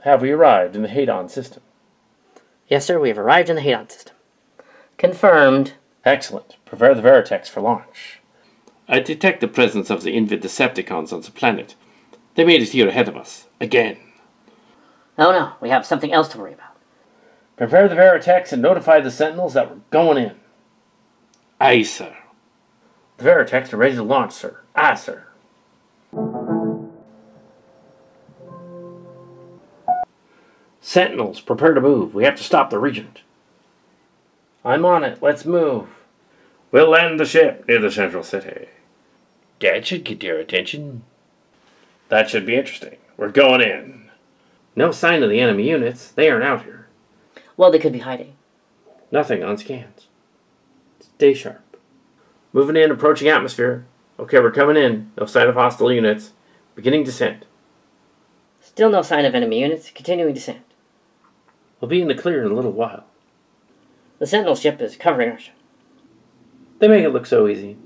Have we arrived in the Haydon system? Yes, sir, we have arrived in the Haydon system. Confirmed. Excellent. Prepare the Veritex for launch. I detect the presence of the Invid Decepticons on the planet. They made it here ahead of us. Again. Oh no, we have something else to worry about. Prepare the Veritex and notify the Sentinels that we're going in. Aye, sir. The Veritex are ready to launch, sir. Aye, sir. Sentinels, prepare to move. We have to stop the Regent. I'm on it. Let's move. We'll land the ship near the central city. That should get your attention. That should be interesting. We're going in. No sign of the enemy units. They aren't out here. Well, they could be hiding. Nothing on scans. Stay sharp. Moving in, approaching atmosphere. Okay, we're coming in. No sign of hostile units. Beginning descent. Still no sign of enemy units. Continuing descent. We'll be in the clear in a little while. The Sentinel ship is covering our ship. They make it look so easy.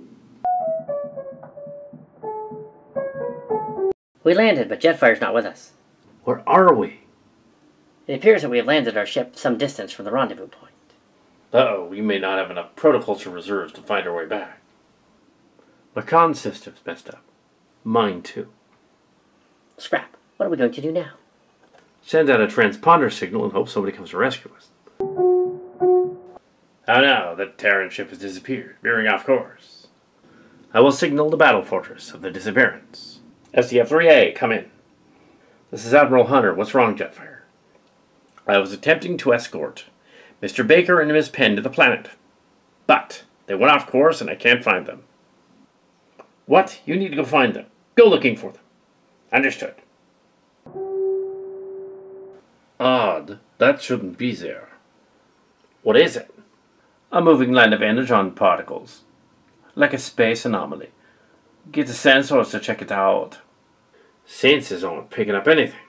We landed, but Jetfire's not with us. Where are we? It appears that we have landed our ship some distance from the rendezvous point. Uh-oh, we may not have enough protoculture reserves to find our way back. My con system's messed up. Mine too. Scrap. What are we going to do now? Send out a transponder signal and hope somebody comes to rescue us. Oh no, the Terran ship has disappeared, veering off course. I will signal the battle fortress of the disappearance. SDF-3A, come in. This is Admiral Hunter. What's wrong, Jetfire? I was attempting to escort Mr. Baker and Miss Penn to the planet, but they went off course and I can't find them. What? You need to go find them. Go looking for them. Understood. Odd. That shouldn't be there. What is it? A moving line of energon particles. Like a space anomaly. Get the sensors to check it out. Sensors aren't picking up anything.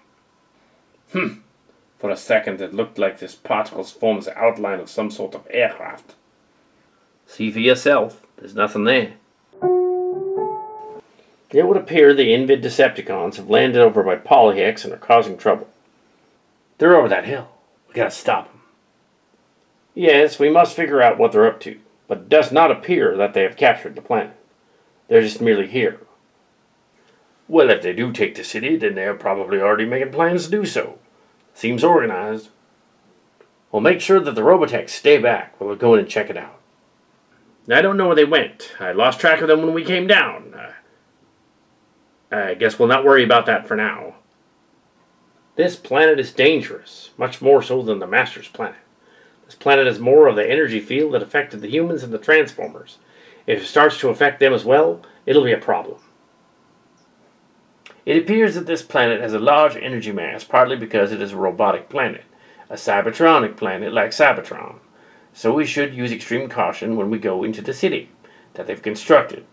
For a second it looked like this particles forms the outline of some sort of aircraft. See for yourself. There's nothing there. It would appear the Invid Decepticons have landed over by Polyhex and are causing trouble. They're over that hill. We gotta stop them. Yes, we must figure out what they're up to, but it does not appear that they have captured the planet. They're just merely here. Well, if they do take the city, then they're probably already making plans to do so. Seems organized. We'll make sure that the Robotech stay back while we go in and check it out. I don't know where they went. I lost track of them when we came down. I guess we'll not worry about that for now. This planet is dangerous, much more so than the Master's planet. This planet has more of the energy field that affected the humans and the Transformers. If it starts to affect them as well, it'll be a problem. It appears that this planet has a large energy mass, partly because it is a robotic planet, a cybertronic planet like Cybertron. So we should use extreme caution when we go into the city that they've constructed,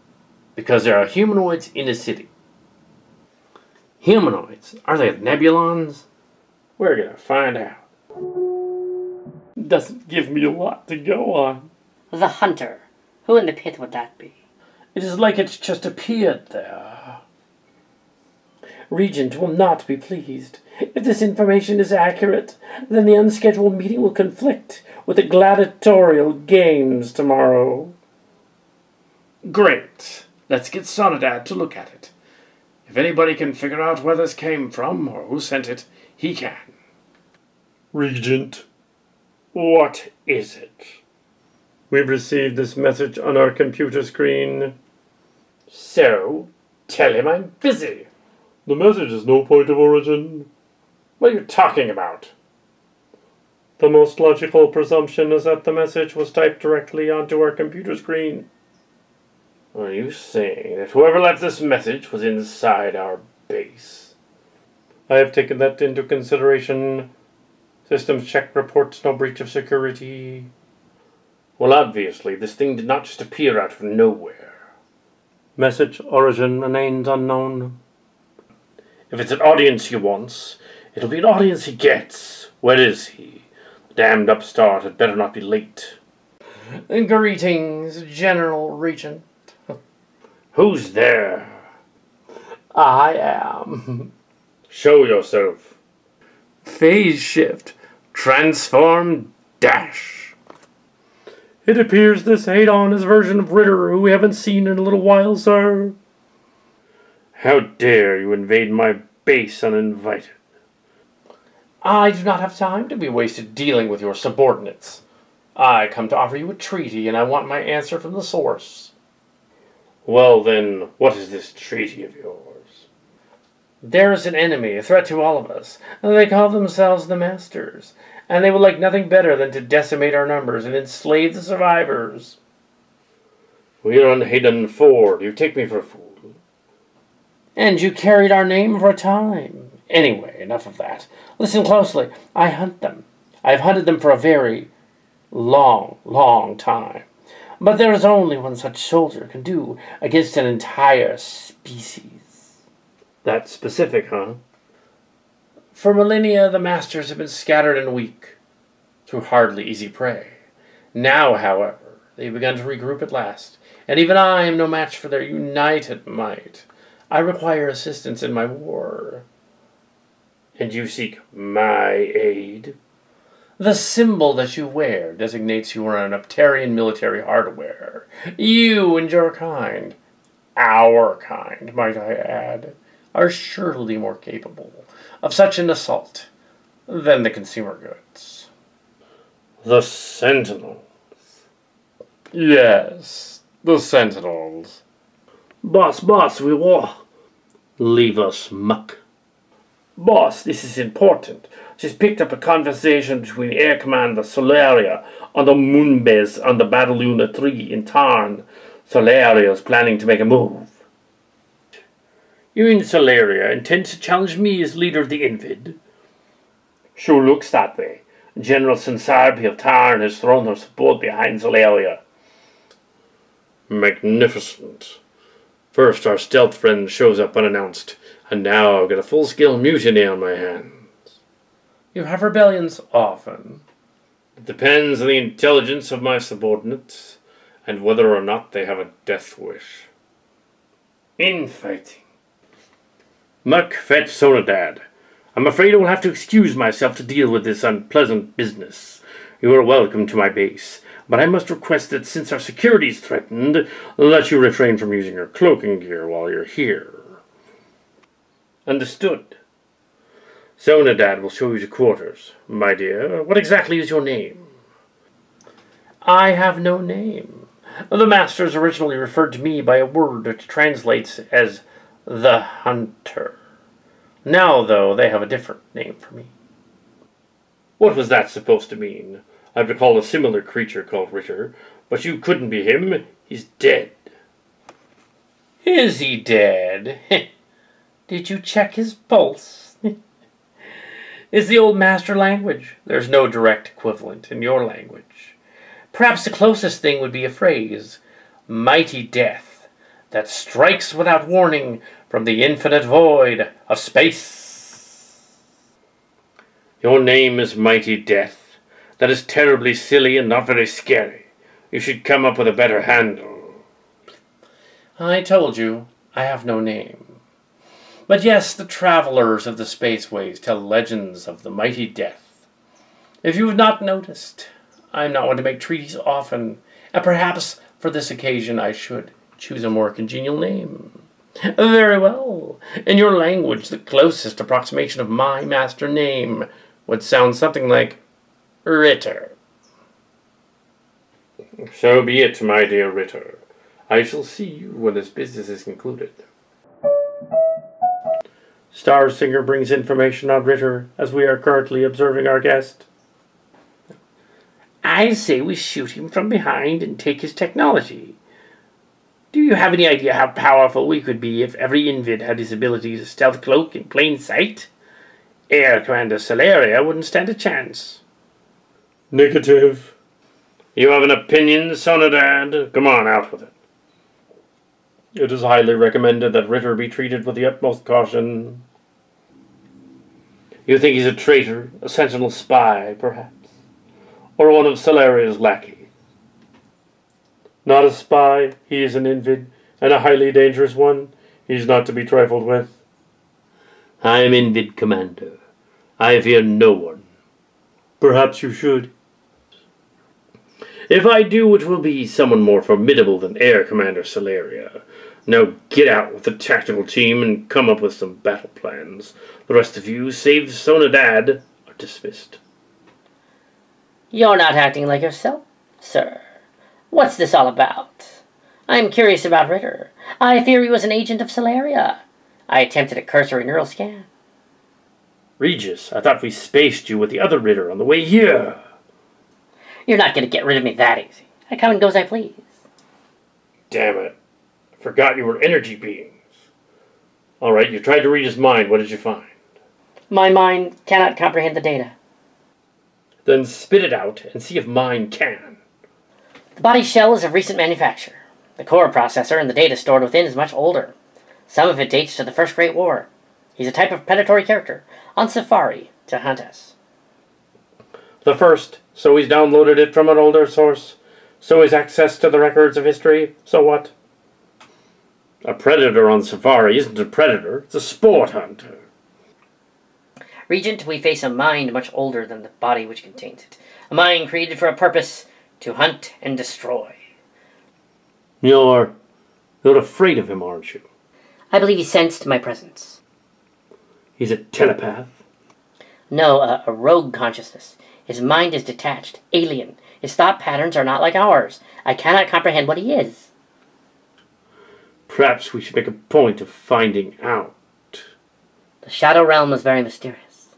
because there are humanoids in the city. Humanoids? Are they nebulons? We're gonna find out. Doesn't give me a lot to go on. The hunter. Who in the pit would that be? It is like it's just appeared there. Regent will not be pleased. If this information is accurate, then the unscheduled meeting will conflict with the gladiatorial games tomorrow. Great. Let's get Sonodad to look at it. If anybody can figure out where this came from or who sent it, he can. Regent, what is it? We've received this message on our computer screen. So, tell him I'm busy. The message has no point of origin. What are you talking about? The most logical presumption is that the message was typed directly onto our computer screen. Are you saying that whoever left this message was inside our base? I have taken that into consideration. Systems check reports no breach of security. Well, obviously, this thing did not just appear out of nowhere. Message origin remains unknown. If it's an audience he wants, it'll be an audience he gets. Where is he? The damned upstart had better not be late. Greetings, General Regent. Who's there? I am. Show yourself. Phase shift. Transform dash. It appears this Haydon is a version of Ritter who we haven't seen in a little while, sir. How dare you invade my base uninvited? I do not have time to be wasted dealing with your subordinates. I come to offer you a treaty, and I want my answer from the source. Well then, what is this treaty of yours? There is an enemy, a threat to all of us, and they call themselves the Masters, and they would like nothing better than to decimate our numbers and enslave the survivors. We are on Haydon IV. Do you take me for a fool? And you carried our name for a time. Anyway, enough of that. Listen closely. I hunt them. I've hunted them for a very long time. But there is only one such soldier can do against an entire species. That's specific, huh? For millennia, the Masters have been scattered and weak, through hardly easy prey. Now, however, they've begun to regroup at last, and even I am no match for their united might. I require assistance in my war. And you seek my aid? The symbol that you wear designates you are an Uptarian military hardware. You and your kind, our kind, might I add, are surely more capable of such an assault than the consumer goods. The Sentinels. Yes, the Sentinels. Boss, we war. Leave us, muck. Boss, this is important. Just picked up a conversation between Air Commander Solaria on the Moonbase on the Battle Unit 3 in Tarn. Solaria is planning to make a move. You and Solaria intend to challenge me as leader of the Invid? Sure looks that way. General Sensarbi of Tarn has thrown her support behind Solaria. Magnificent. First our stealth friend shows up unannounced, and now I've got a full-scale mutiny on my hands. You have rebellions often. It depends on the intelligence of my subordinates, and whether or not they have a death wish. Infighting. Muck, fetch Sonodad. I'm afraid I will have to excuse myself to deal with this unpleasant business. You are welcome to my base, but I must request that since our security is threatened, that you refrain from using your cloaking gear while you're here. Understood. Sonodad will show you to quarters. My dear, what exactly is your name? I have no name. The Masters originally referred to me by a word which translates as the Hunter. Now, though, they have a different name for me. What was that supposed to mean? I've recalled a similar creature called Ritter, but you couldn't be him. He's dead. Is he dead? Did you check his pulse? It's the old master language. There's no direct equivalent in your language. Perhaps the closest thing would be a phrase, mighty death, that strikes without warning from the infinite void of space. Your name is Mighty Death. That is terribly silly and not very scary. You should come up with a better handle. I told you, I have no name. But yes, the travelers of the spaceways tell legends of the Mighty Death. If you have not noticed, I am not one to make treaties often, and perhaps for this occasion I should choose a more congenial name. Very well. In your language, the closest approximation of my master name would sound something like Ritter. So be it, my dear Ritter. I shall see you when this business is concluded. Star Singer brings information on Ritter as we are currently observing our guest. I say we shoot him from behind and take his technology. Do you have any idea how powerful we could be if every Invid had his ability to stealth cloak in plain sight? Air Commander Solaria wouldn't stand a chance. Negative. You have an opinion, Sonodad? Come on, out with it. It is highly recommended that Ritter be treated with the utmost caution. You think he's a traitor, a sentinel spy, perhaps? Or one of Solaria's lackeys? Not a spy. He is an Invid, and a highly dangerous one. He's not to be trifled with. I am Invid Commander. I fear no one. Perhaps you should. If I do, it will be someone more formidable than Air Commander Solaria. Now get out with the tactical team and come up with some battle plans. The rest of you, save Sonodad, are dismissed. You're not acting like yourself, sir. What's this all about? I'm curious about Ritter. I fear he was an agent of Solaria. I attempted a cursory neural scan. Regis, I thought we spaced you with the other Ritter on the way here. You're not going to get rid of me that easy. I come and go as I please. Damn it. I forgot you were energy beings. Alright, you tried to read his mind. What did you find? My mind cannot comprehend the data. Then spit it out and see if mine can. The body shell is of recent manufacture. The core processor and the data stored within is much older. Some of it dates to the First Great War. He's a type of predatory character, on safari to hunt us. The first, so he's downloaded it from an older source. So he's access to the records of history. So what? A predator on safari isn't a predator, it's a sport hunter. Regent, we face a mind much older than the body which contains it. A mind created for a purpose, to hunt and destroy. You're afraid of him, aren't you? I believe he sensed my presence. He's a telepath? No, a rogue consciousness. His mind is detached, alien. His thought patterns are not like ours. I cannot comprehend what he is. Perhaps we should make a point of finding out. The Shadow Realm is very mysterious,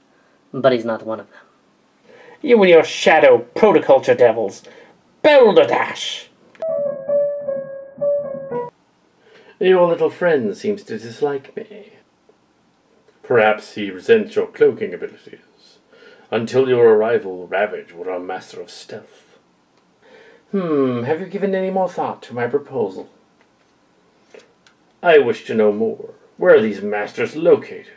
but he's not one of them. You and your shadow protoculture devils. Balderdash! Your little friend seems to dislike me. Perhaps he resents your cloaking abilities. Until your arrival, Ravage were a master of stealth. Have you given any more thought to my proposal? I wish to know more. Where are these masters located?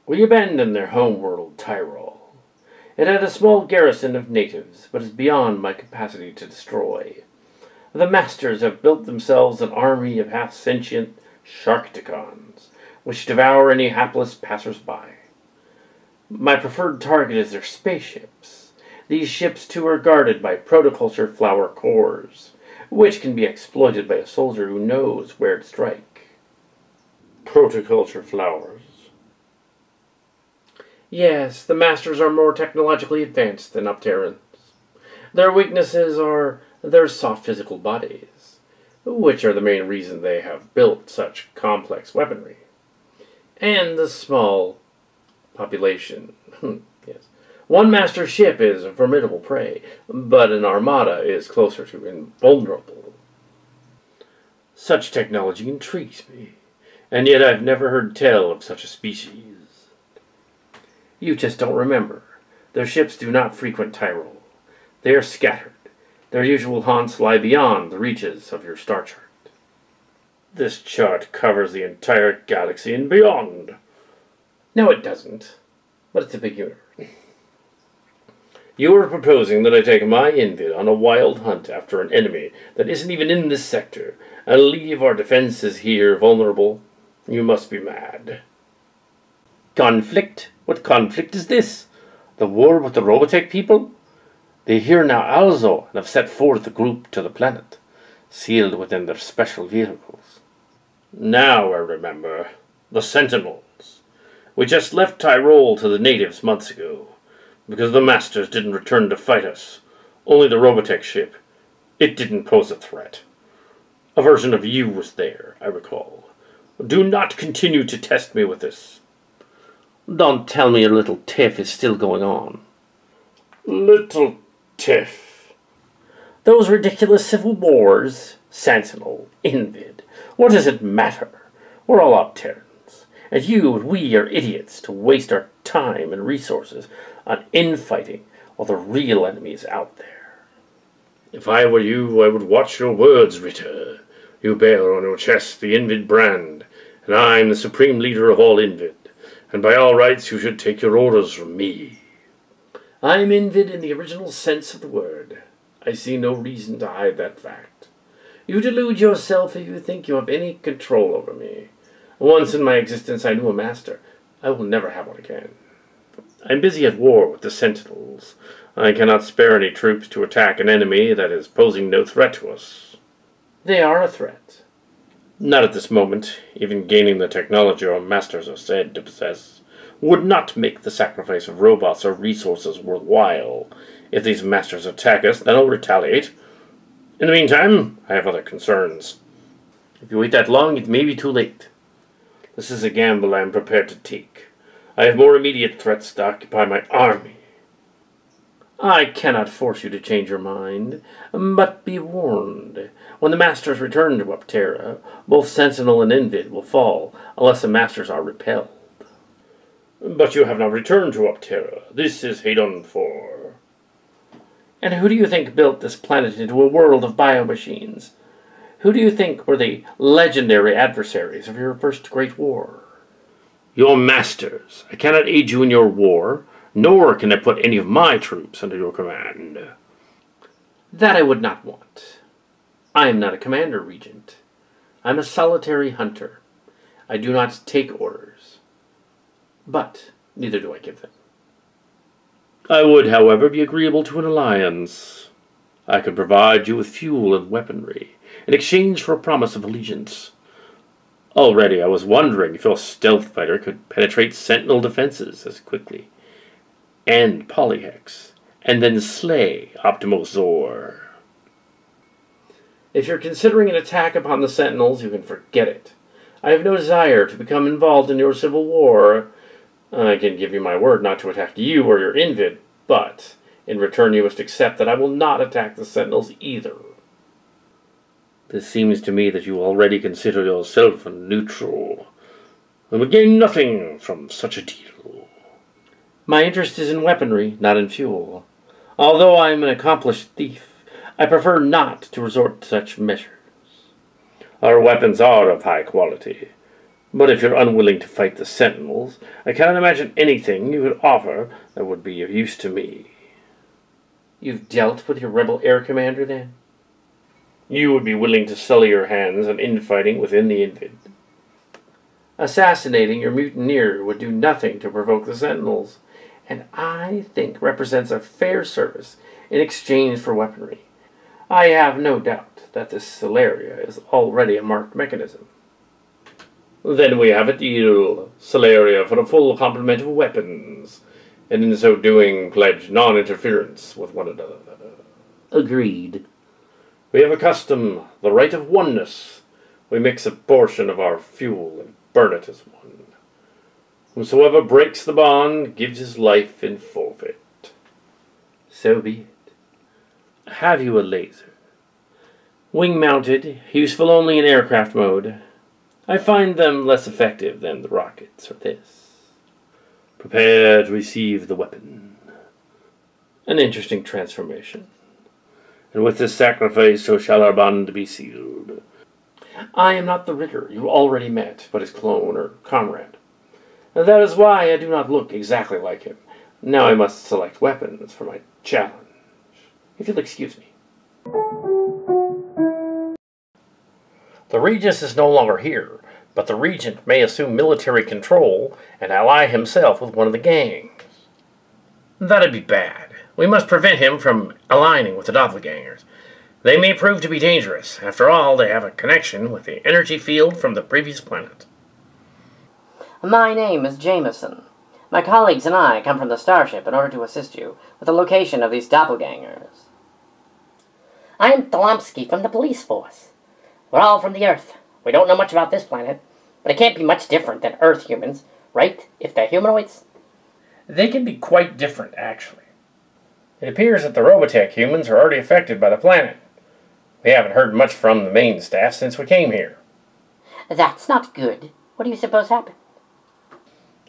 We abandoned their homeworld, Tyrol. It had a small garrison of natives, but is beyond my capacity to destroy. The masters have built themselves an army of half-sentient Sharkticons, which devour any hapless passers-by. My preferred target is their spaceships. These ships, too, are guarded by protoculture flower cores, which can be exploited by a soldier who knows where to strike. Protoculture flowers? Yes, the masters are more technologically advanced than Upterrans. Their weaknesses are their soft physical bodies, which are the main reason they have built such complex weaponry. And the small population. Yes. One master ship is a formidable prey, but an armada is closer to invulnerable. Such technology intrigues me, and yet I've never heard tell of such a species. You just don't remember. Their ships do not frequent Tyrol. They are scattered. Their usual haunts lie beyond the reaches of your star chart. This chart covers the entire galaxy and beyond. No, it doesn't. But it's a big universe. You are proposing that I take my Invid on a wild hunt after an enemy that isn't even in this sector, and leave our defenses here vulnerable? You must be mad. Conflict? What conflict is this? The war with the Robotech people? They hear now also and have set forth a group to the planet, sealed within their special vehicles. Now I remember. The Sentinels. We just left Tyrol to the natives months ago, because the Masters didn't return to fight us. Only the Robotech ship. It didn't pose a threat. A version of you was there, I recall. Do not continue to test me with this. Don't tell me your little tiff is still going on. Little tiff. Those ridiculous civil wars, Sentinel, Invid. What does it matter? We're all Opterans, and you and we are idiots to waste our time and resources on infighting while the real enemy is out there. If I were you, I would watch your words, Ritter. You bear on your chest the Invid brand, and I'm the supreme leader of all Invid, and by all rights you should take your orders from me. I'm Invid in the original sense of the word. I see no reason to hide that fact. You delude yourself if you think you have any control over me. Once in my existence I knew a master. I will never have one again. I'm busy at war with the Sentinels. I cannot spare any troops to attack an enemy that is posing no threat to us. They are a threat. Not at this moment. Even gaining the technology our masters are said to possess would not make the sacrifice of robots or resources worthwhile. If these masters attack us, then I'll retaliate. In the meantime, I have other concerns. If you wait that long, it may be too late. This is a gamble I am prepared to take. I have more immediate threats to occupy my army. I cannot force you to change your mind, but be warned. When the Masters return to Aptera, both Sentinel and Invid will fall, unless the Masters are repelled. But you have not returned to Aptera. This is Haydon IV. And who do you think built this planet into a world of biomachines? Who do you think were the legendary adversaries of your first great war? Your masters. I cannot aid you in your war, nor can I put any of my troops under your command. That I would not want. I am not a commander, Regent. I am a solitary hunter. I do not take orders. But neither do I give them. I would, however, be agreeable to an alliance. I could provide you with fuel and weaponry, in exchange for a promise of allegiance. Already I was wondering if your stealth fighter could penetrate Sentinel defenses as quickly, and Polyhex, and then slay Optimozor. If you're considering an attack upon the Sentinels, you can forget it. I have no desire to become involved in your civil war. I can give you my word not to attack you or your Invid, but in return you must accept that I will not attack the Sentinels either. This seems to me that you already consider yourself a neutral, and would gain nothing from such a deal. My interest is in weaponry, not in fuel. Although I am an accomplished thief, I prefer not to resort to such measures. Our weapons are of high quality, but if you're unwilling to fight the Sentinels, I cannot imagine anything you could offer that would be of use to me. You've dealt with your rebel air commander, then? You would be willing to sully your hands on infighting within the Invid. Assassinating your mutineer would do nothing to provoke the Sentinels, and I think represents a fair service in exchange for weaponry. I have no doubt that this Celeria is already a marked mechanism. Then we have a deal, Celeria for a full complement of weapons, and in so doing pledge non-interference with one another. Agreed. We have a custom, the right of oneness. We mix a portion of our fuel and burn it as one. Whosoever breaks the bond gives his life in forfeit. So be it. Have you a laser? Wing-mounted, useful only in aircraft mode. I find them less effective than the rockets or this. Prepare to receive the weapon. An interesting transformation. And with this sacrifice, so shall our bond be sealed. I am not the Ritter you already met, but his clone or comrade. And that is why I do not look exactly like him. Now I must select weapons for my challenge. If you'll excuse me. The Regis is no longer here, but the Regent may assume military control and ally himself with one of the gangs. That'd be bad. We must prevent him from aligning with the doppelgangers. They may prove to be dangerous. After all, they have a connection with the energy field from the previous planet. My name is Jameson. My colleagues and I come from the starship in order to assist you with the location of these doppelgangers. I am Tolomsky from the police force. We're all from the Earth. We don't know much about this planet, but it can't be much different than Earth humans, right? If they're humanoids? They can be quite different, actually. It appears that the Robotech humans are already affected by the planet. We haven't heard much from the main staff since we came here. That's not good. What do you suppose happened?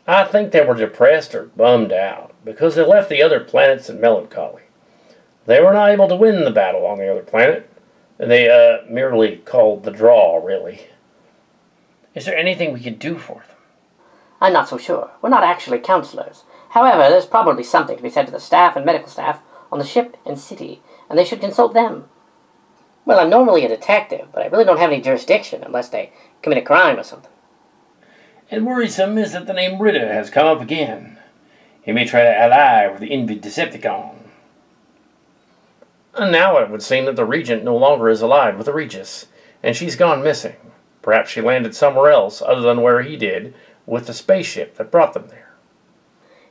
I think they were depressed or bummed out because they left the other planets in melancholy. They were not able to win the battle on the other planet. They merely called the draw, really. Is there anything we can do for them? I'm not so sure. We're not actually counselors. However, there's probably something to be said to the staff and medical staff on the ship and city, and they should consult them. Well, I'm normally a detective, but I really don't have any jurisdiction unless they commit a crime or something. And worrisome is that the name Ritter has come up again. He may try to ally with the Invid Decepticon. And now it would seem that the Regent no longer is allied with the Regis, and she's gone missing. Perhaps she landed somewhere else other than where he did, with the spaceship that brought them there.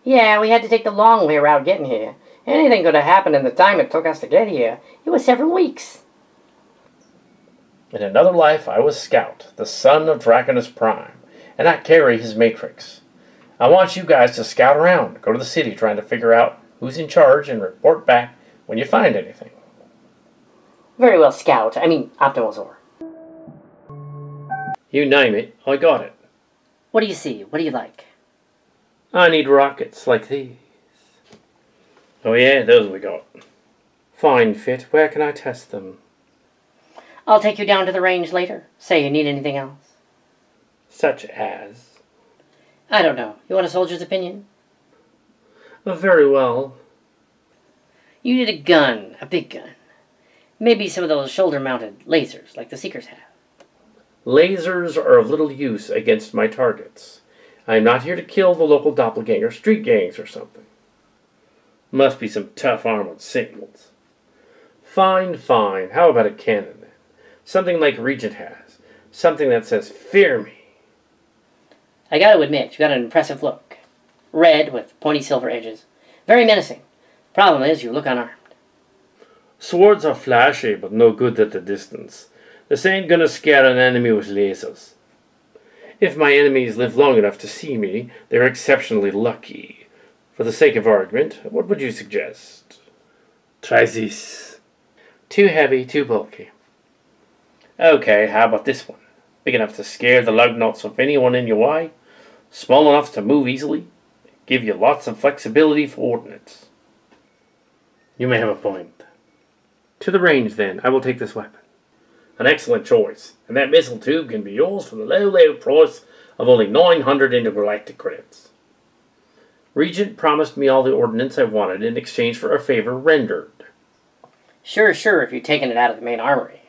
Yeah, we had to take the long way around getting here. Anything could have happened in the time it took us to get here. It was several weeks. In another life, I was Scout, the son of Draconus Prime, and I carry his matrix. I want you guys to scout around, go to the city trying to figure out who's in charge, and report back when you find anything. Very well, Scout. I mean, Optimalzor. You name it, I got it. What do you see? What do you like? I need rockets like these. Oh yeah, those we got. Fine fit. Where can I test them? I'll take you down to the range later. Say you need anything else. Such as? I don't know. You want a soldier's opinion? Very well. You need a gun. A big gun. Maybe some of those shoulder-mounted lasers like the Seekers have. Lasers are of little use against my targets. I am not here to kill the local doppelganger street gangs or something. Must be some tough armored Sentinels. Fine, fine. How about a cannon then? Something like Regent has. Something that says, "Fear me." I gotta admit, you got an impressive look. Red with pointy silver edges. Very menacing. Problem is, you look unarmed. Swords are flashy, but no good at the distance. This ain't gonna scare an enemy with lasers. If my enemies live long enough to see me, they're exceptionally lucky. For the sake of argument, what would you suggest? Try this. Too heavy, too bulky. Okay, how about this one? Big enough to scare the lug-nuts of anyone in your way, small enough to move easily, give you lots of flexibility for ordnance. You may have a point. To the range, then. I will take this weapon. An excellent choice, and that missile tube can be yours for the low, low price of only 900 intergalactic credits. Regent promised me all the ordnance I wanted in exchange for a favor rendered. Sure, if you'd taken it out of the main armory.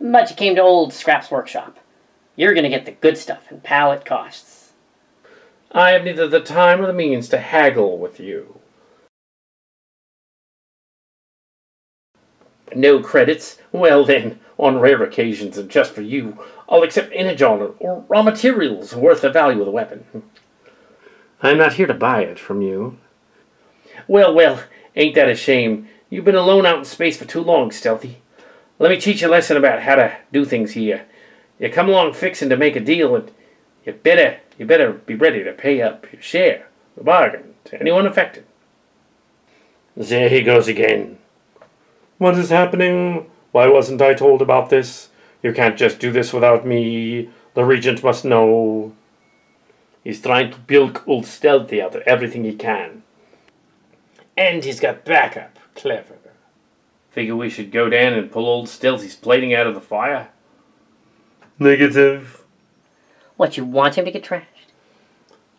But you came to old Scrap's workshop. You're gonna get the good stuff and pallet costs. I have neither the time or the means to haggle with you. No credits? Well then, on rare occasions and just for you, I'll accept energon or raw materials worth the value of the weapon. I'm not here to buy it from you. Well, ain't that a shame? You've been alone out in space for too long, Stealthy. Let me teach you a lesson about how to do things here. You come along fixing to make a deal, and You better be ready to pay up your share, the bargain, to anyone affected. There he goes again. What is happening? Why wasn't I told about this? You can't just do this without me. The Regent must know. He's trying to bilk old Stealthy out of everything he can. And he's got backup. Clever. Figure we should go down and pull old Stealthy's plating out of the fire? Negative. What, you want him to get trashed?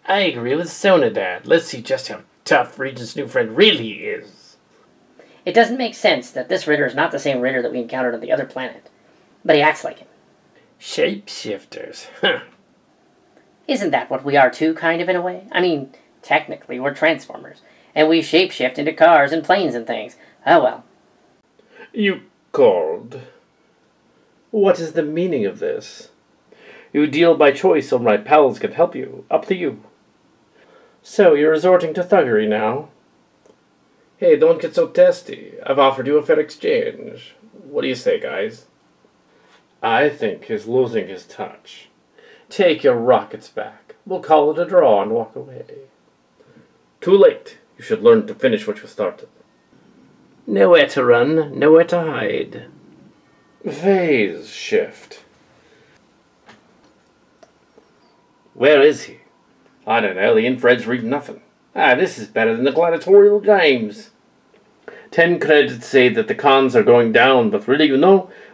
I agree with Sonadad. Let's see just how tough Regent's new friend really is. It doesn't make sense that this Ritter is not the same Ritter that we encountered on the other planet, but he acts like him. Shapeshifters. Huh. Isn't that what we are too, kind of, in a way? I mean, technically, we're Transformers, and we shapeshift into cars and planes and things. Oh well. You called. What is the meaning of this? You deal by choice so my pals can help you. Up to you. So, you're resorting to thuggery now? Hey, don't get so testy. I've offered you a fair exchange. What do you say, guys? I think he's losing his touch. Take your rockets back. We'll call it a draw and walk away. Too late. You should learn to finish what you started. Nowhere to run, nowhere to hide. Phase shift. Where is he? I don't know, the infrared's reading nothing. This is better than the gladiatorial games. 10 credits say that the cons are going down, but really,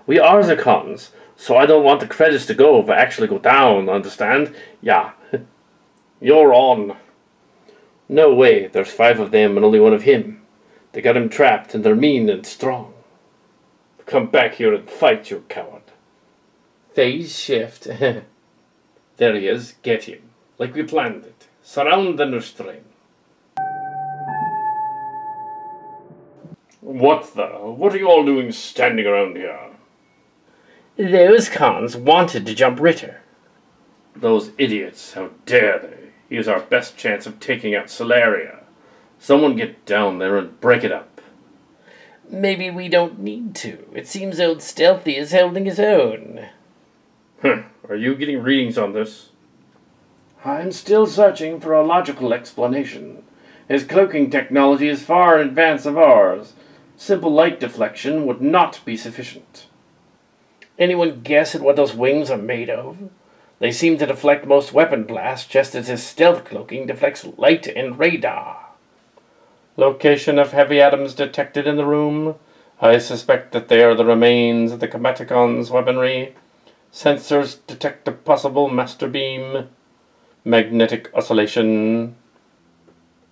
we are the cons. So I don't want the credits to go if I actually go down, understand? Yeah. You're on. No way, there's 5 of them and only 1 of him. They got him trapped and they're mean and strong. Come back here and fight, you coward. Phase shift. There he is, get him. Like we planned it. Surround and restrain. What are you all doing standing around here? Those cons wanted to jump Ritter. Those idiots, how dare they? He's our best chance of taking out Solaria. Someone get down there and break it up. Maybe we don't need to. It seems old Stealthy is holding his own. Are you getting readings on this? I'm still searching for a logical explanation. His cloaking technology is far in advance of ours. Simple light deflection would not be sufficient. Anyone guess at what those wings are made of? They seem to deflect most weapon blasts, just as his stealth cloaking deflects light and radar. Location of heavy atoms detected in the room. I suspect that they are the remains of the Combaticons' weaponry. Sensors detect a possible master beam. Magnetic oscillation.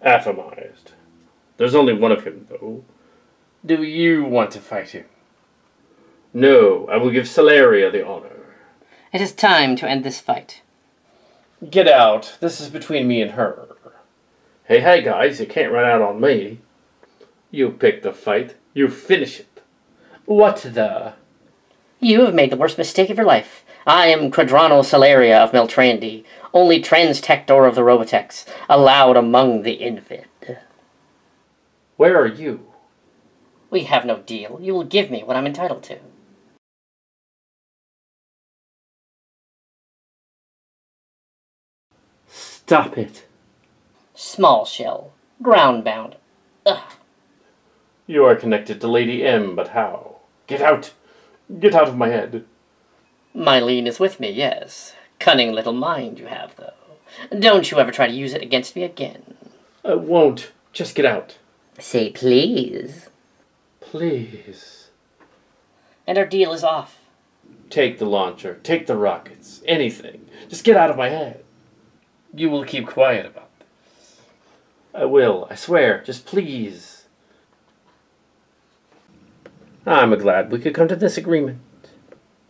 Atomized. There's only 1 of him, though. Do you want to fight him? No, I will give Solaria the honor. It is time to end this fight. Get out. This is between me and her. Hey guys, you can't run out on me. You pick the fight. You finish it. What the? You have made the worst mistake of your life. I am Quadrano Solaria of Meltrandi, only Transtector of the Robotechs, allowed among the Invid. Where are you? We have no deal. You will give me what I'm entitled to. Stop it. Small shell. Ground-bound. Ugh. You are connected to Lady M, but how? Get out! Get out of my head. Mylene is with me, yes. Cunning little mind you have, though. Don't you ever try to use it against me again. I won't. Just get out. Say please. Please. And our deal is off. Take the launcher. Take the rockets. Anything. Just get out of my head. You will keep quiet about this. I will. I swear. Just please. I'm glad we could come to this agreement.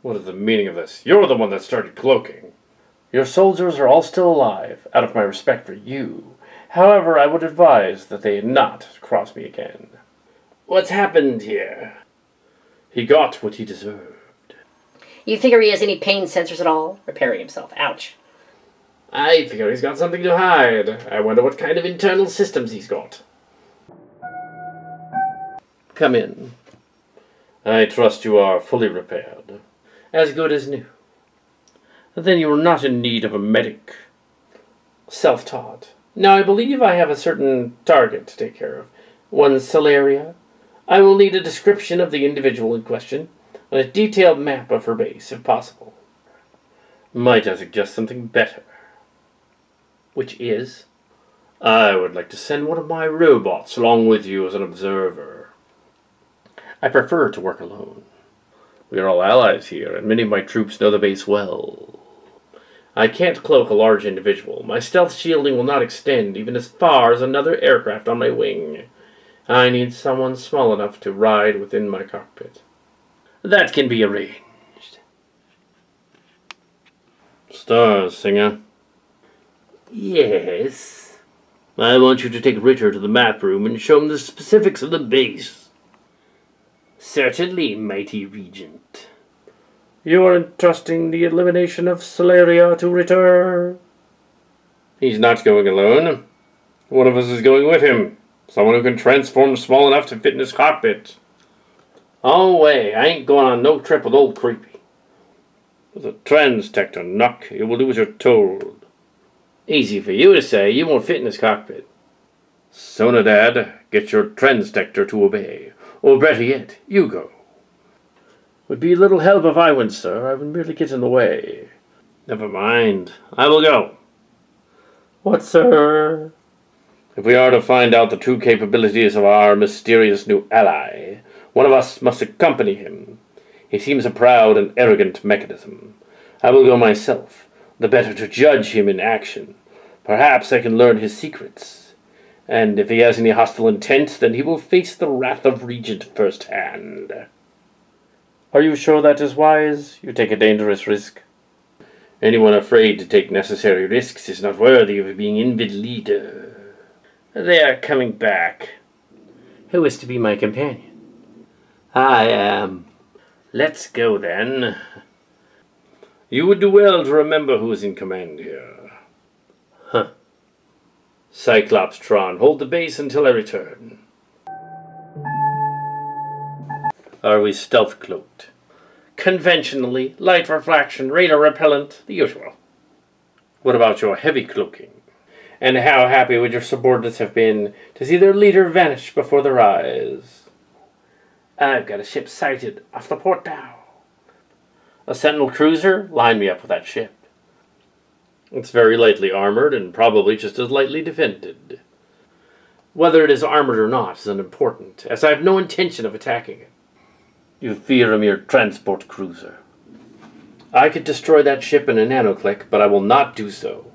What is the meaning of this? You're the one that started cloaking. Your soldiers are all still alive, out of my respect for you. However, I would advise that they not cross me again. What's happened here? He got what he deserved. You figure he has any pain sensors at all? Repairing himself. Ouch. I figure he's got something to hide. I wonder what kind of internal systems he's got. Come in. I trust you are fully repaired. As good as new. Then you are not in need of a medic. Self-taught. Now I believe I have a certain target to take care of. One Solaria. I will need a description of the individual in question, and a detailed map of her base, if possible. Might I suggest something better? Which is? I would like to send one of my robots along with you as an observer. I prefer to work alone. We are all allies here, and many of my troops know the base well. I can't cloak a large individual. My stealth shielding will not extend even as far as another aircraft on my wing. I need someone small enough to ride within my cockpit. That can be arranged. Stars, Singer. Yes. I want you to take Ritter to the map room and show him the specifics of the base. Certainly, mighty Regent. You are entrusting the elimination of Solaria to Ritter. He's not going alone. One of us is going with him. Someone who can transform small enough to fit in his cockpit. Oh, way, I ain't going on no trip with old Creepy. With a transtector, Nuck, you will do as you're told. Easy for you to say, you won't fit in his cockpit. Sonadad, get your transtector to obey. Or better yet, you go. Would be little help if I went, sir. I would merely get in the way. Never mind. I will go. What, sir? If we are to find out the true capabilities of our mysterious new ally, one of us must accompany him. He seems a proud and arrogant mechanism. I will go myself, the better to judge him in action. Perhaps I can learn his secrets. And if he has any hostile intent, then he will face the wrath of Regent firsthand. Are you sure that is wise? You take a dangerous risk. Anyone afraid to take necessary risks is not worthy of being Invid leader. They are coming back. Who is to be my companion? I am. Let's go then. You would do well to remember who is in command here. Huh. Cyclops Tron, hold the base until I return. Are we stealth cloaked? Conventionally, light refraction, radar repellent, the usual. What about your heavy cloaking? And how happy would your subordinates have been to see their leader vanish before their eyes? I've got a ship sighted off the port bow. A Sentinel cruiser? Line me up with that ship. It's very lightly armored and probably just as lightly defended. Whether it is armored or not is unimportant, as I have no intention of attacking it. You fear a mere transport cruiser. I could destroy that ship in a nanoclick, but I will not do so.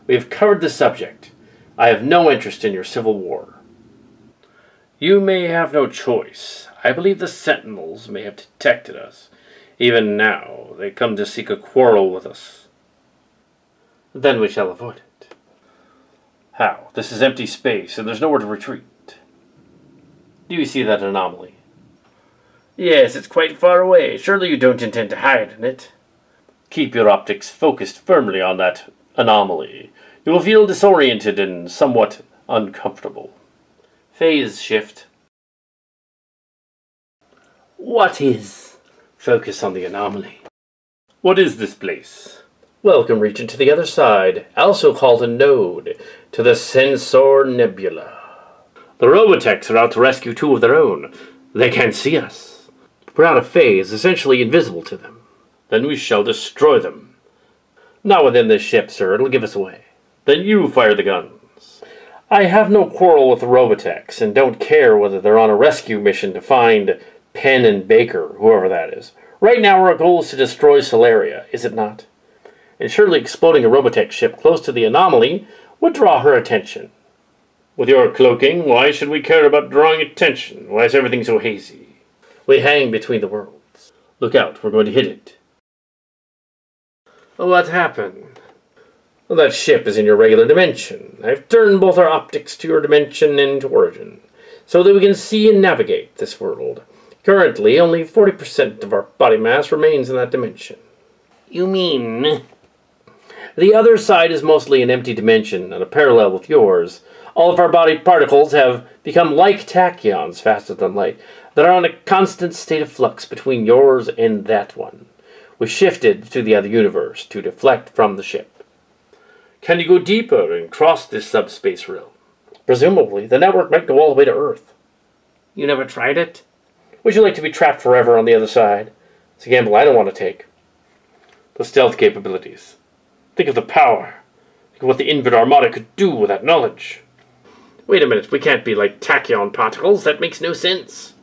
We have covered the subject. I have no interest in your civil war. You may have no choice. I believe the Sentinels may have detected us. Even now, they come to seek a quarrel with us. Then we shall avoid it. How? This is empty space, and there's nowhere to retreat. Do you see that anomaly? Yes, it's quite far away. Surely you don't intend to hide in it. Keep your optics focused firmly on that anomaly. You will feel disoriented and somewhat uncomfortable. Phase shift. What is? Focus on the anomaly. What is this place? Welcome, Regent, to the other side, also called a node, to the Sensor Nebula. The Robotechs are out to rescue two of their own. They can't see us. We're out of phase, essentially invisible to them. Then we shall destroy them. Not within this ship, sir. It'll give us away. Then you fire the guns. I have no quarrel with the Robotechs, and don't care whether they're on a rescue mission to find Penn and Baker, whoever that is. Right now our goal is to destroy Solaria, is it not? And surely exploding a Robotech ship close to the anomaly would draw her attention. With your cloaking, why should we care about drawing attention? Why is everything so hazy? We hang between the worlds. Look out, we're going to hit it. What happened? Well, that ship is in your regular dimension. I've turned both our optics to your dimension and to origin, so that we can see and navigate this world. Currently, only 40% of our body mass remains in that dimension. You mean? The other side is mostly an empty dimension and a parallel with yours. All of our body particles have become like tachyons faster than light that are on a constant state of flux between yours and that one. We shifted to the other universe to deflect from the ship. Can you go deeper and cross this subspace realm? Presumably, the network might go all the way to Earth. You never tried it? Would you like to be trapped forever on the other side? It's a gamble I don't want to take. The stealth capabilities. Think of the power. Think of what the Invid Armada could do with that knowledge. Wait a minute, we can't be like tachyon particles. That makes no sense.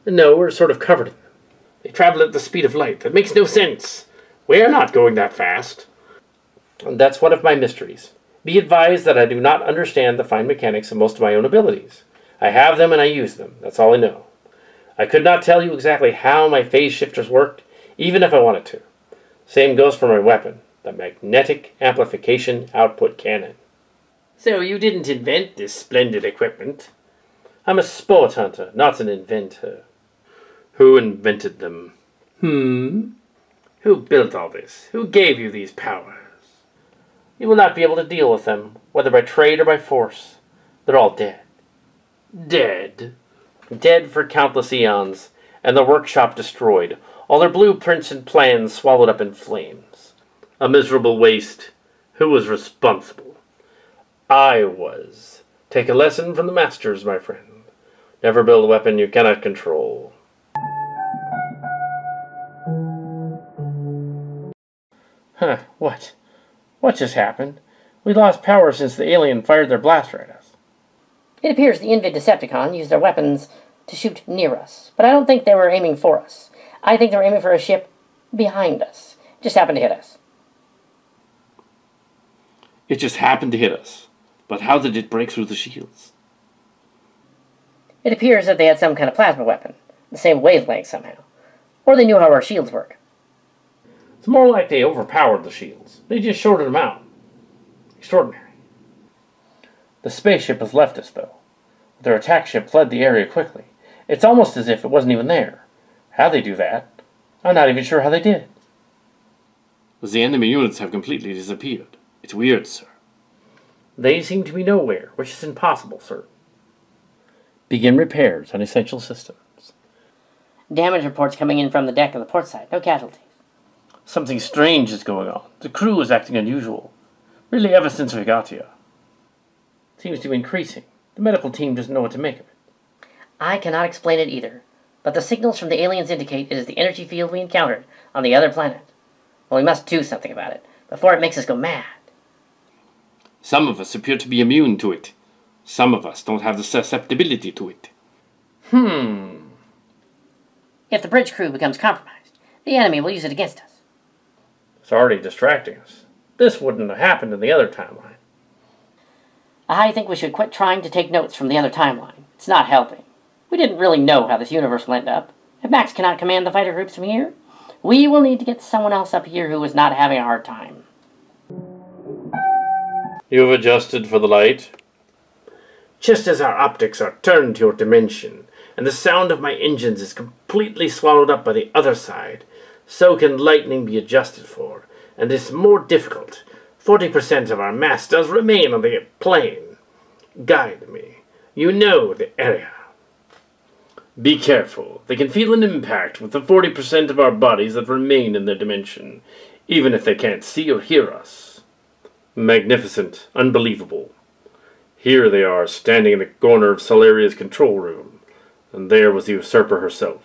No, we're sort of covered in them. They travel at the speed of light. That makes no sense. We're not going that fast. And that's one of my mysteries. Be advised that I do not understand the fine mechanics of most of my own abilities. I have them and I use them. That's all I know. I could not tell you exactly how my phase shifters worked, even if I wanted to. Same goes for my weapon, the magnetic amplification output cannon. So you didn't invent this splendid equipment? I'm a sport hunter, not an inventor. Who invented them? Who built all this? Who gave you these powers? You will not be able to deal with them, whether by trade or by force. They're all dead. Dead? Dead for countless eons, and the workshop destroyed, all their blueprints and plans swallowed up in flames. A miserable waste. Who was responsible? I was. Take a lesson from the masters, my friend. Never build a weapon you cannot control. Huh, what? What just happened? We lost power since the alien fired their blaster at us. It appears the Invid Decepticon used their weapons to shoot near us, but I don't think they were aiming for us. I think they were aiming for a ship behind us. It just happened to hit us. It just happened to hit us. But how did it break through the shields? It appears that they had some kind of plasma weapon, the same wavelength somehow. Or they knew how our shields work. It's more like they overpowered the shields. They just shorted them out. Extraordinary. The spaceship has left us, though. Their attack ship fled the area quickly. It's almost as if it wasn't even there. How they do that, I'm not even sure how they did. The enemy units have completely disappeared. It's weird, sir. They seem to be nowhere, which is impossible, sir. Begin repairs on essential systems. Damage reports coming in from the deck of the port side. No casualties. Something strange is going on. The crew is acting unusual. Really, ever since we got here. Seems to be increasing. The medical team doesn't know what to make of it. I cannot explain it either, but the signals from the aliens indicate it is the energy field we encountered on the other planet. Well, we must do something about it, before it makes us go mad. Some of us appear to be immune to it. Some of us don't have the susceptibility to it. If the bridge crew becomes compromised, the enemy will use it against us. It's already distracting us. This wouldn't have happened in the other timeline. I think we should quit trying to take notes from the other timeline. It's not helping. We didn't really know how this universe will end up. If Max cannot command the fighter groups from here, we will need to get someone else up here who is not having a hard time. You've adjusted for the light? Just as our optics are turned to your dimension, and the sound of my engines is completely swallowed up by the other side, so can lightning be adjusted for, and it's more difficult. 40% of our mass does remain on the plane. Guide me. You know the area. Be careful. They can feel an impact with the 40% of our bodies that remain in their dimension, even if they can't see or hear us. Magnificent. Unbelievable. Here they are, standing in the corner of Solaria's control room, and there was the usurper herself.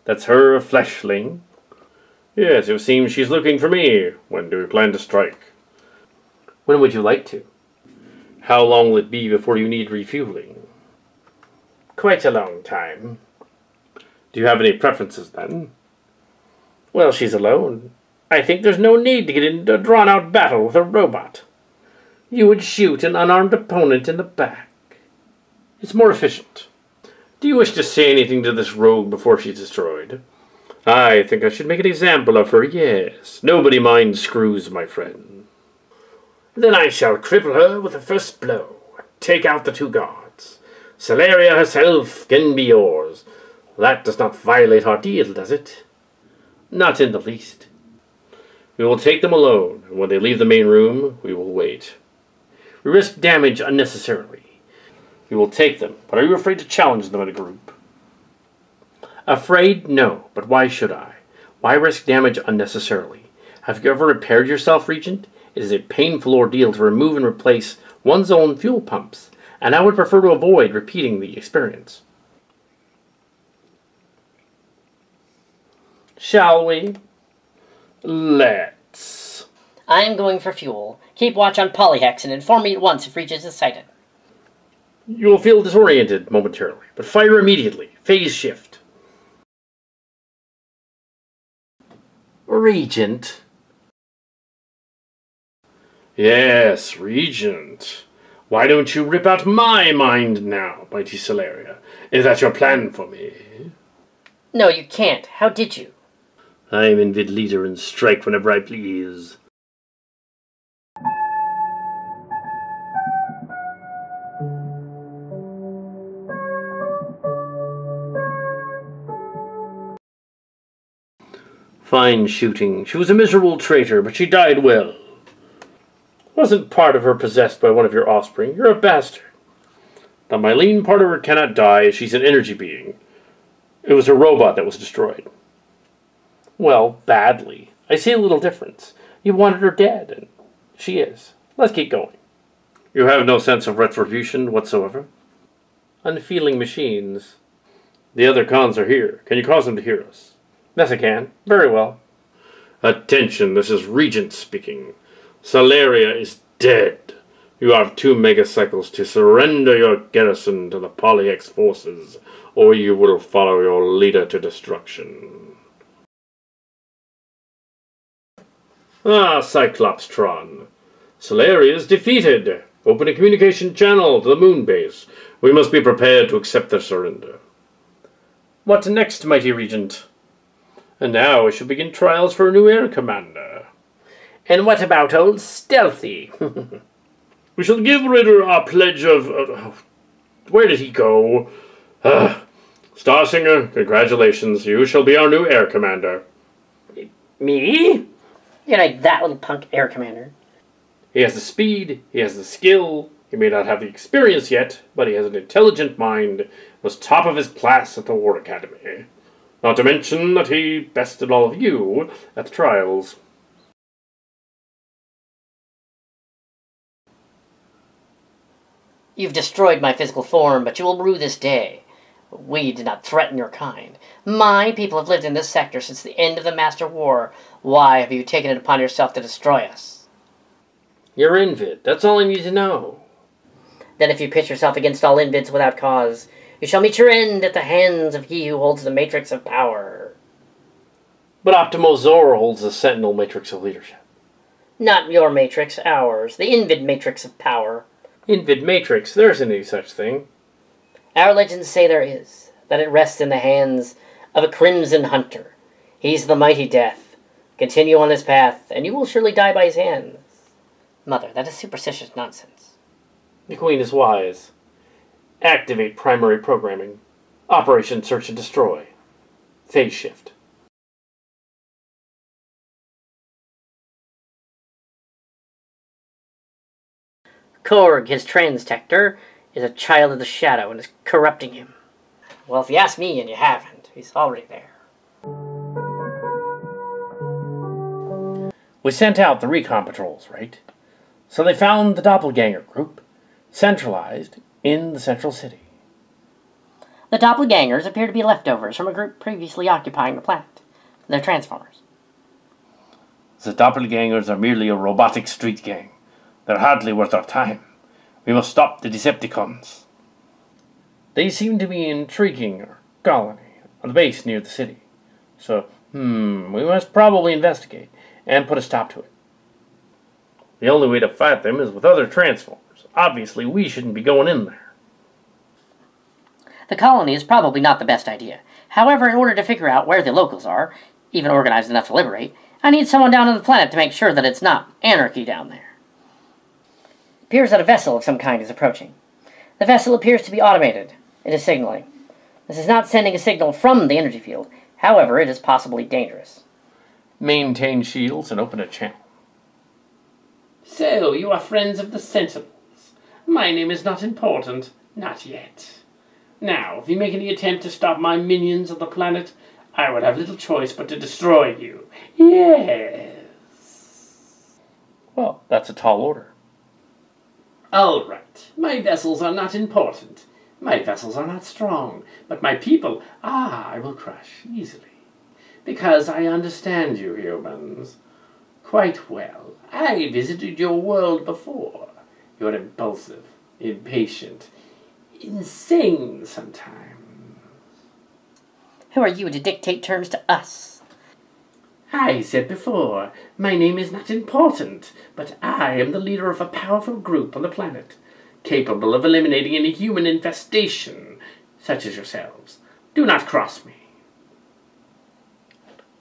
That's her, a fleshling? Yes, it seems she's looking for me. When do we plan to strike? When would you like to? How long will it be before you need refueling? Quite a long time. Do you have any preferences, then? Well, she's alone. I think there's no need to get into a drawn-out battle with a robot. You would shoot an unarmed opponent in the back. It's more efficient. Do you wish to say anything to this rogue before she's destroyed? I think I should make an example of her, yes. Nobody minds screws, my friend. Then I shall cripple her with the first blow. Take out the two guards. Solaria herself can be yours. That does not violate our deal, does it? Not in the least. We will take them alone, and when they leave the main room, we will wait. We risk damage unnecessarily. We will take them, but are you afraid to challenge them in a group? Afraid? No, but why should I? Why risk damage unnecessarily? Have you ever repaired yourself, Regent? It is a painful ordeal to remove and replace one's own fuel pumps, and I would prefer to avoid repeating the experience. Shall we? Let's. I am going for fuel. Keep watch on Polyhex and inform me at once if Regis is sighted. You will feel disoriented momentarily, but fire immediately. Phase shift. Regent. Yes, Regent. Why don't you rip out my mind now, mighty Solaria? Is that your plan for me? No, you can't. How did you? I am Invid leader and strike whenever I please. Fine shooting. She was a miserable traitor, but she died well. Wasn't part of her possessed by one of your offspring? You're a bastard. The Mylene part of her cannot die, as she's an energy being. It was her robot that was destroyed. Well, badly. I see a little difference. You wanted her dead, and she is. Let's keep going. You have no sense of retribution whatsoever? Unfeeling machines. The other cons are here. Can you cause them to hear us? Yes, I can. Very well. Attention, this is Regent speaking. Solaria is dead. You have 2 megacycles to surrender your garrison to the Polyhex forces, or you will follow your leader to destruction. Ah, Cyclopstron. Solaria is defeated. Open a communication channel to the moon base. We must be prepared to accept their surrender. What next, mighty Regent? And now we shall begin trials for a new air commander. And what about old Stealthy? We shall give Ritter our pledge of... where did he go? Starsinger, congratulations. You shall be our new air commander. Me? You're like that little punk air commander. He has the speed, he has the skill. He may not have the experience yet, but he has an intelligent mind. Was top of his class at the War Academy. Not to mention that he bested all of you at the trials. You've destroyed my physical form, but you will rue this day. We did not threaten your kind. My people have lived in this sector since the end of the Master War. Why have you taken it upon yourself to destroy us? You're Invid. That's all I need to know. Then if you pitch yourself against all Invids without cause, you shall meet your end at the hands of he who holds the matrix of power. But Optimo Zor holds the Sentinel matrix of leadership. Not your matrix, ours. The Invid matrix of power. Invid matrix? There isn't any such thing. Our legends say there is, that it rests in the hands of a crimson hunter. He's the mighty death. Continue on this path, and you will surely die by his hands. Mother, that is superstitious nonsense. The Queen is wise. Activate primary programming. Operation Search and Destroy. Phase shift. Korg, his transtector, is a child of the shadow and is corrupting him. Well, if you ask me and you haven't, he's already there. We sent out the recon patrols, right? So they found the doppelganger group, centralized in the central city. The doppelgangers appear to be leftovers from a group previously occupying the planet. They're Transformers. The doppelgangers are merely a robotic street gang. They're hardly worth our time. We must stop the Decepticons. They seem to be intriguing our colony on the base near the city. So, we must probably investigate and put a stop to it. The only way to fight them is with other Transformers. Obviously, we shouldn't be going in there. The colony is probably not the best idea. However, in order to figure out where the locals are, even organized enough to liberate, I need someone down on the planet to make sure that it's not anarchy down there. It appears that a vessel of some kind is approaching. The vessel appears to be automated. It is signaling. This is not sending a signal from the energy field. However, it is possibly dangerous. Maintain shields and open a channel. So, you are friends of the Sentinels. My name is not important. Not yet. Now, if you make any attempt to stop my minions on the planet, I would have little choice but to destroy you. Yes. Well, that's a tall order. All right. My vessels are not important. My vessels are not strong. But my people, I will crush easily. Because I understand you humans quite well. I visited your world before. You're impulsive, impatient, insane sometimes. Who are you to dictate terms to us? I said before, my name is not important, but I am the leader of a powerful group on the planet, capable of eliminating any human infestation, such as yourselves. Do not cross me.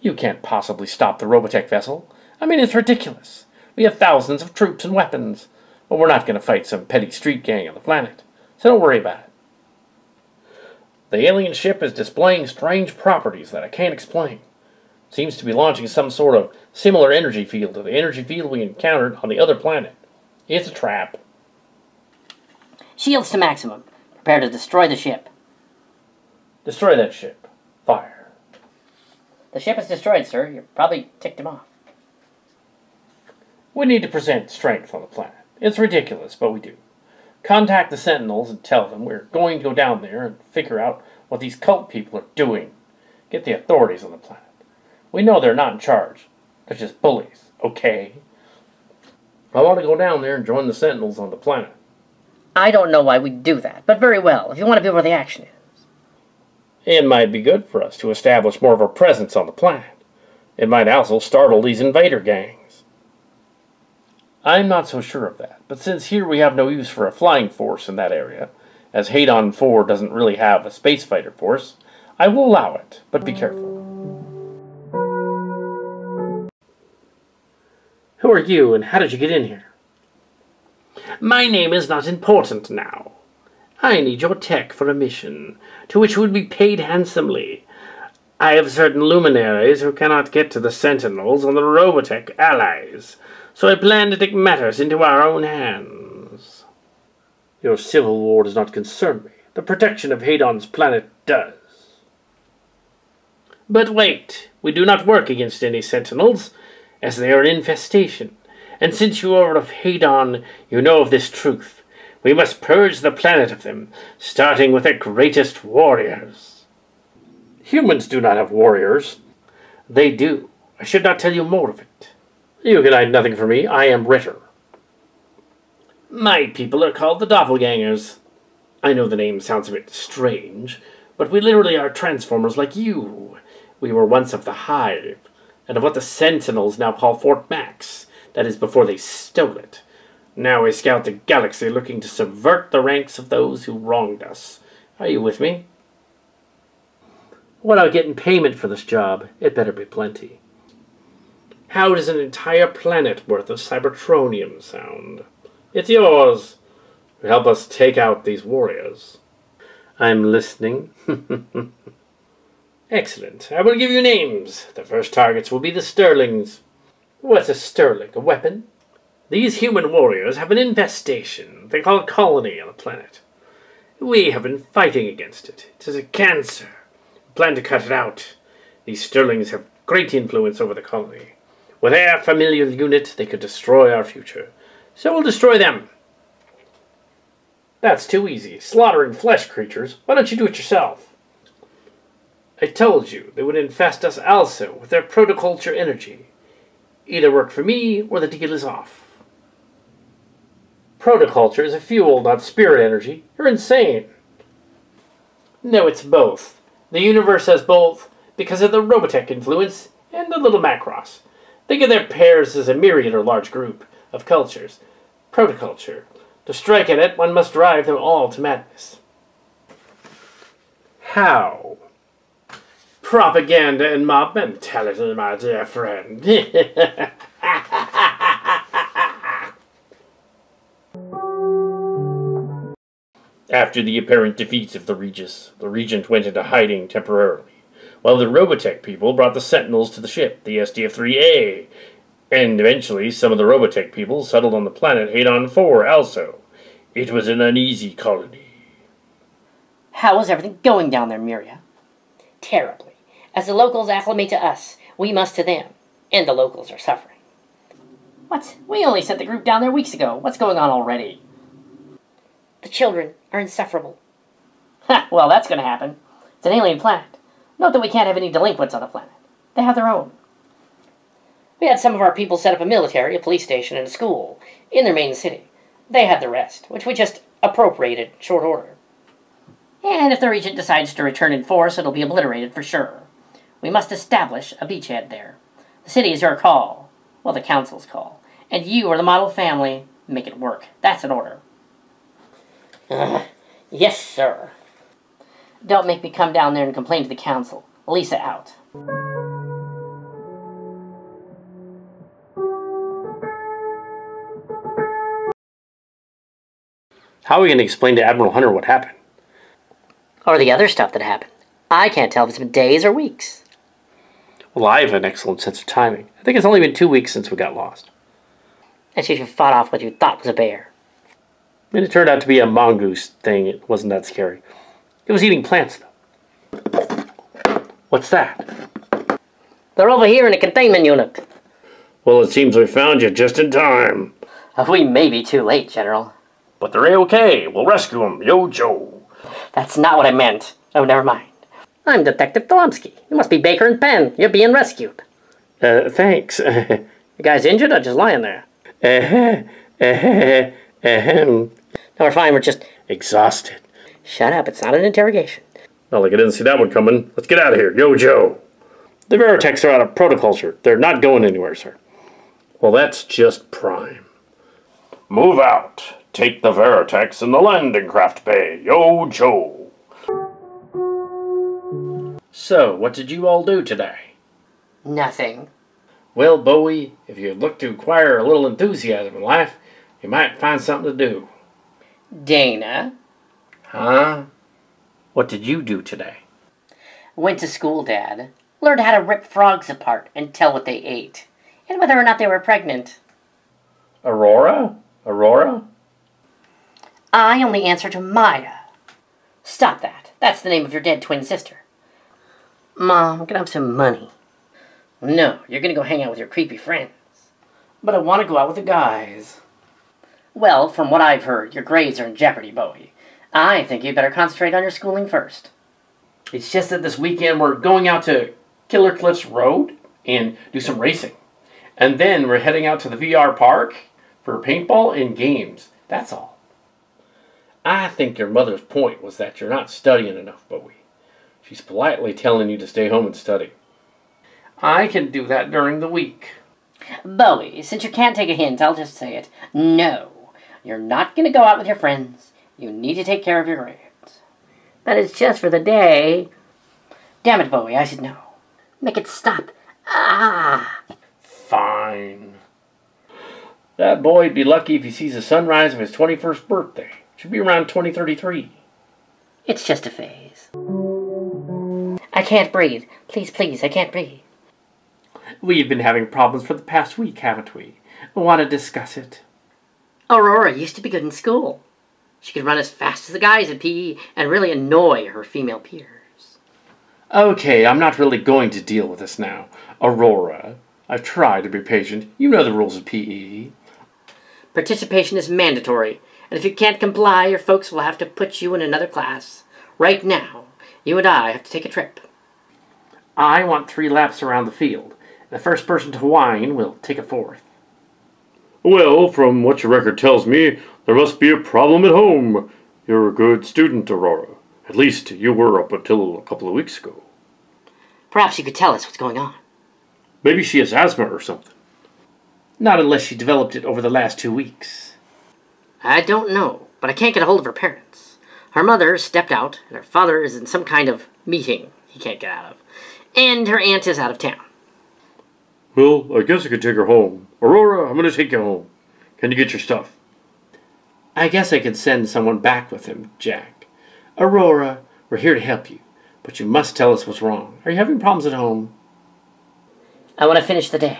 You can't possibly stop the Robotech vessel. I mean, it's ridiculous. We have thousands of troops and weapons, but we're not going to fight some petty street gang on the planet, so don't worry about it. The alien ship is displaying strange properties that I can't explain. It seems to be launching some sort of similar energy field to the energy field we encountered on the other planet. It's a trap. Shields to maximum. Prepare to destroy the ship. Destroy that ship. Fire. The ship is destroyed, sir. You probably ticked him off. We need to present strength on the planet. It's ridiculous, but we do. Contact the Sentinels and tell them we're going to go down there and figure out what these cult people are doing. Get the authorities on the planet. We know they're not in charge. They're just bullies, okay? I want to go down there and join the Sentinels on the planet. I don't know why we'd do that, but very well, if you want to be where the action is. It might be good for us to establish more of a presence on the planet. It might also startle these invader gangs. I'm not so sure of that, but since here we have no use for a flying force in that area, as Haydon IV doesn't really have a space fighter force, I will allow it, but be careful. Who are you, and how did you get in here? My name is not important now. I need your tech for a mission, to which you would be paid handsomely. I have certain luminaries who cannot get to the Sentinels and the Robotech allies, so I plan to take matters into our own hands. Your civil war does not concern me. The protection of Haydon's planet does. But wait, we do not work against any Sentinels, as they are an infestation. And since you are of Haydon, you know of this truth. We must purge the planet of them, starting with their greatest warriors. Humans do not have warriors. They do. I should not tell you more of it. You can hide nothing from me. I am Ritter. My people are called the Doppelgangers. I know the name sounds a bit strange, but we literally are Transformers like you. We were once of the Hive, and of what the Sentinels now call Fort Max. That is before they stole it. Now we scout the galaxy looking to subvert the ranks of those who wronged us. Are you with me? Without getting payment for this job, it better be plenty. How does an entire planet worth of Cybertronium sound? It's yours. Help us take out these warriors. I'm listening. Excellent. I will give you names. The first targets will be the Sterlings. What's a Sterling? A weapon? These human warriors have an infestation. They call it colony on the planet. We have been fighting against it. It is a cancer. We plan to cut it out. These Sterlings have great influence over the colony. With their familial unit, they could destroy our future. So we'll destroy them. That's too easy. Slaughtering flesh creatures. Why don't you do it yourself? I told you they would infest us also with their protoculture energy. Either work for me, or the deal is off. Protoculture is a fuel, not spirit energy. You're insane. No, it's both. The universe has both because of the Robotech influence and the little Macross. Think of their pairs as a myriad or large group of cultures. Protoculture. To strike at it, one must drive them all to madness. How? Propaganda and mob mentality, my dear friend. After the apparent defeat of the Regis, the Regent went into hiding temporarily, while the Robotech people brought the Sentinels to the ship, the SDF-3A, and eventually some of the Robotech people settled on the planet Haydon IV also. It was an uneasy colony. How is everything going down there, Miria? Terribly. As the locals acclimate to us, we must to them. And the locals are suffering. What? We only sent the group down there weeks ago. What's going on already? The children are insufferable. Ha! Well, that's going to happen. It's an alien planet. Note that we can't have any delinquents on the planet. They have their own. We had some of our people set up a military, a police station, and a school in their main city. They had the rest, which we just appropriated in short order. And if the regent decides to return in force, it'll be obliterated for sure. We must establish a beachhead there. The city is your call. Well, the council's call. And you are the model family. Make it work. That's an order. Yes, sir. Don't make me come down there and complain to the council. Lisa out. How are we going to explain to Admiral Hunter what happened? Or the other stuff that happened. I can't tell if it's been days or weeks. Well, I have an excellent sense of timing. I think it's only been 2 weeks since we got lost. And you fought off what you thought was a bear. And it turned out to be a mongoose thing. It wasn't that scary. It was eating plants, though. What's that? They're over here in a containment unit. Well, it seems we found you just in time. We may be too late, General. But they're A-OK. We'll rescue them. Yo, Joe. That's not what I meant. Oh, never mind. I'm Detective Tolomsky. You must be Baker and Penn. You're being rescued. Thanks. You guys injured or just lying there? No, we're fine. We're just exhausted. Shut up. It's not an interrogation. Well, like I didn't see that one coming. Let's get out of here. Yo, Joe. The Veritechs are out of protocol, sir. They're not going anywhere, sir. Well, that's just prime. Move out. Take the Veritechs in the landing craft bay. Yo, Joe. So, what did you all do today? Nothing. Well, Bowie, if you look to acquire a little enthusiasm in life, you might find something to do. Dana? Huh? What did you do today? Went to school, Dad. Learned how to rip frogs apart and tell what they ate. And whether or not they were pregnant. Aurora? Aurora? I only answer to Maya. Stop that. That's the name of your dead twin sister. Mom, I'm gonna have some money. No, you're gonna go hang out with your creepy friends. But I want to go out with the guys. Well, from what I've heard, your grades are in jeopardy, Bowie. I think you better concentrate on your schooling first. It's just that this weekend we're going out to Killer Cliffs Road and do some racing. And then we're heading out to the VR park for paintball and games. That's all. I think your mother's point was that you're not studying enough, Bowie. She's politely telling you to stay home and study. I can do that during the week. Bowie, since you can't take a hint, I'll just say it. No, you're not going to go out with your friends. You need to take care of your grades. But it's just for the day. Damn it, Bowie, I should know. Make it stop. Ah! Fine. That boy'd be lucky if he sees the sunrise of his 21st birthday. Should be around 2033. It's just a phase. I can't breathe. Please, please, I can't breathe. We've been having problems for the past week, haven't we? Want to discuss it? Aurora used to be good in school. She could run as fast as the guys at PE and really annoy her female peers. Okay, I'm not really going to deal with this now. Aurora, I've tried to be patient. You know the rules of PE. Participation is mandatory, and if you can't comply, your folks will have to put you in another class. Right now, you and I have to take a trip. I want 3 laps around the field. The first person to whine will take a 4th. Well, from what your record tells me, there must be a problem at home. You're a good student, Aurora. At least you were up until a couple of weeks ago. Perhaps you could tell us what's going on. Maybe she has asthma or something. Not unless she developed it over the last 2 weeks. I don't know, but I can't get a hold of her parents. Her mother stepped out, and her father is in some kind of meeting he can't get out of. And her aunt is out of town. Well, I guess I could take her home. Aurora, I'm going to take you home. Can you get your stuff? I guess I could send someone back with him, Jack. Aurora, we're here to help you, but you must tell us what's wrong. Are you having problems at home? I want to finish the day.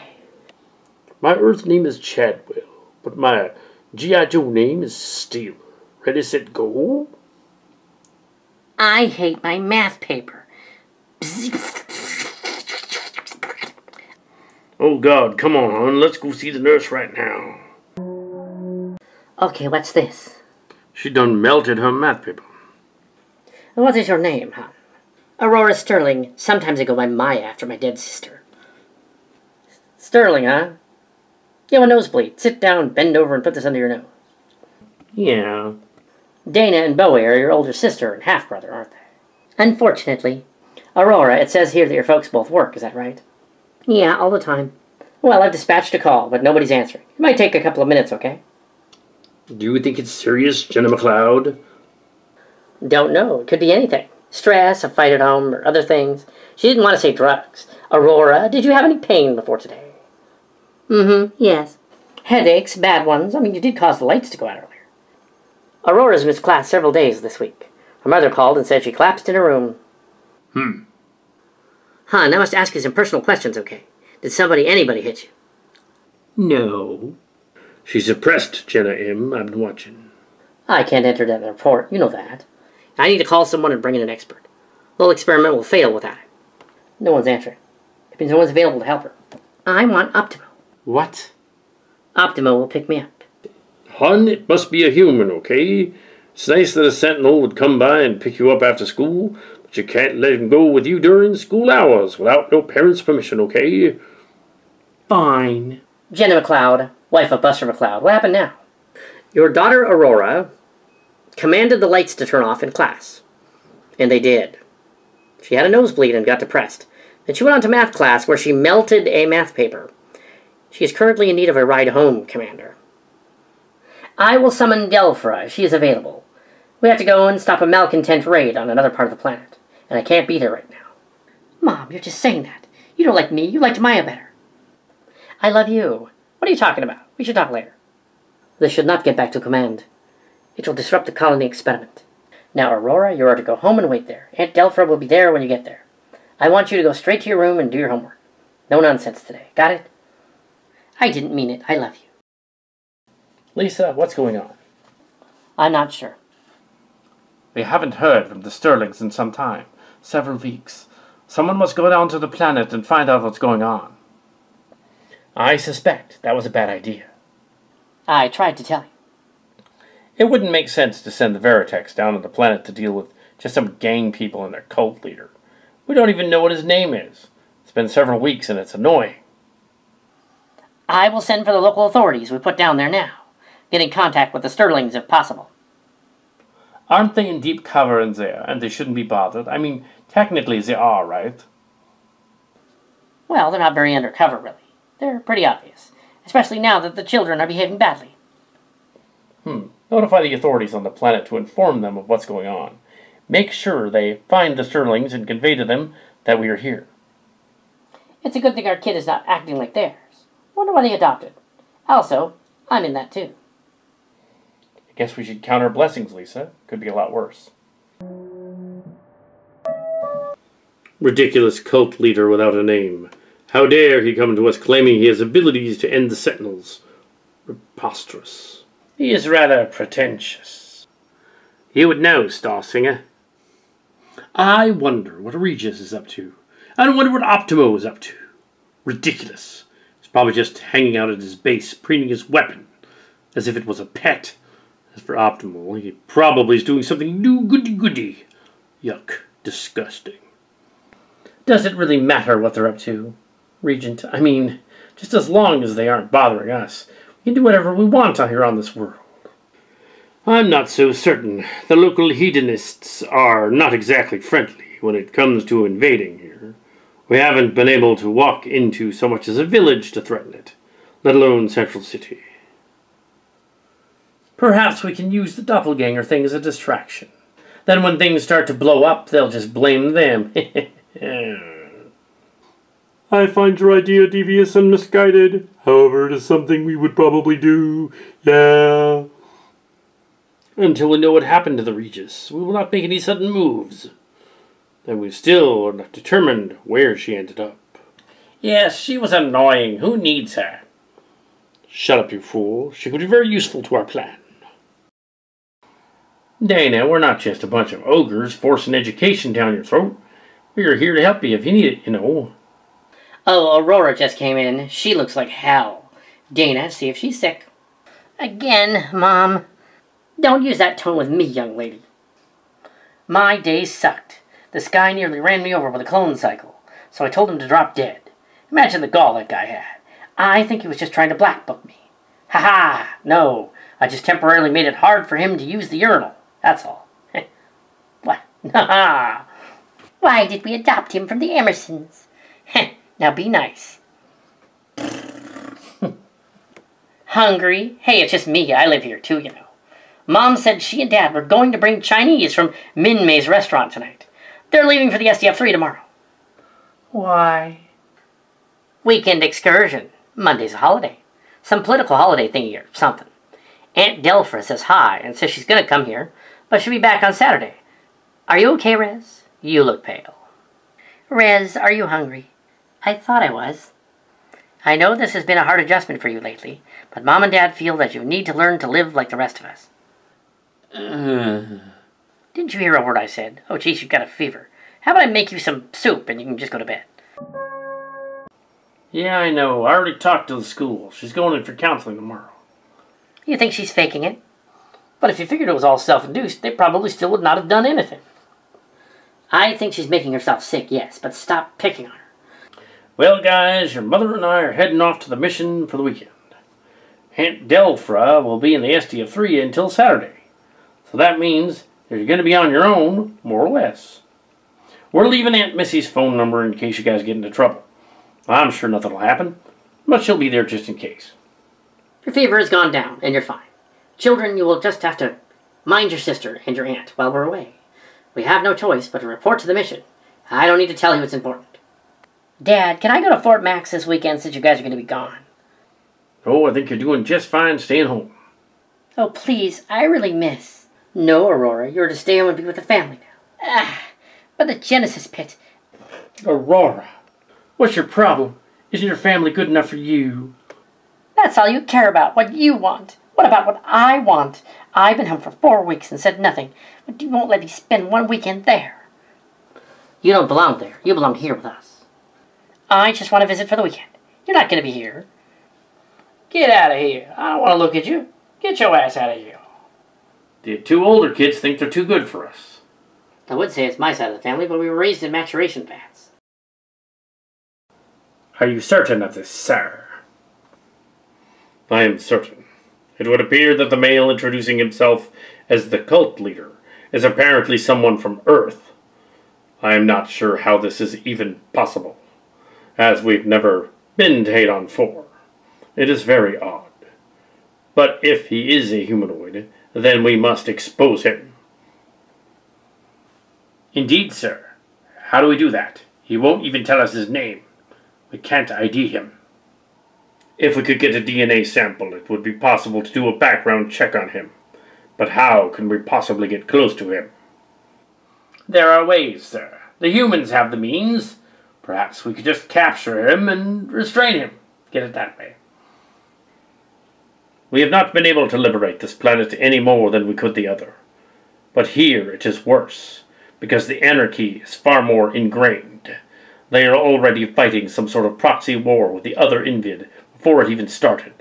My Earth name is Chadwell, but my G.I. Joe name is Steel. Ready, set, go? I hate my math paper. Oh God, come on, hon. Let's go see the nurse right now. Okay, what's this? She done melted her math paper. What is your name, hon? Aurora Sterling. Sometimes I go by Maya after my dead sister. Sterling, huh? You have a nosebleed. Sit down, bend over, and put this under your nose. Yeah. Dana and Bowie are your older sister and half-brother, aren't they? Unfortunately. Aurora, it says here that your folks both work, is that right? Yeah, all the time. Well, I've dispatched a call, but nobody's answering. It might take a couple of minutes, okay? Do you think it's serious, Jenna McLeod? Don't know. It could be anything. Stress, a fight at home, or other things. She didn't want to say drugs. Aurora, did you have any pain before today? Yes. Headaches, bad ones. I mean, you did cause the lights to go out earlier. Aurora's missed class several days this week. Her mother called and said she collapsed in her room. Hon, I must ask you some personal questions, okay? Did anybody hit you? No. She's suppressed, Jenna M. I've been watching. I can't enter that in the report. You know that. I need to call someone and bring in an expert. The little experiment will fail without it. No one's answering. It means no one's available to help her. I want Optimo. What? Optimo will pick me up. Hon, it must be a human, okay? It's nice that a sentinel would come by and pick you up after school, but you can't let him go with you during school hours without no parents' permission, okay? Fine. Jenna McLeod, wife of Buster McLeod. What happened now? Your daughter Aurora commanded the lights to turn off in class. And they did. She had a nosebleed and got depressed. Then she went on to math class where she melted a math paper. She is currently in need of a ride home, Commander. I will summon Delphra. She is available. We have to go and stop a malcontent raid on another part of the planet. And I can't be there right now. Mom, you're just saying that. You don't like me. You liked Maya better. I love you. What are you talking about? We should talk later. This should not get back to command. It will disrupt the colony experiment. Now, Aurora, you are to go home and wait there. Aunt Delphra will be there when you get there. I want you to go straight to your room and do your homework. No nonsense today. Got it? I didn't mean it. I love you. Lisa, what's going on? I'm not sure. We haven't heard from the Sterlings in some time. Several weeks. Someone must go down to the planet and find out what's going on. I suspect that was a bad idea. I tried to tell you. It wouldn't make sense to send the Veritex down to the planet to deal with just some gang people and their cult leader. We don't even know what his name is. It's been several weeks and it's annoying. I will send for the local authorities we put down there now. Get in contact with the Sterlings if possible. Aren't they in deep cover in there, and they shouldn't be bothered? I mean, technically they are, right? Well, they're not very undercover, really. They're pretty obvious. Especially now that the children are behaving badly. Notify the authorities on the planet to inform them of what's going on. Make sure they find the Sterlings and convey to them that we are here. It's a good thing our kid is not acting like theirs. Wonder why they adopted. Also, I'm in that too. I guess we should count our blessings, Lisa. Could be a lot worse. Ridiculous cult leader without a name. How dare he come to us claiming he has abilities to end the Sentinels? Preposterous. He is rather pretentious. You would know, Starsinger. I wonder what Regis is up to. I wonder what Optimo is up to. Ridiculous. He's probably just hanging out at his base, preening his weapon, as if it was a pet. As for Optimo, he probably is doing something new goody-goody. Yuck. Disgusting. Does it really matter what they're up to, Regent? I mean, just as long as they aren't bothering us, we can do whatever we want out here on this world. I'm not so certain. The local hedonists are not exactly friendly when it comes to invading here. We haven't been able to walk into so much as a village to threaten it, let alone Central City. Perhaps we can use the doppelganger thing as a distraction. Then when things start to blow up, they'll just blame them. I find your idea devious and misguided. However, it is something we would probably do. Yeah. Until we know what happened to the Regis, we will not make any sudden moves. Then we still are not determined where she ended up. Yes, she was annoying. Who needs her? Shut up, you fool. She could be very useful to our plan. Dana, we're not just a bunch of ogres forcing education down your throat. We are here to help you if you need it, you know. Oh, Aurora just came in. She looks like hell. Dana, see if she's sick. Again, Mom. Don't use that tone with me, young lady. My day sucked. This guy nearly ran me over with a clone cycle, so I told him to drop dead. Imagine the gall that guy had. I think he was just trying to black book me. Ha-ha! No, I just temporarily made it hard for him to use the urinal. That's all. What? Ha-ha! Why did we adopt him from the Emersons? Now be nice. Hungry? Hey, it's just me. I live here too, you know. Mom said she and Dad were going to bring Chinese from Min May's restaurant tonight. They're leaving for the SDF-3 tomorrow. Why? Weekend excursion. Monday's a holiday. Some political holiday thingy or something. Aunt Delphra says hi and says she's going to come here, but she'll be back on Saturday. Are you okay, Rez? You look pale. Rez, are you hungry? I thought I was. I know this has been a hard adjustment for you lately, but Mom and Dad feel that you need to learn to live like the rest of us. Didn't you hear a word I said? Oh, geez, you've got a fever. How about I make you some soup and you can just go to bed? Yeah, I know. I already talked to the school. She's going in for counseling tomorrow. You think she's faking it? But if you figured it was all self-induced, they probably still would not have done anything. I think she's making herself sick, yes, but stop picking on her. Well, guys, your mother and I are heading off to the mission for the weekend. Aunt Delphra will be in the SDF-3 until Saturday. So that means you're going to be on your own, more or less. We're leaving Aunt Missy's phone number in case you guys get into trouble. I'm sure nothing will happen, but she'll be there just in case. Your fever has gone down, and you're fine. Children, you will just have to mind your sister and your aunt while we're away. We have no choice but to report to the mission. I don't need to tell you it's important. Dad, can I go to Fort Max this weekend since you guys are going to be gone? Oh, I think you're doing just fine staying home. Oh, please, I really miss. No, Aurora, you're to stay home and be with the family now. But the Genesis pit. Aurora, what's your problem? Isn't your family good enough for you? That's all you care about, what you want. What about what I want? I've been home for 4 weeks and said nothing, but you won't let me spend 1 weekend there. You don't belong there. You belong here with us. I just want to visit for the weekend. You're not going to be here. Get out of here. I don't want to look at you. Get your ass out of here. The 2 older kids think they're too good for us. I would say it's my side of the family, but we were raised in maturation vats. Are you certain of this, sir? I am certain. It would appear that the male introducing himself as the cult leader is apparently someone from Earth. I am not sure how this is even possible, as we've never been to Haydon IV. It is very odd. But if he is a humanoid, then we must expose him. Indeed, sir. How do we do that? He won't even tell us his name. We can't ID him. If we could get a DNA sample, it would be possible to do a background check on him. But how can we possibly get close to him? There are ways, sir. The humans have the means. Perhaps we could just capture him and restrain him. Get it that way. We have not been able to liberate this planet any more than we could the other. But here it is worse, because the anarchy is far more ingrained. They are already fighting some sort of proxy war with the other Invid before it even started.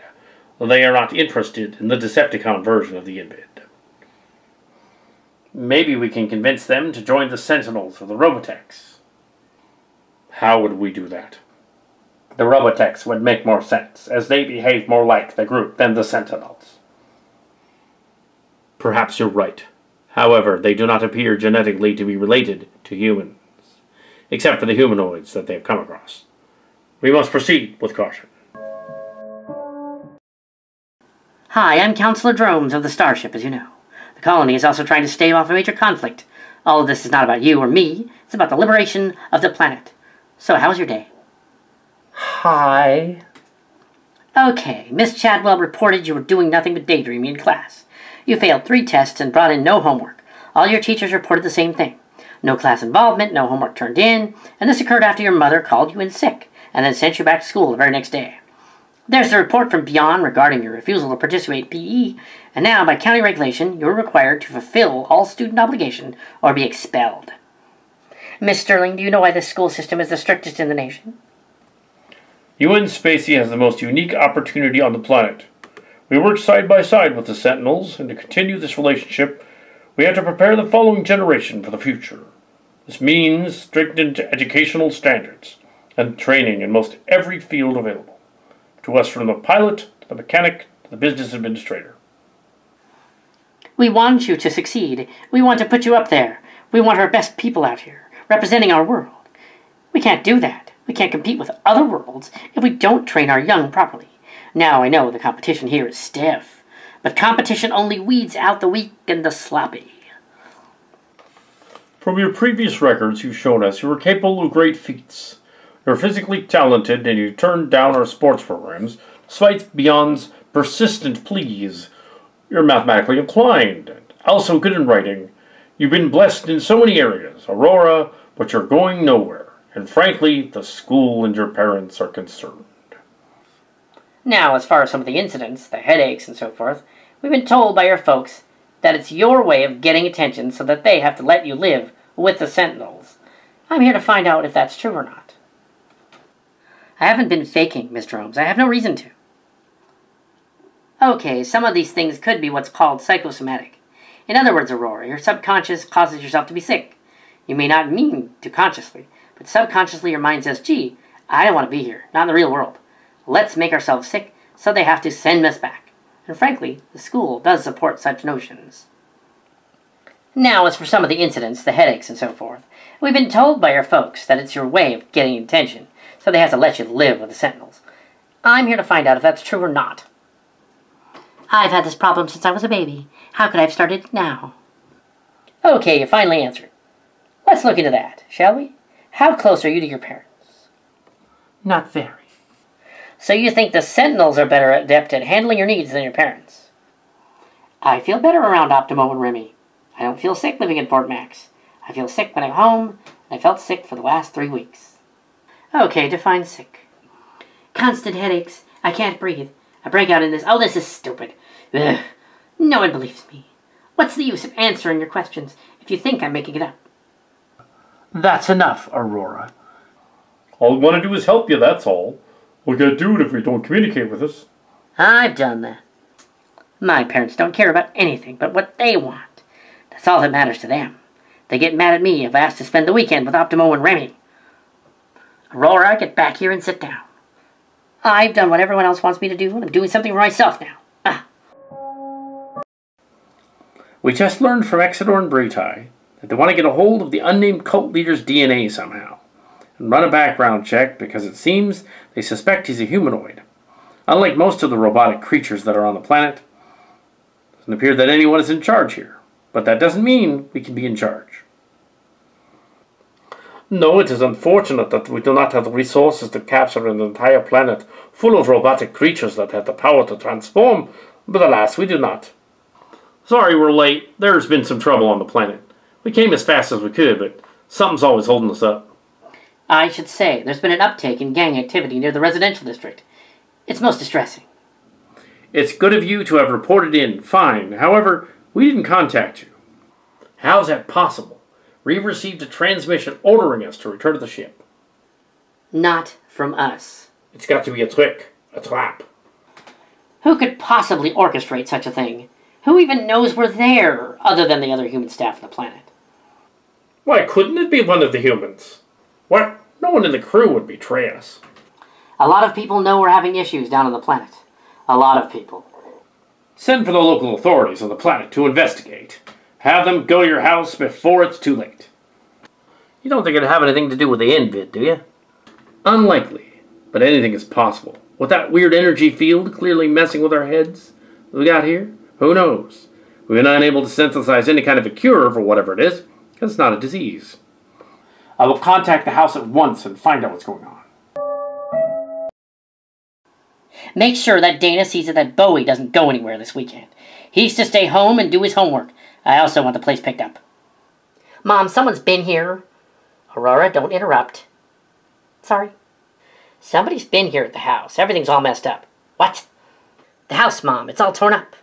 They are not interested in the Decepticon version of the Invid. Maybe we can convince them to join the Sentinels or the Robotechs. How would we do that? The Robotechs would make more sense, as they behave more like the group than the Sentinels. Perhaps you're right. However, they do not appear genetically to be related to humans, except for the humanoids that they have come across. We must proceed with caution. Hi, I'm Counselor Dromes of the Starship, as you know. The colony is also trying to stave off a major conflict. All of this is not about you or me. It's about the liberation of the planet. So, how was your day? Hi. Okay, Miss Chadwell reported you were doing nothing but daydreaming in class. You failed 3 tests and brought in no homework. All your teachers reported the same thing. No class involvement, no homework turned in, and this occurred after your mother called you in sick and then sent you back to school the very next day. There's a report from Beyond regarding your refusal to participate in PE, and now, by county regulation, you're required to fulfill all student obligation or be expelled. Miss Sterling, do you know why this school system is the strictest in the nation? UN Spacey has the most unique opportunity on the planet. We work side by side with the Sentinels, and to continue this relationship, we have to prepare the following generation for the future. This means stringent educational standards and training in most every field available, to us from the pilot to the mechanic to the business administrator. We want you to succeed. We want to put you up there. We want our best people out here, representing our world. We can't do that. We can't compete with other worlds if we don't train our young properly. Now I know the competition here is stiff, but competition only weeds out the weak and the sloppy. From your previous records, you've shown us you were capable of great feats. You're physically talented, and you turned down our sports programs, despite Beyond's persistent pleas. You're mathematically inclined, and also good in writing. You've been blessed in so many areas, Aurora, but you're going nowhere. And frankly, the school and your parents are concerned. Now, as far as some of the incidents, the headaches and so forth, we've been told by your folks that it's your way of getting attention so that they have to let you live with the Sentinels. I'm here to find out if that's true or not. I haven't been faking, Mr. Holmes. I have no reason to. Okay, some of these things could be what's called psychosomatic. In other words, Aurora, your subconscious causes yourself to be sick. You may not mean to consciously, but subconsciously your mind says, gee, I don't want to be here, not in the real world. Let's make ourselves sick so they have to send us back. And frankly, the school does support such notions. Now, as for some of the incidents, the headaches and so forth, we've been told by your folks that it's your way of getting attention, so they have to let you live with the Sentinels. I'm here to find out if that's true or not. I've had this problem since I was a baby. How could I have started it now? Okay, you finally answered. Let's look into that, shall we? How close are you to your parents? Not very. So you think the Sentinels are better adept at handling your needs than your parents? I feel better around Optimo and Remy. I don't feel sick living in Fort Max. I feel sick when I'm home, and I felt sick for the last 3 weeks. Okay, define sick. Constant headaches. I can't breathe. I break out in this. Oh, this is stupid. Ugh. No one believes me. What's the use of answering your questions if you think I'm making it up? That's enough, Aurora. All we want to do is help you, that's all. We can't do it if we don't communicate with us. I've done that. My parents don't care about anything but what they want. That's all that matters to them. They get mad at me if I ask to spend the weekend with Optimo and Remy. Aurora, get back here and sit down. I've done what everyone else wants me to do, and I'm doing something for myself now. We just learned from Exeter and Braytai that they want to get a hold of the unnamed cult leader's DNA somehow, and run a background check because it seems they suspect he's a humanoid. Unlike most of the robotic creatures that are on the planet, it doesn't appear that anyone is in charge here, but that doesn't mean we can be in charge. No, it is unfortunate that we do not have the resources to capture an entire planet full of robotic creatures that have the power to transform, but alas, we do not. Sorry we're late. There's been some trouble on the planet. We came as fast as we could, but something's always holding us up. I should say, there's been an uptake in gang activity near the residential district. It's most distressing. It's good of you to have reported in, fine. However, we didn't contact you. How's that possible? We received a transmission ordering us to return to the ship. Not from us. It's got to be a trick, a trap. Who could possibly orchestrate such a thing? Who even knows we're there, other than the other human staff on the planet? Why couldn't it be one of the humans? What? No one in the crew would betray us. A lot of people know we're having issues down on the planet. A lot of people. Send for the local authorities on the planet to investigate. Have them go to your house before it's too late. You don't think it'd have anything to do with the Invid, do you? Unlikely, but anything is possible. With that weird energy field clearly messing with our heads we got here, who knows? We've been unable to synthesize any kind of a cure for whatever it is, because it's not a disease. I will contact the house at once and find out what's going on. Make sure that Dana sees that Bowie doesn't go anywhere this weekend. He's to stay home and do his homework. I also want the place picked up. Mom, someone's been here. Aurora, don't interrupt. Sorry. Somebody's been here at the house. Everything's all messed up. What? The house, Mom. It's all torn up.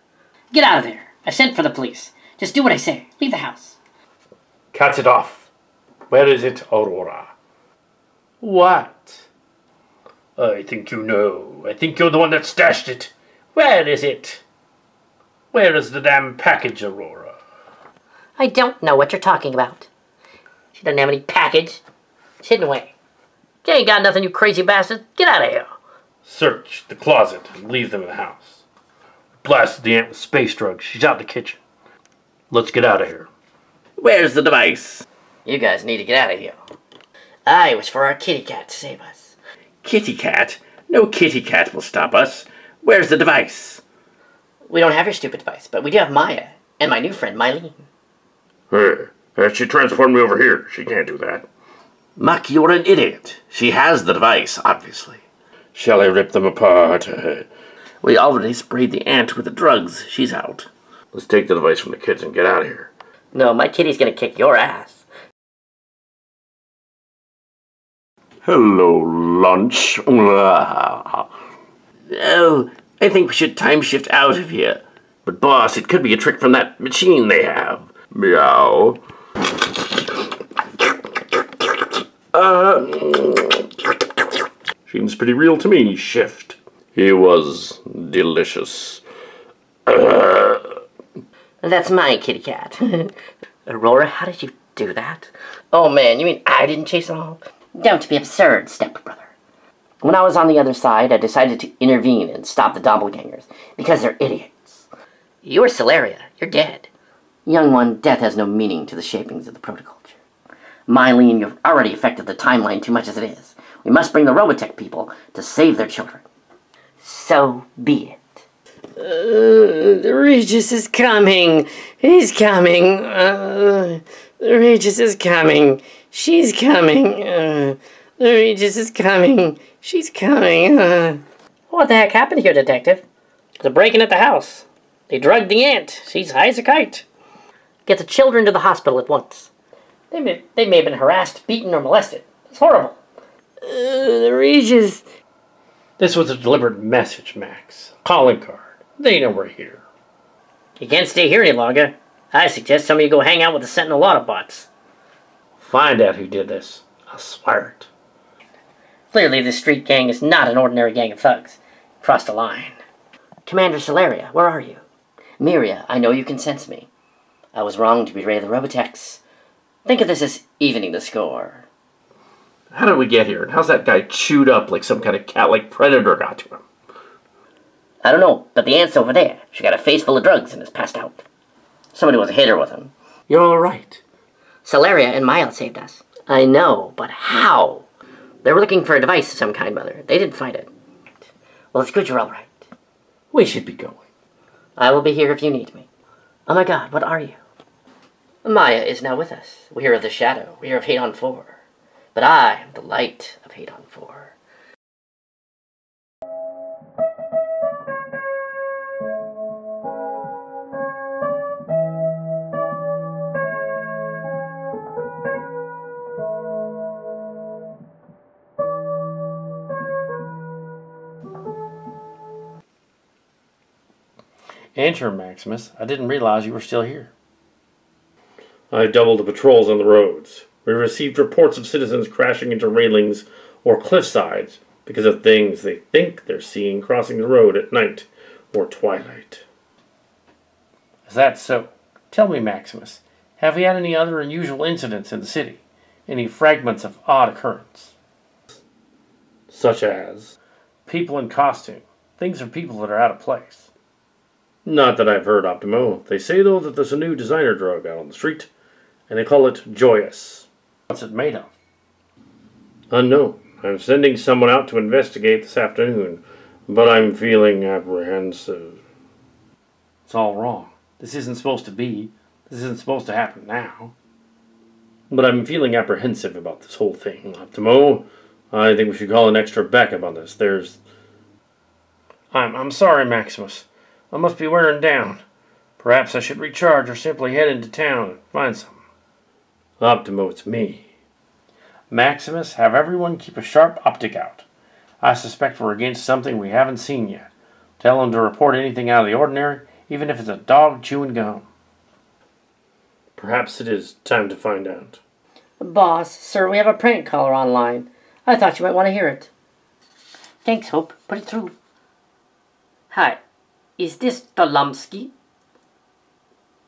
Get out of there. I've sent for the police. Just do what I say. Leave the house. Cut it off. Where is it, Aurora? What? I think you know. I think you're the one that stashed it. Where is it? Where is the damn package, Aurora? I don't know what you're talking about. She doesn't have any package. It's hidden away. You ain't got nothing, you crazy bastard. Get out of here. Search the closet and leave them in the house. Blasted the aunt with space drugs. She's out in the kitchen. Let's get out of here. Where's the device? You guys need to get out of here. I was for our kitty cat to save us. Kitty cat? No kitty cat will stop us. Where's the device? We don't have your stupid device, but we do have Maya and my new friend, Mylene. Hey, she transformed me over here. She can't do that. Muck, you're an idiot. She has the device, obviously. Shall I rip them apart? We already sprayed the ant with the drugs. She's out. Let's take the device from the kids and get out of here. No, my kitty's gonna kick your ass. Hello, lunch. Oh, I think we should time shift out of here. But boss, it could be a trick from that machine they have. Meow. Seems pretty real to me, Shift. He was delicious. That's my kitty cat. Aurora, how did you do that? Oh man, you mean I didn't chase them off? Don't be absurd, stepbrother. When I was on the other side, I decided to intervene and stop the doppelgangers, because they're idiots. You were Celeria. You're dead. Young one, death has no meaning to the shapings of the protoculture. Mylene, you've already affected the timeline too much as it is. We must bring the Robotech people to save their children. So be it. Regis is coming. He's coming. Regis is coming. She's coming. Regis is coming. She's coming. What the heck happened here, Detective? There's a break-in at the house. They drugged the aunt. She's high as a kite. Get the children to the hospital at once. They may have been harassed, beaten, or molested. It's horrible. Regis. This was a deliberate message, Max. Calling card. They know we're here. You can't stay here any longer. I suggest some of you go hang out with the Sentinel Autobots. Find out who did this. I swear it. Clearly, this street gang is not an ordinary gang of thugs. Crossed the line. Commander Celeria, where are you? Miria, I know you can sense me. I was wrong to betray the Robotechs. Think of this as evening the score. How did we get here? And how's that guy chewed up like some kind of cat-like predator got to him? I don't know, but the aunt's over there. She got a face full of drugs and is passed out. Somebody was a hitter with him. You're all right. Celeria and Maya saved us. I know, but how? They were looking for a device of some kind, Mother. They didn't find it. Well, it's good you're all right. We should be going. I will be here if you need me. Oh my God, what are you? Maya is now with us. We are of the shadow. We are of Haydon IV. But I am the light of Haydon IV. Enter, Maximus. I didn't realize you were still here. I doubled the patrols on the roads. We received reports of citizens crashing into railings or cliff sides because of things they think they're seeing crossing the road at night or twilight. Is that so? Tell me, Maximus, have we had any other unusual incidents in the city? Any fragments of odd occurrence? Such as people in costume. Things or people that are out of place. Not that I've heard, Optimo. They say, though, that there's a new designer drug out on the street, and they call it Joyous. What's it made of? Unknown. I'm sending someone out to investigate this afternoon, but I'm feeling apprehensive. It's all wrong. This isn't supposed to be. This isn't supposed to happen now. But I'm feeling apprehensive about this whole thing, Optimo. I think we should call an extra backup on this. I'm sorry, Maximus. I must be wearing down. Perhaps I should recharge or simply head into town and find some. Optimo, it's me. Maximus, have everyone keep a sharp optic out. I suspect we're against something we haven't seen yet. Tell them to report anything out of the ordinary, even if it's a dog chewing gum. Perhaps it is time to find out. Boss, sir, we have a prank caller online. I thought you might want to hear it. Thanks, Hope. Put it through. Hi. Is this Tolomsky?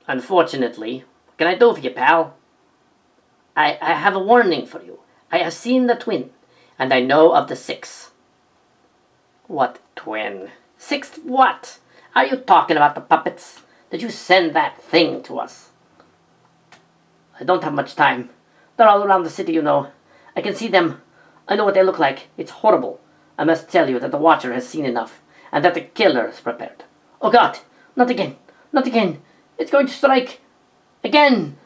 Unfortunately. What can I do for you, pal? I have a warning for you. I have seen the twin, and I know of the sixth. What twin? Sixth what? Are you talking about the puppets? Did you send that thing to us? I don't have much time. They're all around the city, you know. I can see them. I know what they look like. It's horrible. I must tell you that the Watcher has seen enough, and that the killer is prepared. Oh God! Not again! Not again! It's going to strike! Again!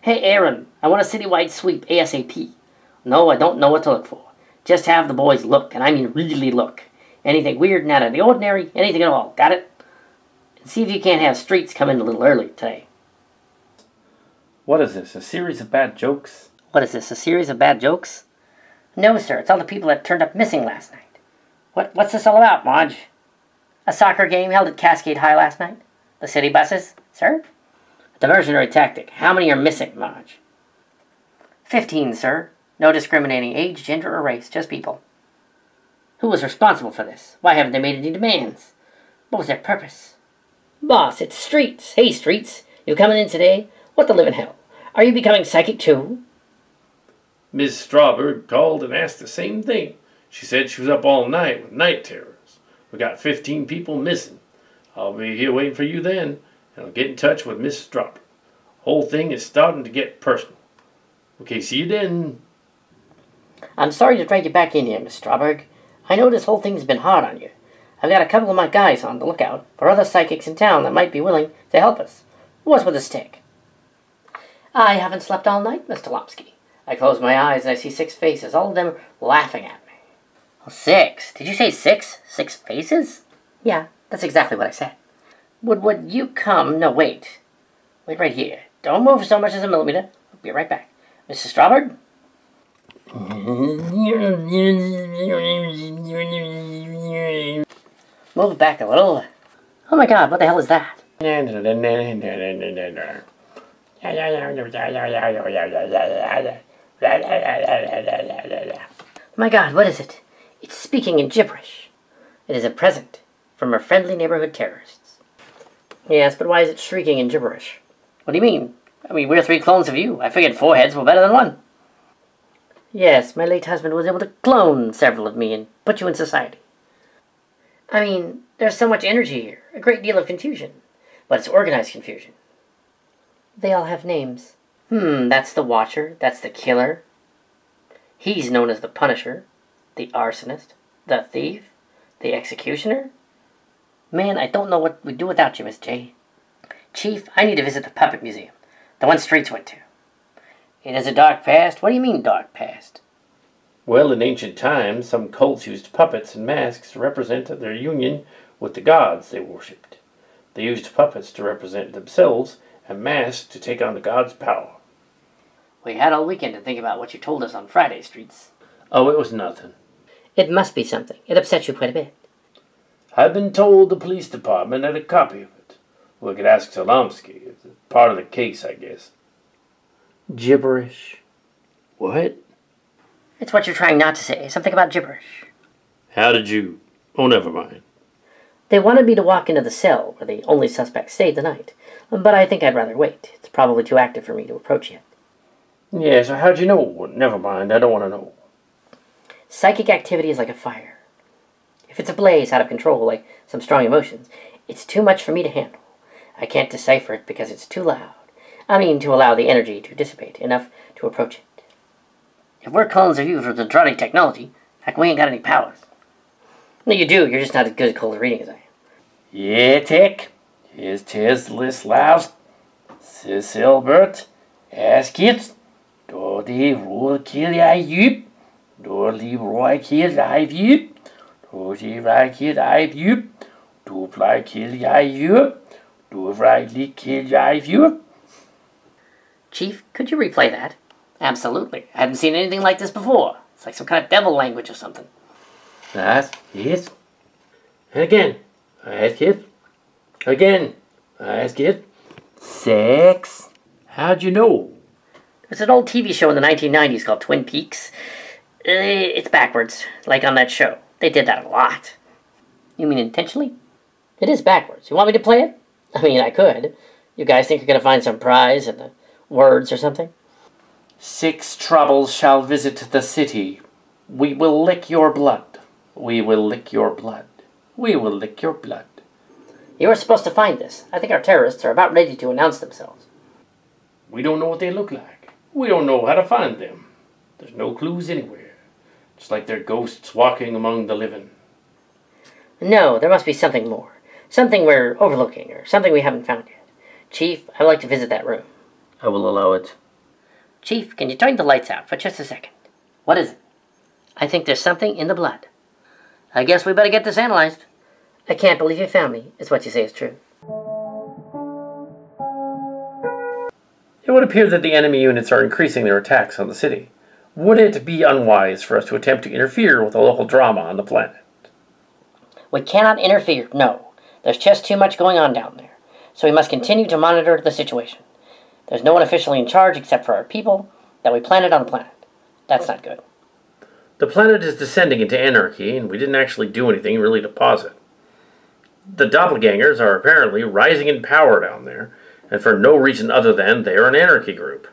Hey Aaron, I want a citywide sweep ASAP. No, I don't know what to look for. Just have the boys look, and I mean really look. Anything weird and out of the ordinary, anything at all, got it? And see if you can't have streets come in a little early today. What is this, a series of bad jokes? What is this, a series of bad jokes? No, sir, it's all the people that turned up missing last night. What's this all about, Marge? A soccer game held at Cascade High last night? The city buses, sir? A diversionary tactic. How many are missing, Marge? 15, sir. No discriminating age, gender, or race, just people. Who was responsible for this? Why haven't they made any demands? What was their purpose? Boss, it's Streets. Hey, Streets. You coming in today? What the living hell? Are you becoming psychic too? Miss Strawberry called and asked the same thing. She said she was up all night with night terrors. We got 15 people missing. I'll be here waiting for you then, and I'll get in touch with Miss Strawberry. Whole thing is starting to get personal. Okay, see you then. I'm sorry to drag you back in here, Miss Strawberg. I know this whole thing's been hard on you. I've got a couple of my guys on the lookout for other psychics in town that might be willing to help us. What's with the stick? I haven't slept all night, Mr. Lomsky. I close my eyes and I see 6 faces, all of them laughing at me. Oh, 6? Did you say 6? 6 faces? Yeah, that's exactly what I said. Would you come? No, wait. Wait right here. Don't move so much as a millimeter. I'll be right back. Mrs. Strawberg? Move back a little. Oh my God, what the hell is that? My God, what is it? It's speaking in gibberish. It is a present from our friendly neighborhood terrorists. Yes, but why is it shrieking in gibberish? What do you mean? I mean, we're 3 clones of you. I figured 4 heads were better than 1. Yes, my late husband was able to clone several of me and put you in society. I mean, there's so much energy here, a great deal of confusion. But it's organized confusion. They all have names. That's the Watcher, that's the Killer. He's known as the Punisher, the Arsonist, the Thief, the Executioner. Man, I don't know what we'd do without you, Miss J. Chief, I need to visit the Puppet Museum, the one Streets went to. It has a dark past? What do you mean, dark past? Well, in ancient times, some cults used puppets and masks to represent their union with the gods they worshipped. They used puppets to represent themselves and masks to take on the gods' power. We had all weekend to think about what you told us on Friday, Streets. Oh, it was nothing. It must be something. It upset you quite a bit. I've been told the police department had a copy of it. We could ask Solomsky. It's part of the case, I guess. Gibberish. What? It's what you're trying not to say. Something about gibberish. How did you... Oh, never mind. They wanted me to walk into the cell where the only suspect stayed the night. But I think I'd rather wait. It's probably too active for me to approach yet. Yeah, so how'd you know? Never mind, I don't want to know. Psychic activity is like a fire. If it's ablaze out of control, like some strong emotions, it's too much for me to handle. I can't decipher it because it's too loud. I mean, to allow the energy to dissipate enough to approach it. If we're clones of you for the Druddy technology, heck, we ain't got any powers. No, you do. You're just not as good at cold reading as I am. Yeah, Tech. Here's Teslis Laus. Silbert. Askit. Dodi Roy Kill Ayub. Dodi Roy Kill Ayub. Dodi Roy Kill Ayub. Dupli Kill Ayub. Dovri Kill Ayub. Chief, could you replay that? Absolutely. I hadn't seen anything like this before. It's like some kind of devil language or something. That is. And again. I ask it. Again. I ask it. 6. How'd you know? It's an old TV show in the 1990s called Twin Peaks. It's backwards, like on that show. They did that a lot. You mean intentionally? It is backwards. You want me to play it? I mean, I could. You guys think you're going to find some prize in the words or something? 6 troubles shall visit the city. We will lick your blood. We will lick your blood. We will lick your blood. You were supposed to find this. I think our terrorists are about ready to announce themselves. We don't know what they look like. We don't know how to find them. There's no clues anywhere. Just like they're ghosts walking among the living. No, there must be something more. Something we're overlooking, or something we haven't found yet. Chief, I'd like to visit that room. I will allow it. Chief, can you turn the lights out for just a second? What is it? I think there's something in the blood. I guess we better get this analyzed. I can't believe you found me, is what you say is true. It would appear that the enemy units are increasing their attacks on the city. Would it be unwise for us to attempt to interfere with the local drama on the planet? We cannot interfere, no. There's just too much going on down there. So we must continue to monitor the situation. There's no one officially in charge except for our people that we planted on the planet. That's not good. The planet is descending into anarchy, and we didn't actually do anything really to pause it. The doppelgangers are apparently rising in power down there, and for no reason other than they are an anarchy group.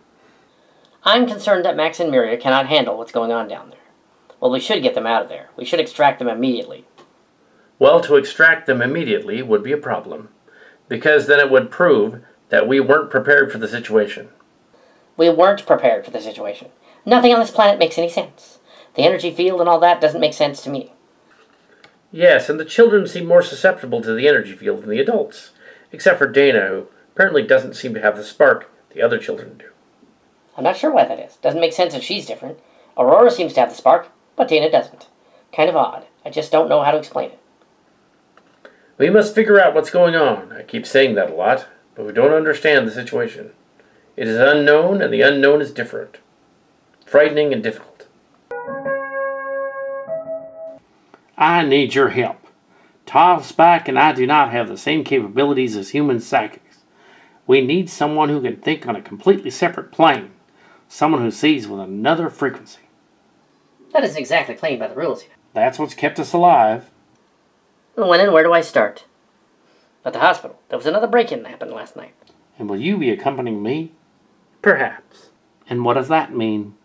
I'm concerned that Max and Miria cannot handle what's going on down there. Well, we should get them out of there. We should extract them immediately. Well, to extract them immediately would be a problem, because then it would prove that we weren't prepared for the situation. We weren't prepared for the situation. Nothing on this planet makes any sense. The energy field and all that doesn't make sense to me. Yes, and the children seem more susceptible to the energy field than the adults, except for Dana, who apparently doesn't seem to have the spark the other children do. I'm not sure why that is. Doesn't make sense if she's different. Aurora seems to have the spark, but Dana doesn't. Kind of odd. I just don't know how to explain it. We must figure out what's going on. I keep saying that a lot, but we don't understand the situation. It is unknown, and the unknown is different. Frightening and difficult. I need your help. Spike and I do not have the same capabilities as human psychics. We need someone who can think on a completely separate plane. Someone who sees with another frequency. That isn't exactly playing by the rules here. That's what's kept us alive. When and where do I start? At the hospital. There was another break-in that happened last night. And will you be accompanying me? Perhaps. And what does that mean?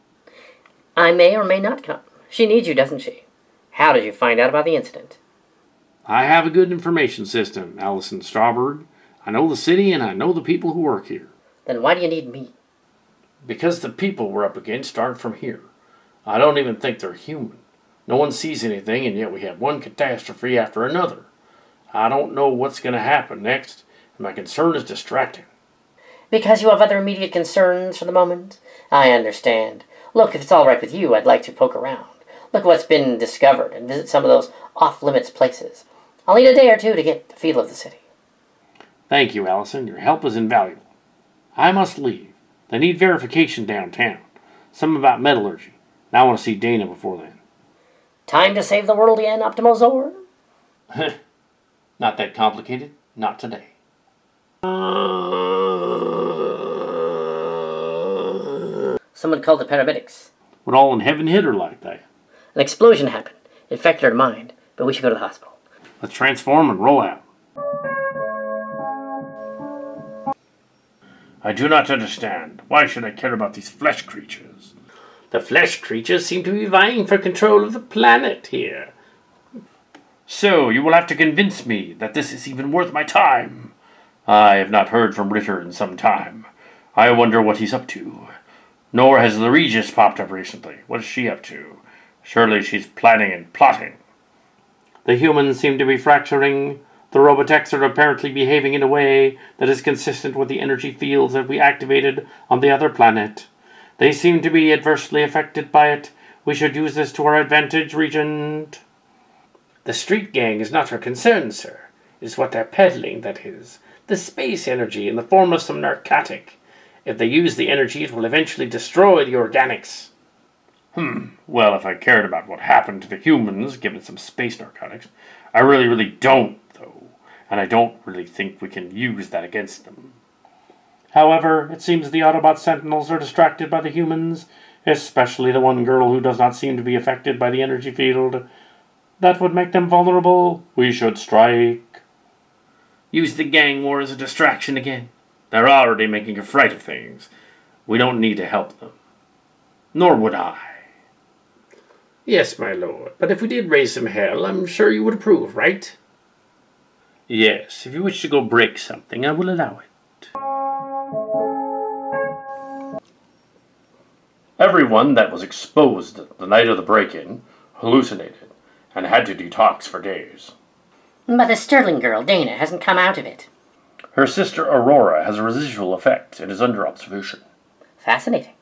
I may or may not come. She needs you, doesn't she? How did you find out about the incident? I have a good information system, Allison Strawberg. I know the city and I know the people who work here. Then why do you need me? Because the people we're up against aren't from here. I don't even think they're human. No one sees anything, and yet we have one catastrophe after another. I don't know what's going to happen next, and my concern is distracting. Because you have other immediate concerns for the moment? I understand. Look, if it's all right with you, I'd like to poke around. Look what's been discovered and visit some of those off-limits places. I'll need a day or two to get the feel of the city. Thank you, Allison. Your help is invaluable. I must leave. They need verification downtown. Something about metallurgy. And I want to see Dana before then. Time to save the world again, Optimal Zor? Not that complicated. Not today. Someone called the paramedics. Would all in heaven hit her like that? An explosion happened. It affected her mind, but we should go to the hospital. Let's transform and roll out. I do not understand. Why should I care about these flesh creatures? The flesh creatures seem to be vying for control of the planet here. So, you will have to convince me that this is even worth my time. I have not heard from Ritter in some time. I wonder what he's up to. Nor has the Regis popped up recently. What is she up to? Surely she's planning and plotting. The humans seem to be fracturing. The Robotechs are apparently behaving in a way that is consistent with the energy fields that we activated on the other planet. They seem to be adversely affected by it. We should use this to our advantage, Regent. The street gang is not our concern, sir. It is what they're peddling that is. The space energy in the form of some narcotic. If they use the energy, it will eventually destroy the organics. Well, if I cared about what happened to the humans, given some space narcotics, I really don't, though. And I don't really think we can use that against them. However, it seems the Autobot Sentinels are distracted by the humans, especially the one girl who does not seem to be affected by the energy field. That would make them vulnerable. We should strike. Use the gang war as a distraction again. They're already making a fright of things. We don't need to help them. Nor would I. Yes, my lord, but if we did raise some hell, I'm sure you would approve, right? Yes, if you wish to go break something, I will allow it. Everyone that was exposed the night of the break-in hallucinated and had to detox for days. But the Sterling girl, Dana, hasn't come out of it. Her sister Aurora has a residual effect and is under observation. Fascinating.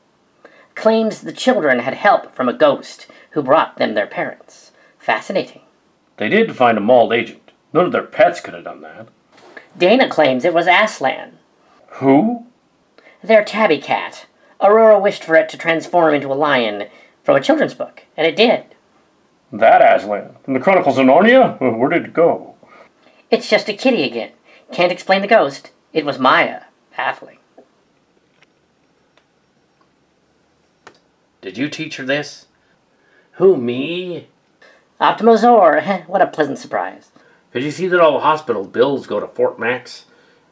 Claims the children had help from a ghost who brought them their parents. Fascinating. They did find a mauled agent. None of their pets could have done that. Dana claims it was Aslan. Who? Their tabby cat. Aurora wished for it to transform into a lion from a children's book, and it did. That Aslan? From the Chronicles of Narnia? Where did it go? It's just a kitty again. Can't explain the ghost. It was Maya. Baffling. Did you teach her this? Who, me? Optimozor. What a pleasant surprise. Did you see that all the hospital bills go to Fort Max?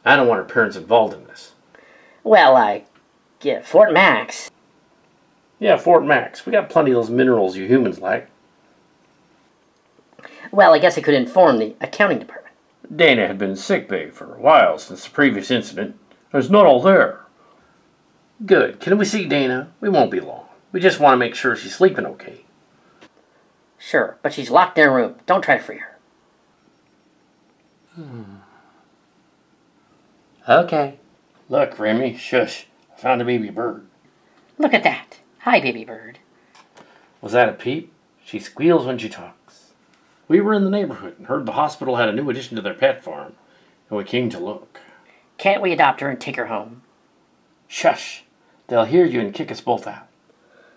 I don't want her parents involved in this. Well, Fort Max. Yeah, Fort Max. We got plenty of those minerals you humans like. Well, I guess I could inform the accounting department. Dana had been in sick bay for a while since the previous incident. It's not all there. Good. Can we see Dana? We won't be long. We just want to make sure she's sleeping okay. Sure, but she's locked in her room. Don't try to free her. Okay. Look, Remy, shush. I found a baby bird. Look at that. Hi, baby bird. Was that a peep? She squeals when she talks. We were in the neighborhood and heard the hospital had a new addition to their pet farm, and we came to look. Can't we adopt her and take her home? Shush. They'll hear you and kick us both out.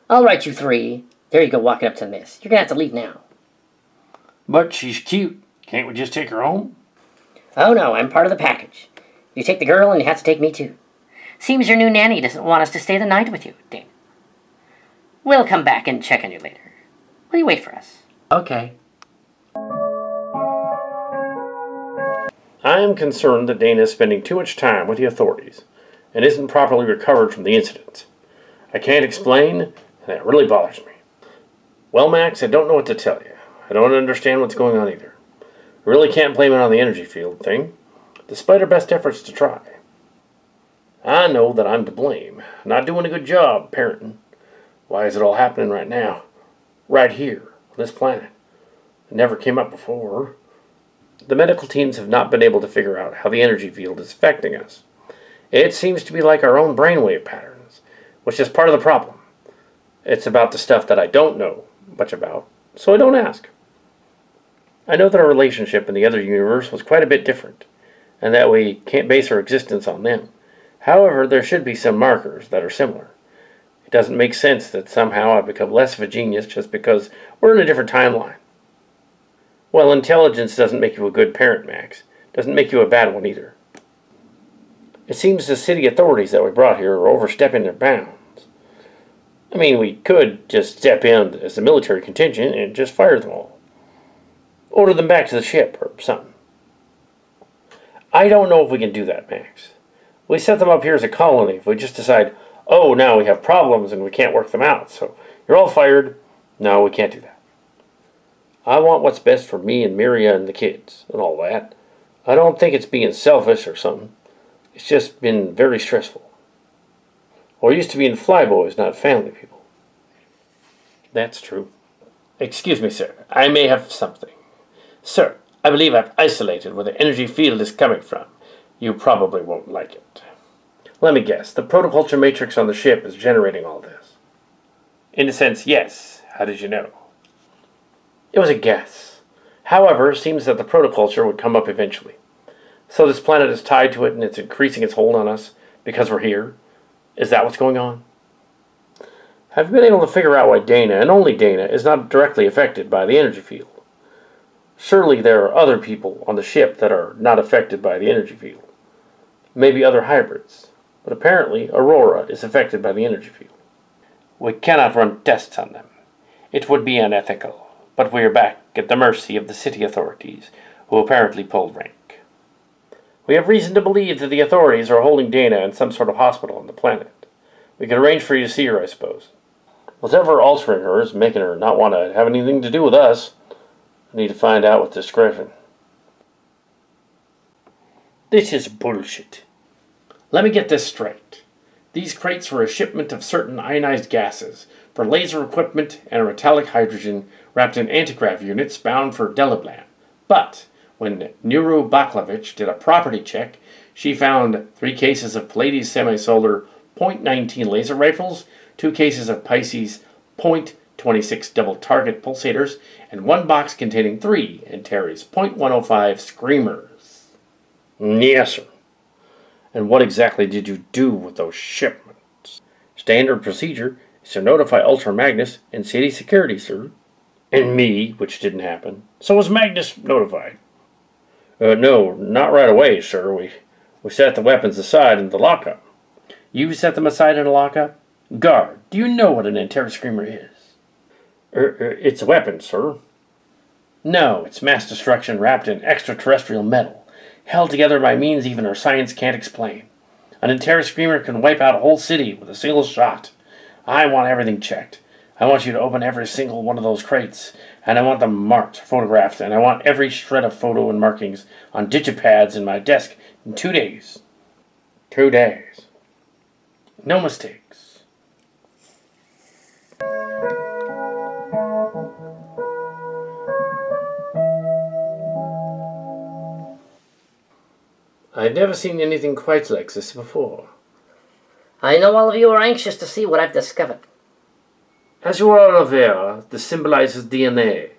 All right, you three. There you go, walking up to the miss. You're going to have to leave now. But she's cute. Can't we just take her home? Oh, no, I'm part of the package. You take the girl and you have to take me, too. Seems your new nanny doesn't want us to stay the night with you, Dana. We'll come back and check on you later. Will you wait for us? Okay. I am concerned that Dana is spending too much time with the authorities and isn't properly recovered from the incident. I can't explain, and it really bothers me. Well, Max, I don't know what to tell you. I don't understand what's going on either. I really can't blame it on the energy field thing, despite our best efforts to try. I know that I'm to blame. Not doing a good job parenting. Why is it all happening right now? Right here, on this planet. It never came up before. The medical teams have not been able to figure out how the energy field is affecting us. It seems to be like our own brainwave patterns, which is part of the problem. It's about the stuff that I don't know much about, so I don't ask. I know that our relationship in the other universe was quite a bit different, and that we can't base our existence on them. However, there should be some markers that are similar. It doesn't make sense that somehow I've become less of a genius just because we're in a different timeline. Well, intelligence doesn't make you a good parent, Max. Doesn't make you a bad one either. It seems the city authorities that we brought here are overstepping their bounds. I mean, we could just step in as the military contingent and just fire them all. Order them back to the ship or something. I don't know if we can do that, Max. We set them up here as a colony if we just decide, oh, now we have problems and we can't work them out, so you're all fired. No, we can't do that. I want what's best for me and Miria and the kids and all that. I don't think it's being selfish or something. It's just been very stressful. We're used to being flyboys, not family people. That's true. Excuse me, sir. I may have something. Sir, I believe I've isolated where the energy field is coming from. You probably won't like it. Let me guess. The protoculture matrix on the ship is generating all this. In a sense, yes. How did you know? It was a guess. However, it seems that the protoculture would come up eventually. So this planet is tied to it and it's increasing its hold on us because we're here. Is that what's going on? I've been able to figure out why Dana, and only Dana, is not directly affected by the energy field. Surely there are other people on the ship that are not affected by the energy field. Maybe other hybrids. but apparently Aurora is affected by the energy field. We cannot run tests on them. It would be unethical, but we are back at the mercy of the city authorities, who apparently pulled rank. We have reason to believe that the authorities are holding Dana in some sort of hospital on the planet. We can arrange for you to see her, I suppose. Whatever altering her is making her not want to have anything to do with us. I need to find out with discretion. This is bullshit. Let me get this straight. These crates were a shipment of certain ionized gases for laser equipment and a metallic hydrogen wrapped in antigrav units bound for Delablan. But when Nuru Baklavich did a property check, she found 3 cases of Pallades semi-solar .19 laser rifles, 2 cases of Pisces .26 double target pulsators, and 1 box containing 3 Antares .105 screamers. Yes, sir. And what exactly did you do with those shipments? Standard procedure is to notify Ultra Magnus and City Security, sir. And me, which didn't happen. So was Magnus notified? No, not right away, sir. We set the weapons aside in the lockup. You set them aside in a lockup? Guard, do you know what an Antares Screamer is? It's a weapon, sir. No, it's mass destruction wrapped in extraterrestrial metal, held together by means even our science can't explain. An Antares Screamer can wipe out a whole city with a single shot. I want everything checked. I want you to open every single one of those crates, and I want them marked, photographed, and I want every shred of photo and markings on digipads in my desk in 2 days. 2 days. No mistakes. I've never seen anything quite like this before. I know all of you are anxious to see what I've discovered. As you are aware, this symbolizes DNA.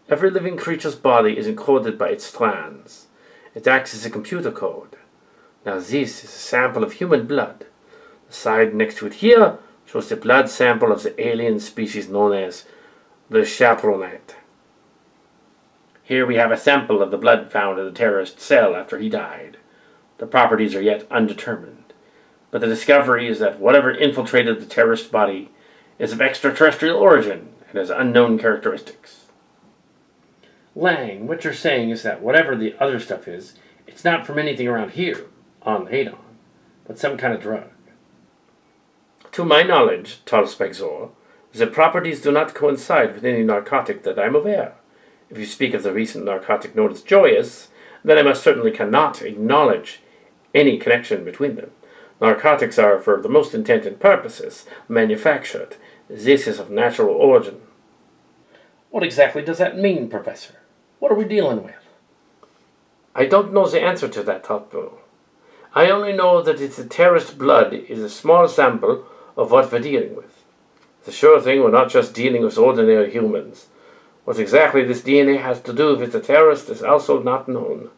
Every living creature's body is encoded by its strands. It acts as a computer code. Now this is a sample of human blood. The side next to it here shows the blood sample of the alien species known as the chaperonite. Here we have a sample of the blood found in the terrorist cell after he died. The properties are yet undetermined, but the discovery is that whatever infiltrated the terrorist body is of extraterrestrial origin and has unknown characteristics. Lang, what you're saying is that whatever the other stuff is, it's not from anything around here, on Haydon, but some kind of drug. To my knowledge, Talspexor, the properties do not coincide with any narcotic that I'm aware. If you speak of the recent narcotic known as Joyous, then I most certainly cannot acknowledge any connection between them. Narcotics are, for the most intended purposes, manufactured. This is of natural origin. What exactly does that mean, Professor? What are we dealing with? I don't know the answer to that, Toppo. I only know that the terrorist blood is a small sample of what we're dealing with. The sure thing, we're not just dealing with ordinary humans. What exactly this DNA has to do with the terrorist is also not known.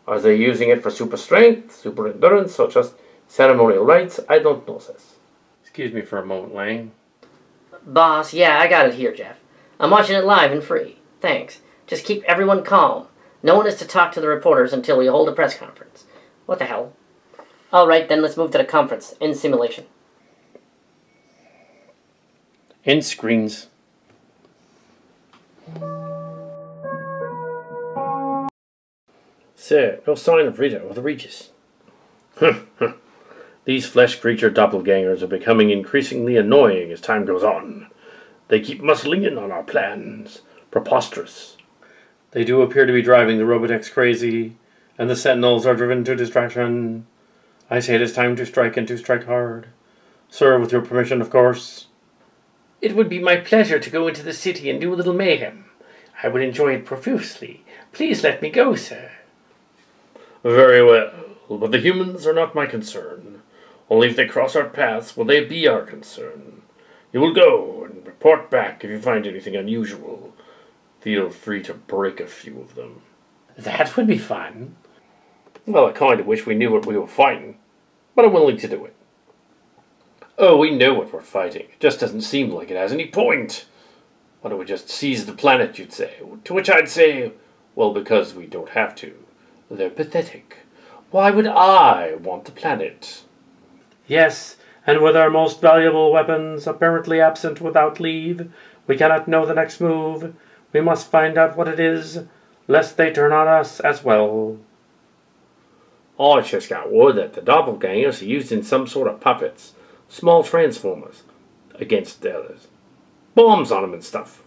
Are they using it for super strength, super endurance, or just ceremonial rites? I don't know this. Excuse me for a moment, Lang. Boss, yeah, I got it here, Jeff. I'm watching it live and free. Thanks. Just keep everyone calm. No one is to talk to the reporters until we hold a press conference. What the hell? Alright, then let's move to the conference. End simulation. End screens. Sir, no sign of Rita or the Regis. These flesh creature doppelgangers are becoming increasingly annoying as time goes on. They keep muscling in on our plans. Preposterous. They do appear to be driving the Robotechs crazy, and the Sentinels are driven to distraction. I say it is time to strike and to strike hard. Sir, with your permission, of course. It would be my pleasure to go into the city and do a little mayhem. I would enjoy it profusely. Please let me go, sir. Very well, but the humans are not my concern. Only if they cross our paths will they be our concern. You will go and report back if you find anything unusual. Feel free to break a few of them. That would be fun. Well, I kind of wish we knew what we were fighting, but I'm willing to do it. Oh, we know what we're fighting. It just doesn't seem like it has any point. Why don't we just seize the planet, you'd say? To which I'd say, well, because we don't have to. They're pathetic. Why would I want the planet? Yes, and with our most valuable weapons apparently absent without leave, we cannot know the next move. We must find out what it is, lest they turn on us as well. I just got word that the doppelgangers are using some sort of puppets, small transformers, against the others. Bombs on them and stuff.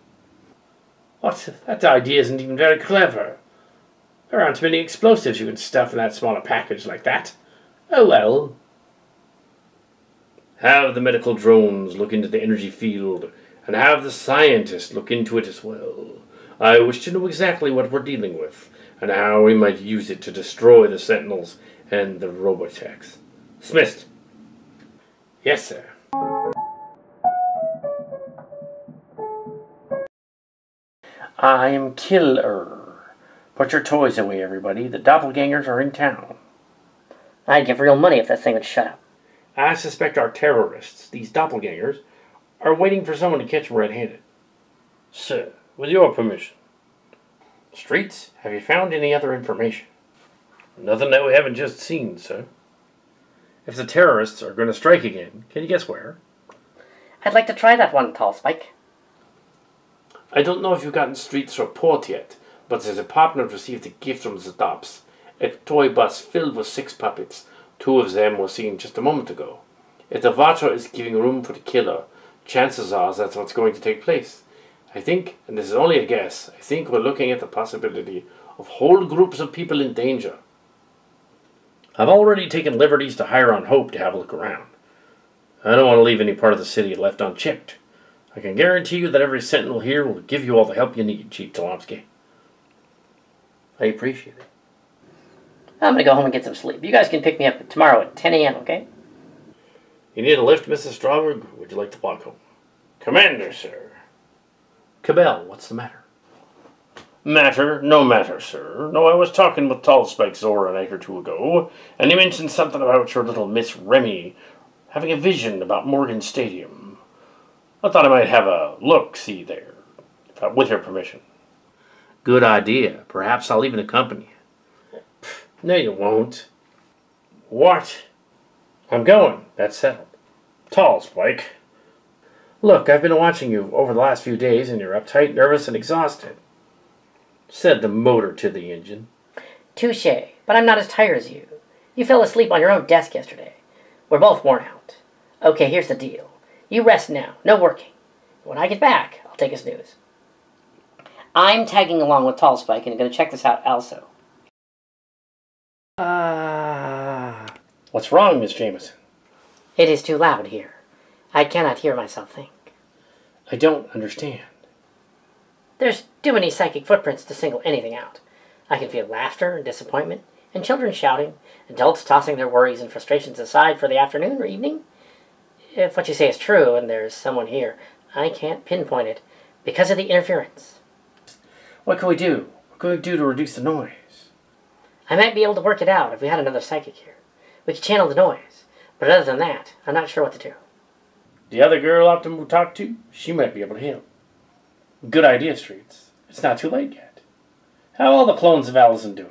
What? That idea isn't even very clever. There aren't many explosives you can stuff in that smaller package like that. Oh well. Have the medical drones look into the energy field, and have the scientists look into it as well. I wish to know exactly what we're dealing with, and how we might use it to destroy the Sentinels and the Robotechs. Dismissed. Yes, sir. I am killer. Put your toys away, everybody. The doppelgangers are in town. I'd give real money if that thing would shut up. I suspect our terrorists, these doppelgangers, are waiting for someone to catch them red-handed. Sir, with your permission. Streets, have you found any other information? Nothing that we haven't just seen, sir. If the terrorists are going to strike again, can you guess where? I'd like to try that one, Tall Spike. I don't know if you've gotten Street's report yet, but the department received a gift from the Dops. A toy bus filled with 6 puppets. 2 of them were seen just a moment ago. If the Watcher is giving room for the killer, chances are that's what's going to take place. I think, and this is only a guess, I think we're looking at the possibility of whole groups of people in danger. I've already taken liberties to hire on Hope to have a look around. I don't want to leave any part of the city left unchecked. I can guarantee you that every Sentinel here will give you all the help you need, Chief Talomsky. I appreciate it. I'm going to go home and get some sleep. You guys can pick me up tomorrow at 10 a.m., okay? You need a lift, Mrs. Strawberg, or would you like to walk home? Commander, sir. Cabell, what's the matter? Matter? No matter, sir. No, I was talking with Tall Spike Zora a night or 2 ago, and he mentioned something about your little Miss Remy having a vision about Morgan Stadium. I thought I might have a look-see there, with your permission. Good idea. Perhaps I'll even accompany you. No, you won't. What? I'm going. That's settled. Tall Spike. Look, I've been watching you over the last few days, and you're uptight, nervous, and exhausted. Said the motor to the engine. Touché, but I'm not as tired as you. You fell asleep on your own desk yesterday. We're both worn out. Okay, here's the deal. You rest now. No working. When I get back, I'll take a snooze. I'm tagging along with Tall Spike and going to check this out also. What's wrong, Miss Jameson? It is too loud here. I cannot hear myself think. I don't understand. There's too many psychic footprints to single anything out. I can feel laughter and disappointment, and children shouting, adults tossing their worries and frustrations aside for the afternoon or evening. If what you say is true and there's someone here, I can't pinpoint it because of the interference. What can we do? What can we do to reduce the noise? I might be able to work it out if we had another psychic here. We could channel the noise, but other than that, I'm not sure what to do. The other girl Optimum talked to, she might be able to help. Good idea, Streets. It's not too late yet. How are all the clones of Allison doing?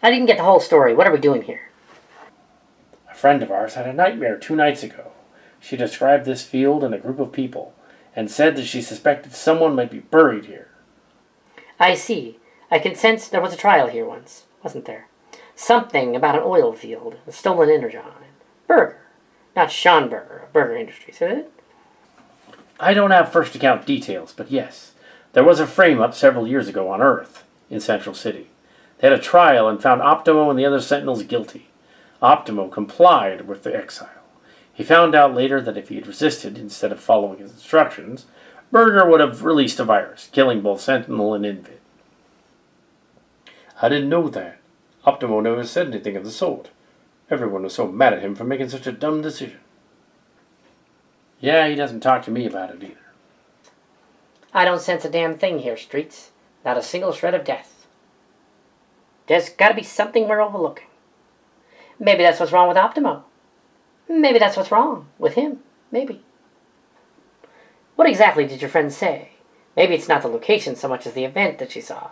I didn't get the whole story. What are we doing here? A friend of ours had a nightmare 2 nights ago. She described this field and a group of people, and said that she suspected someone might be buried here. I see. I can sense there was a trial here once, wasn't there? Something about an oil field, a stolen energon, and Burger. Not Schonberger of Burger Industries, is it? I don't have first account details, but yes. There was a frame-up several years ago on Earth, in Central City. They had a trial and found Optimo and the other Sentinels guilty. Optimo complied with the exile. He found out later that if he had resisted, instead of following his instructions, Burger would have released a virus, killing both Sentinel and Invid. I didn't know that. Optimo never said anything of the sort. Everyone was so mad at him for making such a dumb decision. Yeah, he doesn't talk to me about it either. I don't sense a damn thing here, Streets. Not a single shred of death. There's got to be something we're overlooking. Maybe that's what's wrong with Optimo. Maybe that's what's wrong with him. Maybe. What exactly did your friend say? Maybe it's not the location so much as the event that she saw.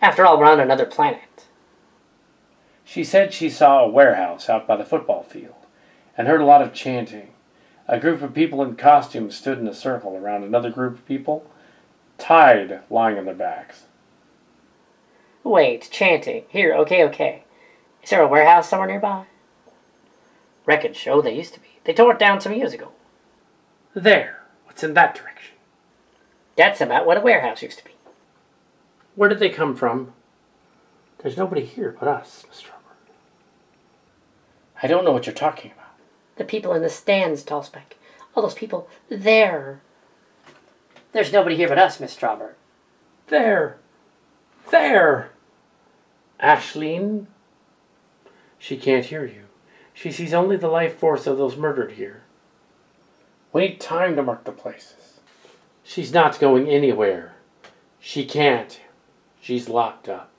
After all, we're on another planet. She said she saw a warehouse out by the football field, and heard a lot of chanting. A group of people in costumes stood in a circle around another group of people, tied, lying on their backs. Wait, chanting. Here, okay. Is there a warehouse somewhere nearby? Wreckage. Oh, they used to be. They tore it down some years ago. There. What's in that direction? That's about what a warehouse used to be. Where did they come from? There's nobody here but us, Mr. Robert. I don't know what you're talking about. The people in the stands, Tallspec. All those people there. There's nobody here but us, Miss Strawberry. There. Ashleen? She can't hear you. She sees only the life force of those murdered here. We need time to mark the places. She's not going anywhere. She can't. She's locked up.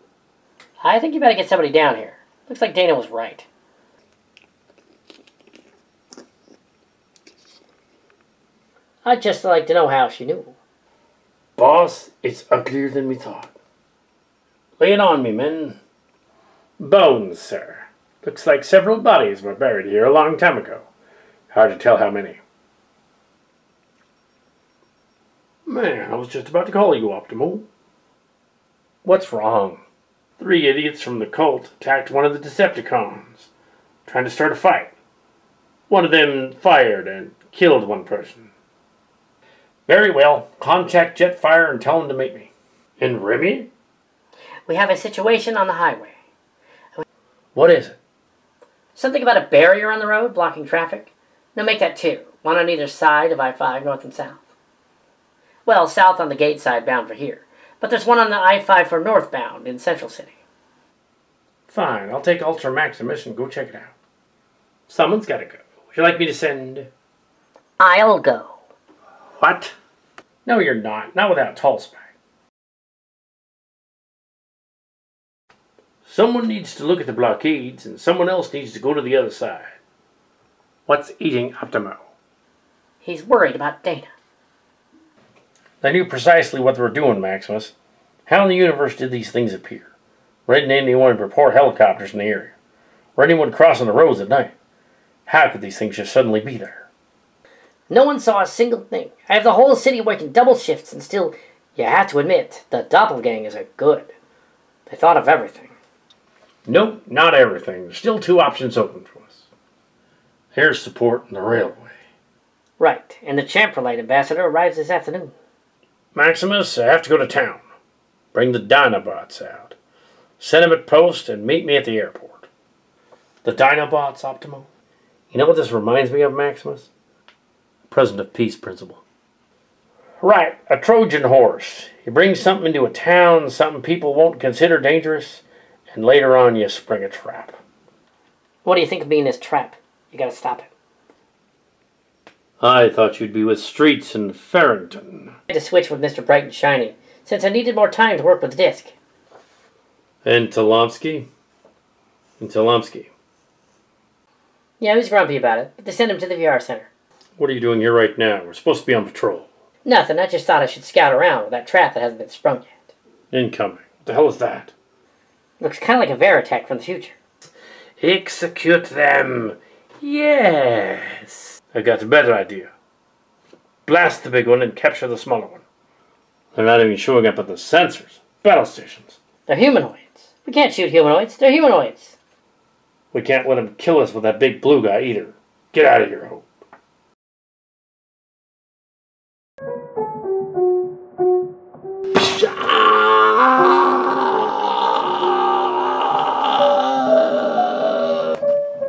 I think you better get somebody down here. Looks like Dana was right. I'd just like to know how she knew. Boss, it's uglier than we thought. Lay it on me, men. Bones, sir. Looks like several bodies were buried here a long time ago. Hard to tell how many. Man, I was just about to call you, Optimal. What's wrong? 3 idiots from the cult attacked one of the Decepticons, trying to start a fight. One of them fired and killed one person. Very well. Contact Jetfire and tell him to meet me. And Remy? We have a situation on the highway. What is it? Something about a barrier on the road blocking traffic. No, make that 2. One on either side of I-5, north and south. Well, south on the gate side bound for here. But there's one on the I-5 for northbound in Central City. Fine, I'll take Ultra Maximus and go check it out. Someone's gotta go. Would you like me to send... I'll go. What? No, you're not. Not without Tallspec. Someone needs to look at the blockades, and someone else needs to go to the other side. What's eating Optimo? He's worried about Dana. They knew precisely what they were doing, Maximus. How in the universe did these things appear? Why didn't anyone report helicopters in the area? Or anyone crossing the roads at night? How could these things just suddenly be there? No one saw a single thing. I have the whole city working double shifts, and still, you have to admit, the doppelgangers are good. They thought of everything. Nope, not everything. There's still 2 options open for us. Air support and the railway. Right, and the Champerlain ambassador arrives this afternoon. Maximus, I have to go to town. Bring the Dinobots out. Send them at post and meet me at the airport. The Dinobots, Optimo? You know what this reminds me of, Maximus? President of Peace principle. Right, a Trojan horse. You bring something into a town, something people won't consider dangerous, and later on you spring a trap. What do you think of being this trap? You gotta stop it. I thought you'd be with Streets and Farrington. I had to switch with Mr. Bright and Shiny, since I needed more time to work with the disc. And Talomsky? Yeah, he was grumpy about it, but they sent him to the VR center. What are you doing here right now? We're supposed to be on patrol. Nothing, I just thought I should scout around with that trap that hasn't been sprung yet. Incoming. What the hell is that? Looks kind of like a Veritech from the future. Execute them! Yes! I got a better idea. Blast the big one and capture the smaller one. They're not even showing up at the sensors. Battle stations. They're humanoids. We can't shoot humanoids. They're humanoids. We can't let them kill us with that big blue guy either. Get out of here, Hope.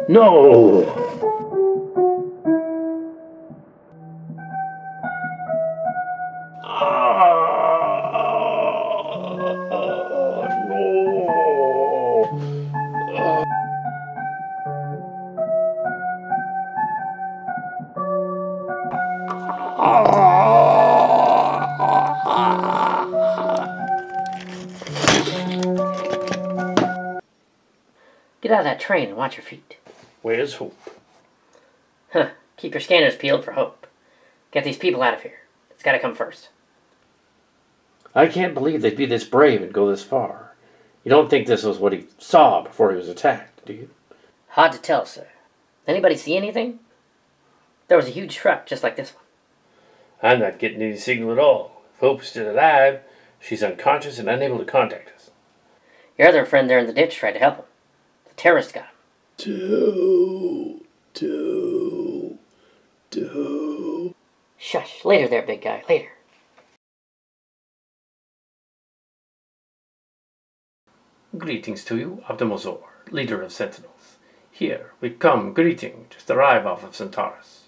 No! Get out of that train and watch your feet. Where's Hope? Huh. Keep your scanners peeled for Hope. Get these people out of here. It's gotta come first. I can't believe they'd be this brave and go this far. You don't think this was what he saw before he was attacked, do you? Hard to tell, sir. Anybody see anything? There was a huge truck just like this one. I'm not getting any signal at all. If Hope's still alive, she's unconscious and unable to contact us. Your other friend there in the ditch tried to help him. The terrorist got him. Shush. Later there, big guy. Later. Greetings to you, Optimal, leader of Sentinels. Here, we come greeting, just arrived off of Centaurus.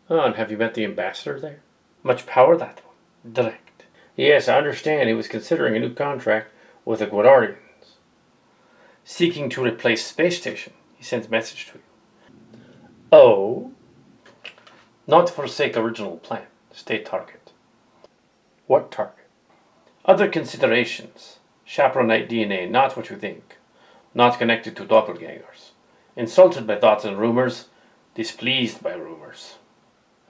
Oh, and have you met the ambassador there? Much power, that one. Direct. Yes, I understand he was considering a new contract with the Guardians. Seeking to replace space station, he sends message to you. Oh? Not forsake original plan. Stay target. What target? Other considerations. Chaperonite DNA, not what you think. Not connected to doppelgangers. Insulted by thoughts and rumors. Displeased by rumors.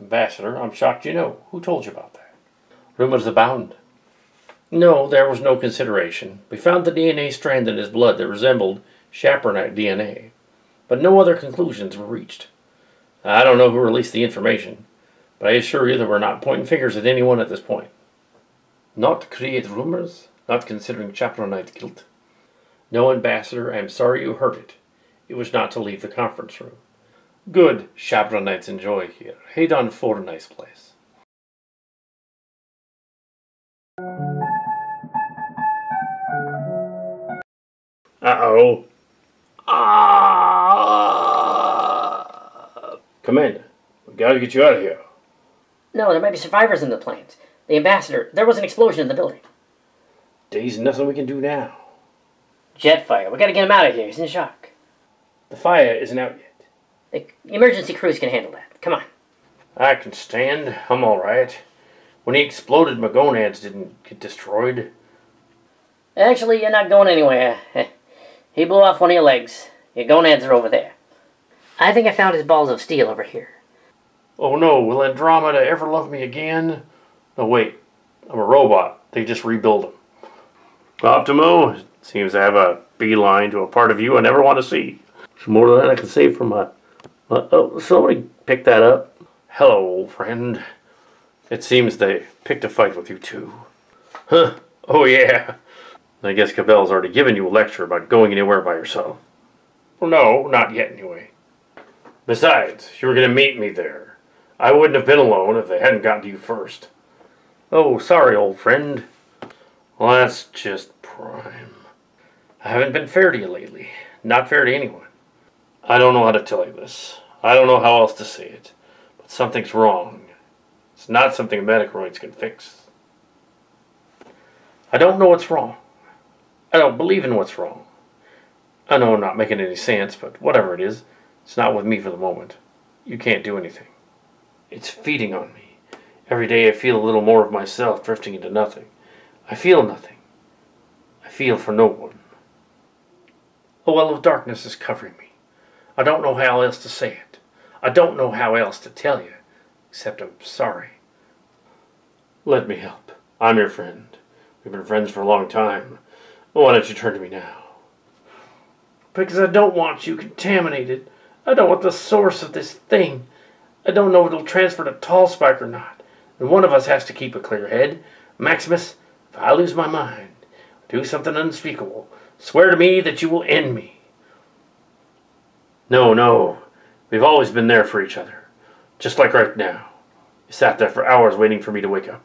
Ambassador, I'm shocked you know. Who told you about that? Rumors abound. No, there was no consideration. We found the DNA strand in his blood that resembled chaperonite DNA. But no other conclusions were reached. I don't know who released the information, but I assure you that we're not pointing fingers at anyone at this point. Not to create rumors, not considering chaperonite guilt. No, Ambassador, I am sorry you heard it. It was not to leave the conference room. Good, chaperonites enjoy here. Haydon IV, nice place. Uh-oh. Commander, we gotta get you out of here. No, there might be survivors in the planes. The ambassador, there was an explosion in the building. There's nothing we can do now. Jet fire. We gotta get him out of here. He's in shock. The fire isn't out yet. The emergency crews can handle that. Come on. I can stand. I'm alright. When he exploded, my gonads didn't get destroyed. Actually, you're not going anywhere. He blew off one of your legs. Your gonads are over there. I think I found his balls of steel over here. Oh no, will Andromeda ever love me again? No, wait. I'm a robot. They just rebuild them. Optimo seems to have a beeline to a part of you I never want to see. There's more than that I can say from my... Oh, somebody picked that up. Hello, old friend. It seems they picked a fight with you too. Huh. Oh yeah. I guess Cabell's already given you a lecture about going anywhere by yourself. Well, no, not yet anyway. Besides, you were going to meet me there. I wouldn't have been alone if they hadn't gotten to you first. Oh, sorry, old friend. Well, that's just prime. I haven't been fair to you lately. Not fair to anyone. I don't know how to tell you this. I don't know how else to say it. But something's wrong. It's not something Metacroids can fix. I don't know what's wrong. I don't believe in what's wrong. I know I'm not making any sense, but whatever it is, it's not with me for the moment. You can't do anything. It's feeding on me. Every day I feel a little more of myself drifting into nothing. I feel nothing. I feel for no one. A well of darkness is covering me. I don't know how else to say it. I don't know how else to tell you, except I'm sorry. Let me help. I'm your friend. We've been friends for a long time. Why don't you turn to me now? Because I don't want you contaminated. I don't want the source of this thing. I don't know if it'll transfer to Tallspike or not. And one of us has to keep a clear head. Maximus, if I lose my mind, do something unspeakable, swear to me that you will end me. No. We've always been there for each other. Just like right now. You sat there for hours waiting for me to wake up.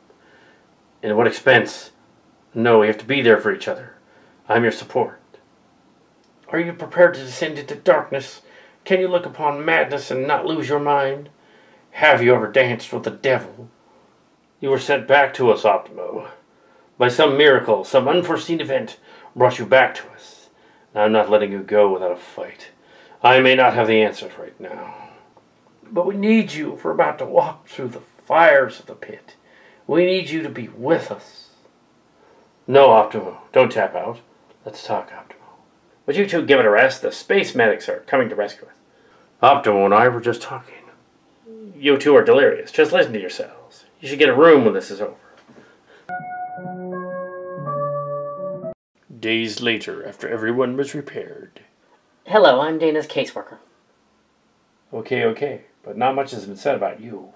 And at what expense? No, we have to be there for each other. I'm your support. Are you prepared to descend into darkness? Can you look upon madness and not lose your mind? Have you ever danced with the devil? You were sent back to us, Optimo. By some miracle, some unforeseen event brought you back to us. I'm not letting you go without a fight. I may not have the answers right now. But we need you if we're about to walk through the fires of the pit. We need you to be with us. No, Optimo, don't tap out. Let's talk, Optimo. Would you two give it a rest? The space medics are coming to rescue us. Optimo and I were just talking. You two are delirious. Just listen to yourselves. You should get a room when this is over. Days later, after everyone was repaired. Hello, I'm Dana's caseworker. Okay, but not much has been said about you.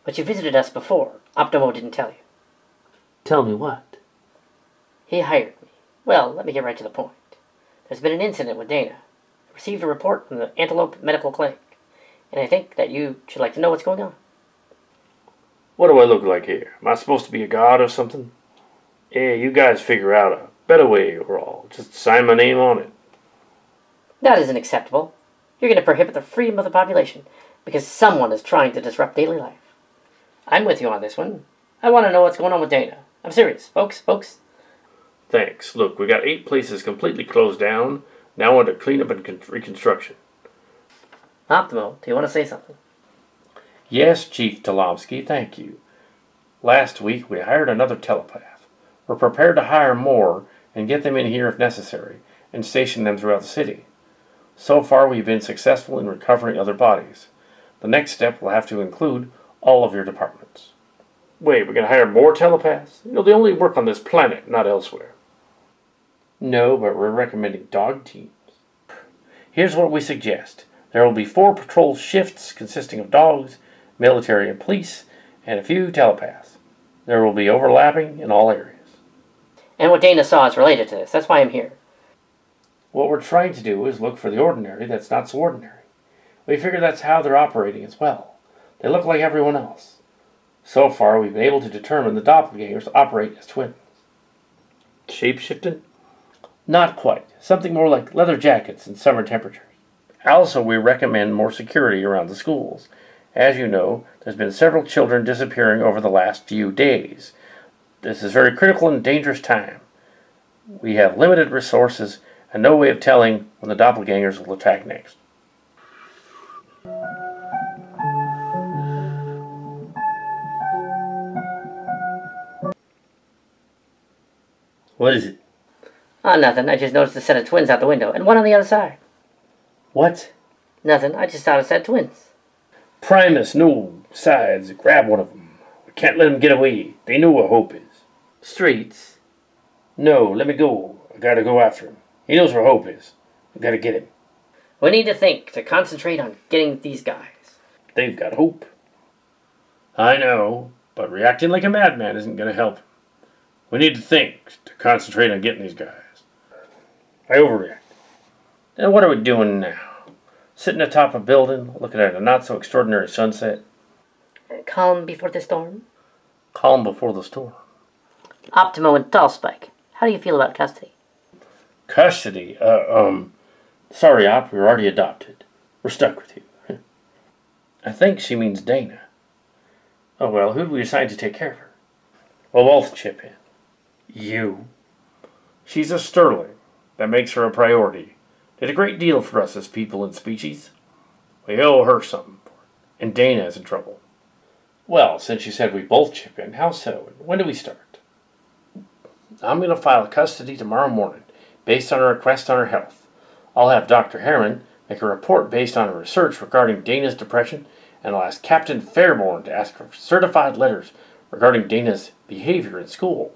But you visited us before. Optimo didn't tell you. Tell me what? He hired me. Well, let me get right to the point. There's been an incident with Dana. I received a report from the Antelope Medical Clinic, and I think that you should like to know what's going on. What do I look like here? Am I supposed to be a god or something? Yeah, you guys figure out a better way or I'll just sign my name on it. That isn't acceptable. You're going to prohibit the freedom of the population because someone is trying to disrupt daily life. I'm with you on this one. I want to know what's going on with Dana. I'm serious, folks. Thanks. Look, we got 8 places completely closed down, now under cleanup and reconstruction. Optimo, do you want to say something? Yes, Chief Talomsky, thank you. Last week we hired another telepath. We're prepared to hire more and get them in here if necessary, and station them throughout the city. So far we've been successful in recovering other bodies. The next step will have to include all of your departments. Wait, we're going to hire more telepaths? You know, they only work on this planet, not elsewhere. No, but we're recommending dog teams. Here's what we suggest. There will be 4 patrol shifts consisting of dogs, military and police, and a few telepaths. There will be overlapping in all areas. And what Dana saw is related to this. That's why I'm here. What we're trying to do is look for the ordinary that's not so ordinary. We figure that's how they're operating as well. They look like everyone else. So far, we've been able to determine the doppelgangers operate as twins. Shape-shifting? Not quite. Something more like leather jackets in summer temperatures. Also, we recommend more security around the schools. As you know, there's been several children disappearing over the last few days. This is a very critical and dangerous time. We have limited resources and no way of telling when the doppelgangers will attack next. What is it? Oh, nothing. I just noticed a set of twins out the window, and one on the other side. What? Nothing. I just thought it said twins. Primus, no sides. Grab one of them. We can't let them get away. They know where Hope is. Streets? No, let me go. I gotta go after him. He knows where Hope is. I gotta get him. We need to think, to concentrate on getting these guys. They've got Hope. I know, but reacting like a madman isn't gonna help. We need to think, to concentrate on getting these guys. I overreact. Now what are we doing now? Sitting atop a building, looking at a not-so-extraordinary sunset? Calm before the storm? Calm before the storm. Optimo and Tallspike, how do you feel about custody? Custody? Sorry, Op, we're already adopted. We're stuck with you. I think she means Dana. Oh, well, who do we assign to take care of her? We'll both chip in. You. She's a sterling. That makes her a priority. Did a great deal for us as people and species. We owe her something for it. And Dana is in trouble. Well, since you said we both chip in, how so? When do we start? I'm going to file custody tomorrow morning, based on a request on her health. I'll have Dr. Harriman make a report based on her research regarding Dana's depression, and I'll ask Captain Fairborn to ask for certified letters regarding Dana's behavior in school.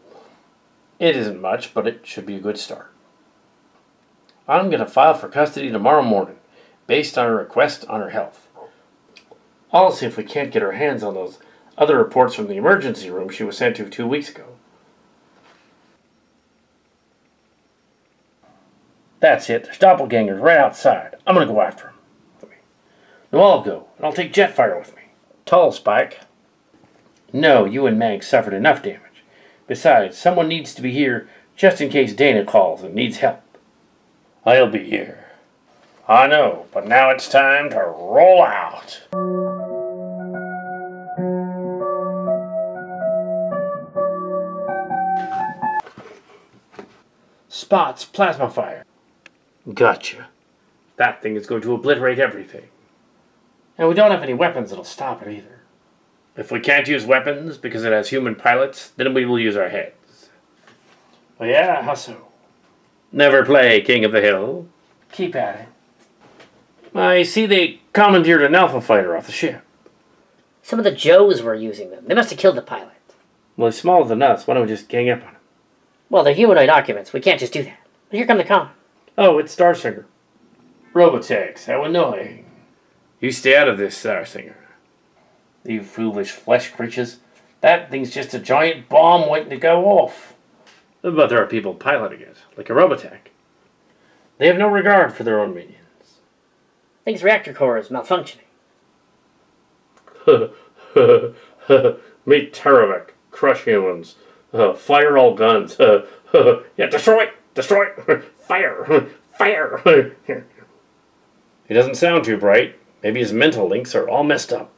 It isn't much, but it should be a good start. I'm going to file for custody tomorrow morning, based on a request on her health. I'll see if we can't get our hands on those other reports from the emergency room she was sent to 2 weeks ago. That's it. There's doppelgangers right outside. I'm going to go after them. No, I'll go, and I'll take Jetfire with me. Tall Spike. No, you and Mag suffered enough damage. Besides, someone needs to be here just in case Dana calls and needs help. I'll be here. I know, but now it's time to roll out. Spots, plasma fire. Gotcha. That thing is going to obliterate everything. And we don't have any weapons that'll stop it either. If we can't use weapons because it has human pilots, then we will use our heads. Oh yeah, how so? Never play King of the Hill. Keep at it. I see they commandeered an Alpha fighter off the ship. Some of the Joes were using them. They must have killed the pilot. Well, he's smaller than us. Why don't we just gang up on him? Well, they're humanoid occupants. We can't just do that. But here come the con. Oh, it's Starsinger. Robotech, how annoying. You stay out of this, Starsinger. You foolish flesh creatures. That thing's just a giant bomb waiting to go off. But there are people piloting it, like a Robotech. They have no regard for their own minions. I think his reactor core is malfunctioning. Meet Terravec. Crush humans. Fire all guns. Yeah, destroy! Destroy! Fire! Fire! He doesn't sound too bright. Maybe his mental links are all messed up.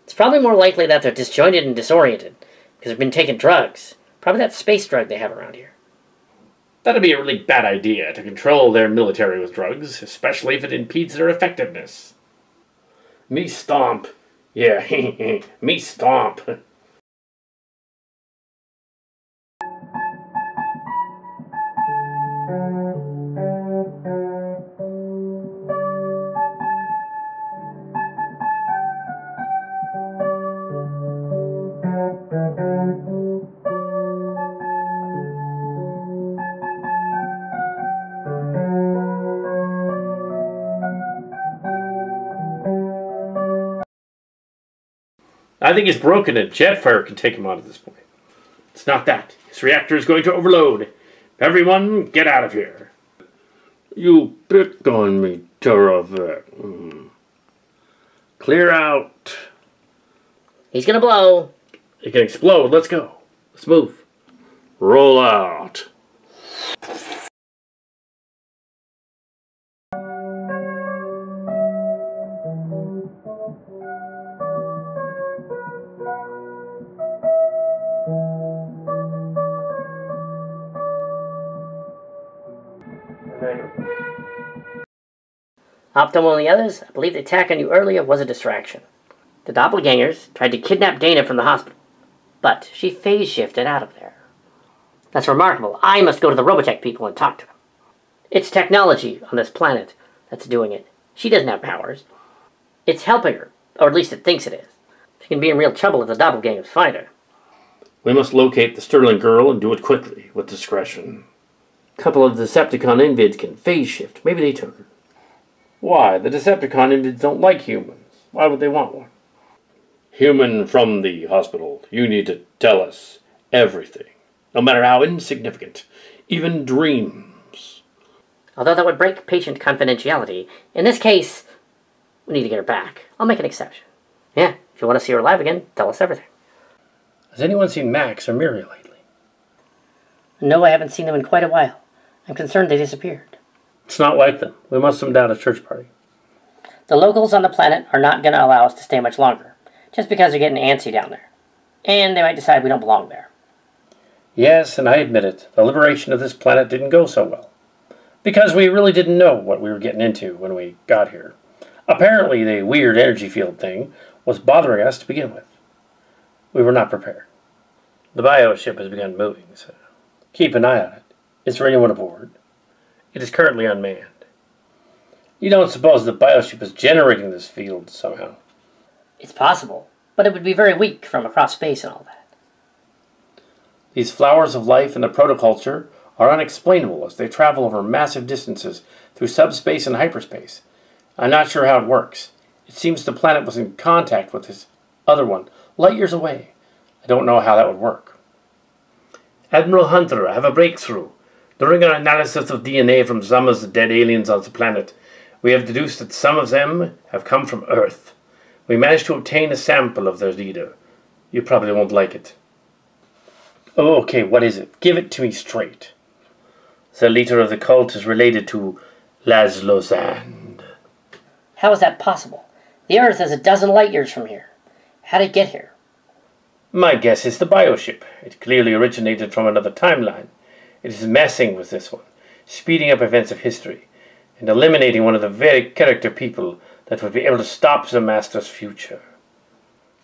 It's probably more likely that they're disjointed and disoriented, because they've been taking drugs. Probably that space drug they have around here. That'd be a really bad idea, to control their military with drugs, especially if it impedes their effectiveness. Me stomp. Yeah, me stomp. I think he's broken and Jetfire can take him on at this point. It's not that. His reactor is going to overload. Everyone, get out of here. You picked on me, Terravec. Clear out. He's gonna blow. It can explode. Let's go. Let's move. Roll out. Optimal and the others, I believe the attack on you earlier was a distraction. The doppelgangers tried to kidnap Dana from the hospital, but she phase shifted out of there. That's remarkable. I must go to the Robotech people and talk to them. It's technology on this planet that's doing it. She doesn't have powers. It's helping her, or at least it thinks it is. She can be in real trouble if the doppelgangers find her. We must locate the Sterling girl and do it quickly, with discretion. A couple of Decepticon Invids can phase shift. Maybe they took her. Why? The Decepticon Invids don't like humans. Why would they want one? Human from the hospital, you need to tell us everything. No matter how insignificant. Even dreams. Although that would break patient confidentiality, in this case, we need to get her back. I'll make an exception. Yeah, if you want to see her alive again, tell us everything. Has anyone seen Max or Miri lately? No, I haven't seen them in quite a while. I'm concerned they disappeared. It's not like them. We must have them down at church party. The locals on the planet are not going to allow us to stay much longer, just because they're getting antsy down there. And they might decide we don't belong there. Yes, and I admit it. The liberation of this planet didn't go so well. Because we really didn't know what we were getting into when we got here. Apparently, the weird energy field thing was bothering us to begin with. We were not prepared. The bioship has begun moving, so keep an eye on it. Is there anyone aboard? It is currently unmanned. You don't suppose the bioship is generating this field somehow? It's possible, but it would be very weak from across space and all that. These flowers of life in the protoculture are unexplainable as they travel over massive distances through subspace and hyperspace. I'm not sure how it works. It seems the planet was in contact with this other one, light years away. I don't know how that would work. Admiral Hunter, I have a breakthrough. During our analysis of DNA from some of the dead aliens on the planet, we have deduced that some of them have come from Earth. We managed to obtain a sample of their leader. You probably won't like it. Oh, okay, what is it? Give it to me straight. The leader of the cult is related to Laszlo Zand. How is that possible? The Earth is a dozen light years from here. How did it get here? My guess is the bioship. It clearly originated from another timeline. It is messing with this one, speeding up events of history, and eliminating one of the very character people that would be able to stop the Master's future.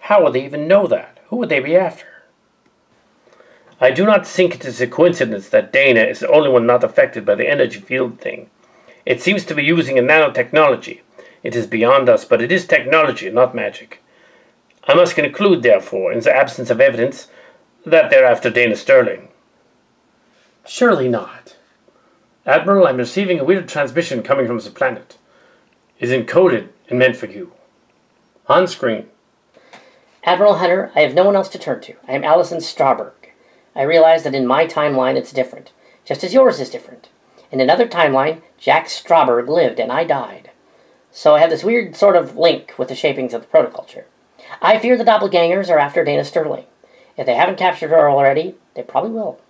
How would they even know that? Who would they be after? I do not think it is a coincidence that Dana is the only one not affected by the energy field thing. It seems to be using a nanotechnology. It is beyond us, but it is technology, not magic. I must conclude, therefore, in the absence of evidence, that they're after Dana Sterling. Surely not. Admiral, I'm receiving a weird transmission coming from the planet. is encoded and meant for you. On screen. Admiral Hunter, I have no one else to turn to. I am Allison Strawberg. I realize that in my timeline it's different, just as yours is different. In another timeline, Jack Strawberg lived and I died. So I have this weird sort of link with the shapings of the protoculture. I fear the doppelgangers are after Dana Sterling. If they haven't captured her already, they probably will.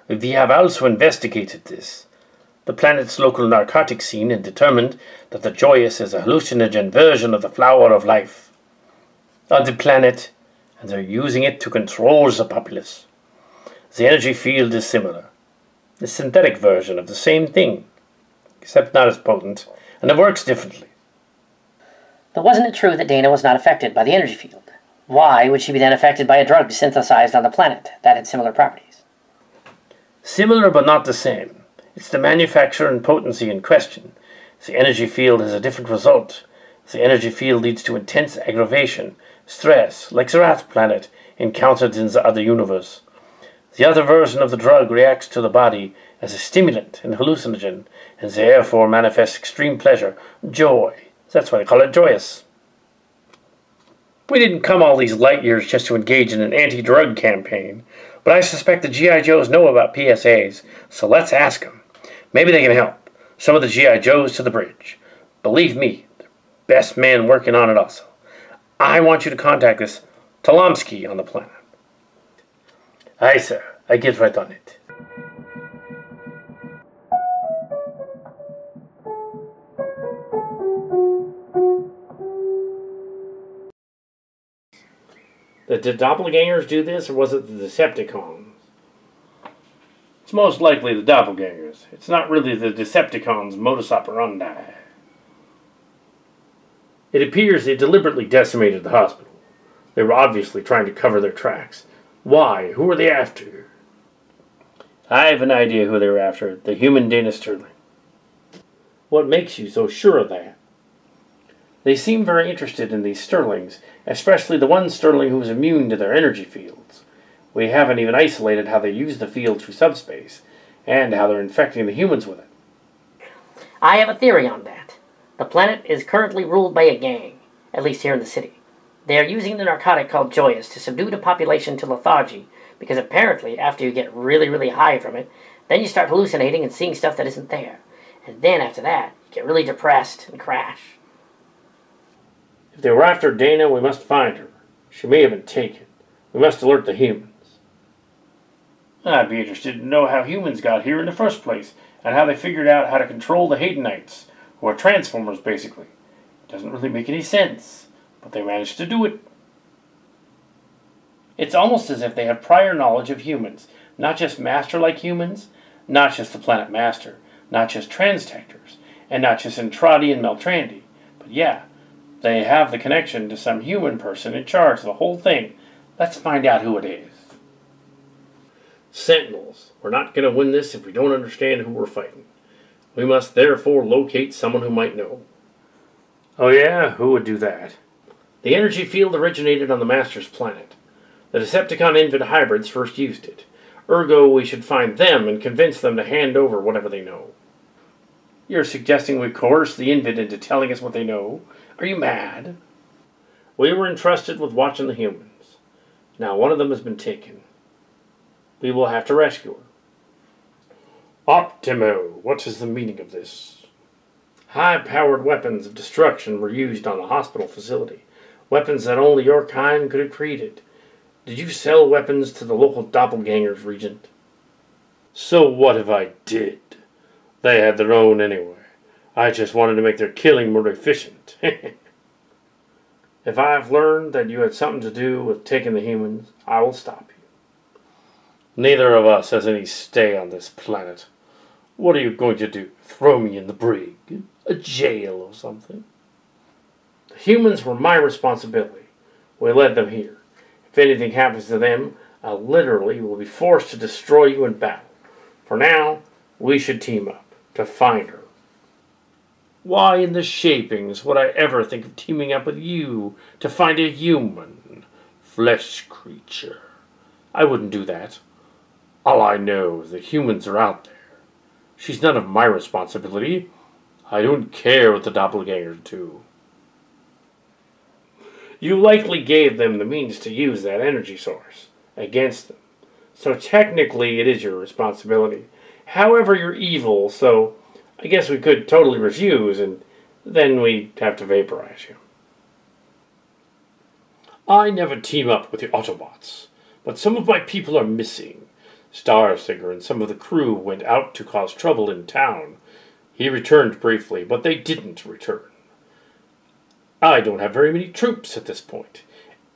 We have also investigated this. The planet's local narcotic scene and determined that the joyous is a hallucinogen version of the flower of life on the planet, and they're using it to control the populace. The energy field is similar. The synthetic version of the same thing, except not as potent, and it works differently. But wasn't it true that Dana was not affected by the energy field? Why would she be then affected by a drug synthesized on the planet that had similar properties? Similar but not the same. It's the manufacture and potency in question. The energy field has a different result. The energy field leads to intense aggravation, stress, like the Wrath planet encountered in the other universe. The other version of the drug reacts to the body as a stimulant and hallucinogen, and therefore manifests extreme pleasure, joy. That's why they call it joyous. We didn't come all these light years just to engage in an anti-drug campaign, but I suspect the G.I. Joes know about PSAs, so let's ask them. Maybe they can help. Some of the G.I. Joes to the bridge. Believe me, they're best man working on it also. I want you to contact this Talomsky on the planet. Aye, sir. I get right on it. Did doppelgangers do this, or was it the Decepticons? It's most likely the doppelgangers. It's not really the Decepticons' modus operandi. It appears they deliberately decimated the hospital. They were obviously trying to cover their tracks. Why? Who were they after? I have an idea who they were after. The human Dana Sterling. What makes you so sure of that? They seem very interested in these Sterlings, especially the one Sterling who is immune to their energy fields. We haven't even isolated how they use the field through subspace, and how they're infecting the humans with it. I have a theory on that. The planet is currently ruled by a gang, at least here in the city. They are using the narcotic called Joyous to subdue the population to lethargy, because apparently after you get really, really high from it, then you start hallucinating and seeing stuff that isn't there. And then after that, you get really depressed and crash. If they were after Dana, we must find her. She may have been taken. We must alert the humans. I'd be interested to know how humans got here in the first place, and how they figured out how to control the Haydonites, who are Transformers, basically. It doesn't really make any sense, but they managed to do it. It's almost as if they have prior knowledge of humans, not just master-like humans, not just the planet Master, not just Transtectors, and not just Entradi and Meltrandi, but yeah, they have the connection to some human person in charge of the whole thing. Let's find out who it is. Sentinels. We're not going to win this if we don't understand who we're fighting. We must therefore locate someone who might know. Oh yeah? Who would do that? The energy field originated on the Master's planet. The Decepticon Invid hybrids first used it. Ergo, we should find them and convince them to hand over whatever they know. You're suggesting we coerce the Invid into telling us what they know? Are you mad? We were entrusted with watching the humans. Now one of them has been taken. We will have to rescue her. Optimo, what is the meaning of this? High-powered weapons of destruction were used on the hospital facility. Weapons that only your kind could have created. Did you sell weapons to the local doppelgangers, Regent? So what if I did? They had their own anyway. I just wanted to make their killing more efficient. If I've learned that you had something to do with taking the humans, I will stop you. Neither of us has any stay on this planet. What are you going to do? Throw me in the brig? A jail or something? The humans were my responsibility. We led them here. If anything happens to them, I literally will be forced to destroy you in battle. For now, we should team up to find her. Why in the shapings would I ever think of teaming up with you to find a human flesh creature? I wouldn't do that. All I know is that humans are out there. She's none of my responsibility. I don't care what the doppelgangers do. You likely gave them the means to use that energy source against them. So technically it is your responsibility. However, you're evil, so I guess we could totally refuse, and then we'd have to vaporize you. I never team up with the Autobots, but some of my people are missing. Starsinger and some of the crew went out to cause trouble in town. He returned briefly, but they didn't return. I don't have very many troops at this point,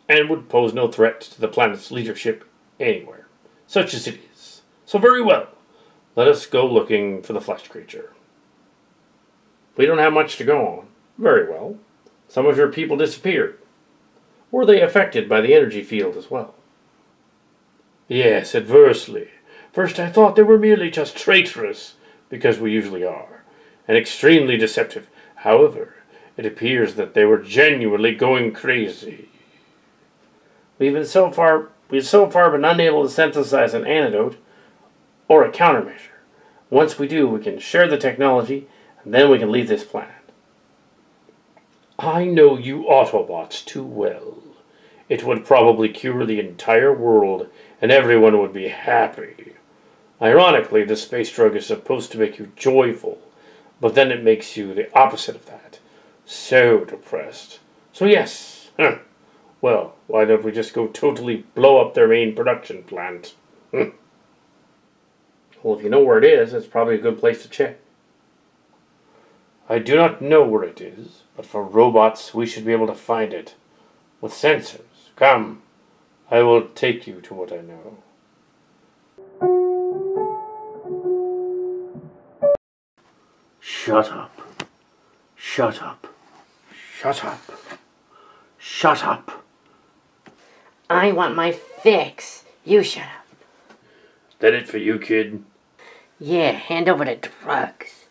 and would pose no threat to the planet's leadership anywhere, such as it is. So very well, let us go looking for the flesh creature. We don't have much to go on. Very well. Some of your people disappeared. Were they affected by the energy field as well? Yes, adversely. First I thought they were merely just traitorous, because we usually are, and extremely deceptive. However, it appears that they were genuinely going crazy. We've so far been unable to synthesize an antidote or a countermeasure. Once we do, we can share the technology, and then we can leave this planet. I know you Autobots too well. It would probably cure the entire world, and everyone would be happy. Ironically, the space drug is supposed to make you joyful, but then it makes you the opposite of that. So depressed. So yes. Well, why don't we just go totally blow up their main production plant? Well, if you know where it is, it's probably a good place to check. I do not know where it is, but for robots, we should be able to find it. With sensors. Come, I will take you to what I know. Shut up. Shut up. Shut up. Shut up. I want my fix. You shut up. Is that it for you, kid? Yeah, hand over the drugs.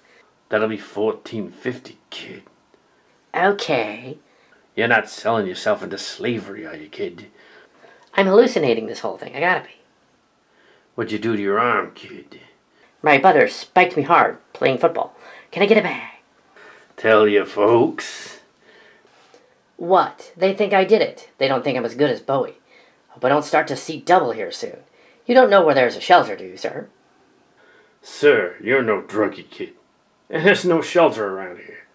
That'll be $14.50, kid. Okay. You're not selling yourself into slavery, are you, kid? I'm hallucinating this whole thing. I gotta be. What'd you do to your arm, kid? My brother spiked me hard playing football. Can I get a bag? Tell your folks. What? They think I did it. They don't think I'm as good as Bowie. Hope I don't start to see double here soon. You don't know where there's a shelter, do you, sir? Sir, you're no druggy kid. And there's no shelter around here.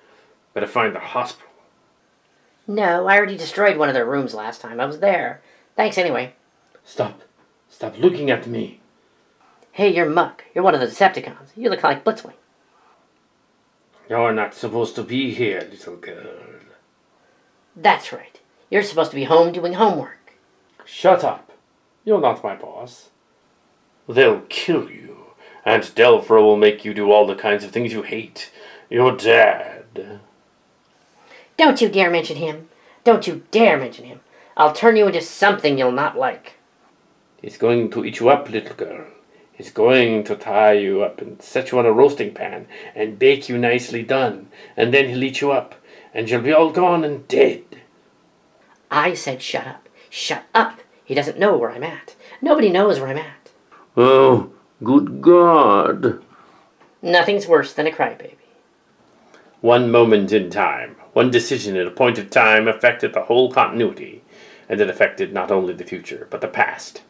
Better find the hospital. No, I already destroyed one of their rooms last time. I was there. Thanks anyway. Stop. Stop looking at me. Hey, you're Muck. You're one of the Decepticons. You look like Blitzwing. You're not supposed to be here, little girl. That's right. You're supposed to be home doing homework. Shut up. You're not my boss. They'll kill you, and Delphro will make you do all the kinds of things you hate. Your dad. Don't you dare mention him. Don't you dare mention him. I'll turn you into something you'll not like. He's going to eat you up, little girl. He's going to tie you up and set you on a roasting pan and bake you nicely done. And then he'll eat you up, and you'll be all gone and dead. I said shut up. Shut up. He doesn't know where I'm at. Nobody knows where I'm at. Oh, good God. Nothing's worse than a crybaby. One moment in time, one decision at a point of time affected the whole continuity, and it affected not only the future, but the past.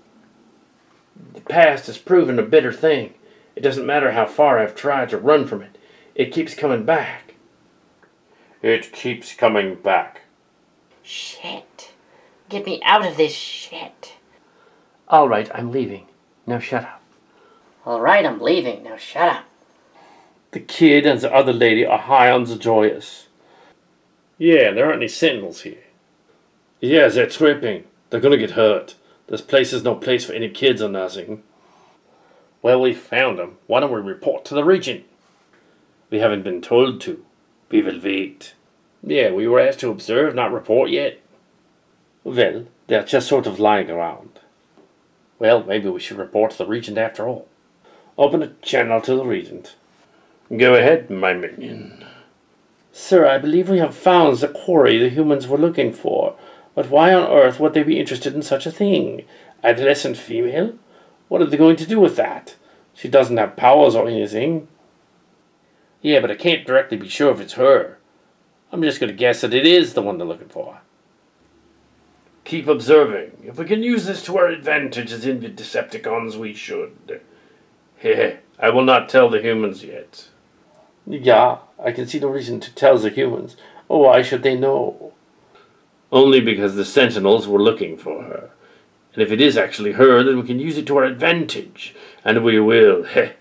The past has proven a bitter thing. It doesn't matter how far I've tried to run from it. It keeps coming back. It keeps coming back. Shit. Get me out of this shit. All right, I'm leaving. Now shut up. All right, I'm leaving. Now shut up. The kid and the other lady are high on the joyous. Yeah, there aren't any sentinels here. Yeah, they're tripping. They're gonna get hurt. This place is no place for any kids or nothing. Well, we found them. Why don't we report to the regent? We haven't been told to. We will wait. Yeah, we were asked to observe, not report yet. Well, they're just sort of lying around. Well, maybe we should report to the regent after all. Open a channel to the regent. Go ahead, my minion. Sir, I believe we have found the quarry the humans were looking for. But why on earth would they be interested in such a thing? Adolescent female? What are they going to do with that? She doesn't have powers or anything. Yeah, but I can't directly be sure if it's her. I'm just going to guess that it is the one they're looking for. Keep observing. If we can use this to our advantage as Invid Decepticons, we should. Heh, I will not tell the humans yet. Yeah, I can see no reason to tell the humans. Oh, why should they know? Only because the Sentinels were looking for her. And if it is actually her, then we can use it to our advantage. And we will. Heh.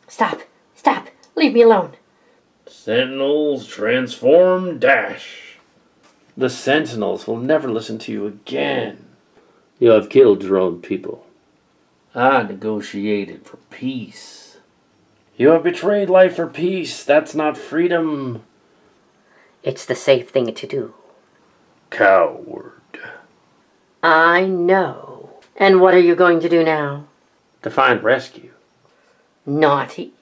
Stop! Stop! Leave me alone! Sentinels, transform, dash. The Sentinels will never listen to you again. You have killed your own people. I negotiated for peace. You have betrayed life for peace. That's not freedom. It's the safe thing to do. Coward. I know. And what are you going to do now? To find rescue. Naughty.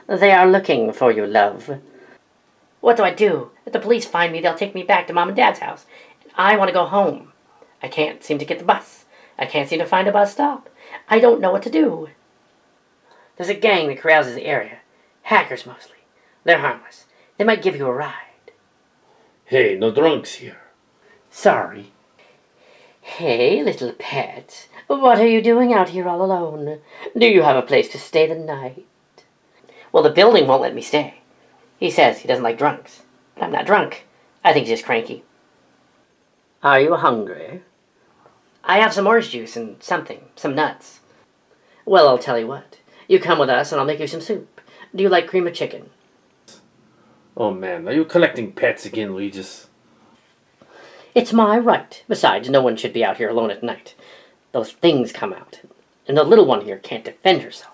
They are looking for you, love. What do I do? If the police find me, they'll take me back to Mom and Dad's house. And I want to go home. I can't seem to get the bus. I can't seem to find a bus stop. I don't know what to do. There's a gang that carouses the area. Hackers, mostly. They're harmless. They might give you a ride. Hey, no drunks here. Sorry. Hey, little pet. What are you doing out here all alone? Do you have a place to stay the night? Well, the building won't let me stay. He says he doesn't like drunks. But I'm not drunk. I think he's just cranky. Are you hungry? I have some orange juice and some nuts. Well, I'll tell you what. You come with us and I'll make you some soup. Do you like cream of chicken? Oh man, are you collecting pets again, Regis? It's my right. Besides, no one should be out here alone at night. Those things come out, and the little one here can't defend herself.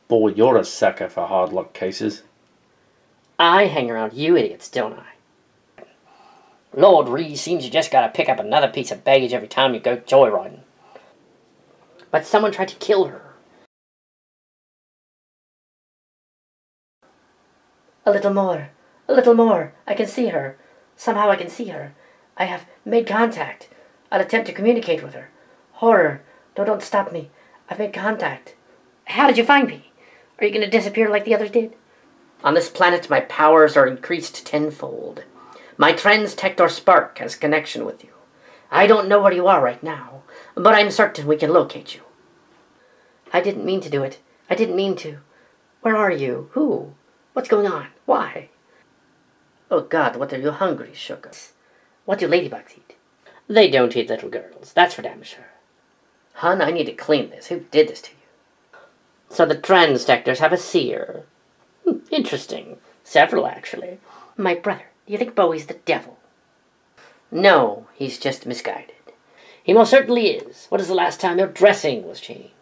Boy, you're a sucker for hard luck cases. I hang around you idiots, don't I? Lord Reese seems you just gotta pick up another piece of baggage every time you go joyriding. But someone tried to kill her. A little more. A little more. I can see her. Somehow I can see her. I have made contact. I'll attempt to communicate with her. Horror. No, don't stop me. I've made contact. How did you find me? Are you going to disappear like the others did? On this planet, my powers are increased tenfold. My Transtector Spark has connection with you. I don't know where you are right now, but I'm certain we can locate you. I didn't mean to do it. I didn't mean to. Where are you? Who? What's going on? Why? Oh God, what are you hungry, sugar? What do ladybugs eat? They don't eat little girls, that's for damn sure. Hun, I need to clean this. Who did this to you? So the Transtectors have a seer. Interesting. Several, actually. My brother, do you think Bowie's the devil? No, he's just misguided. He most certainly is. What is the last time your dressing was changed?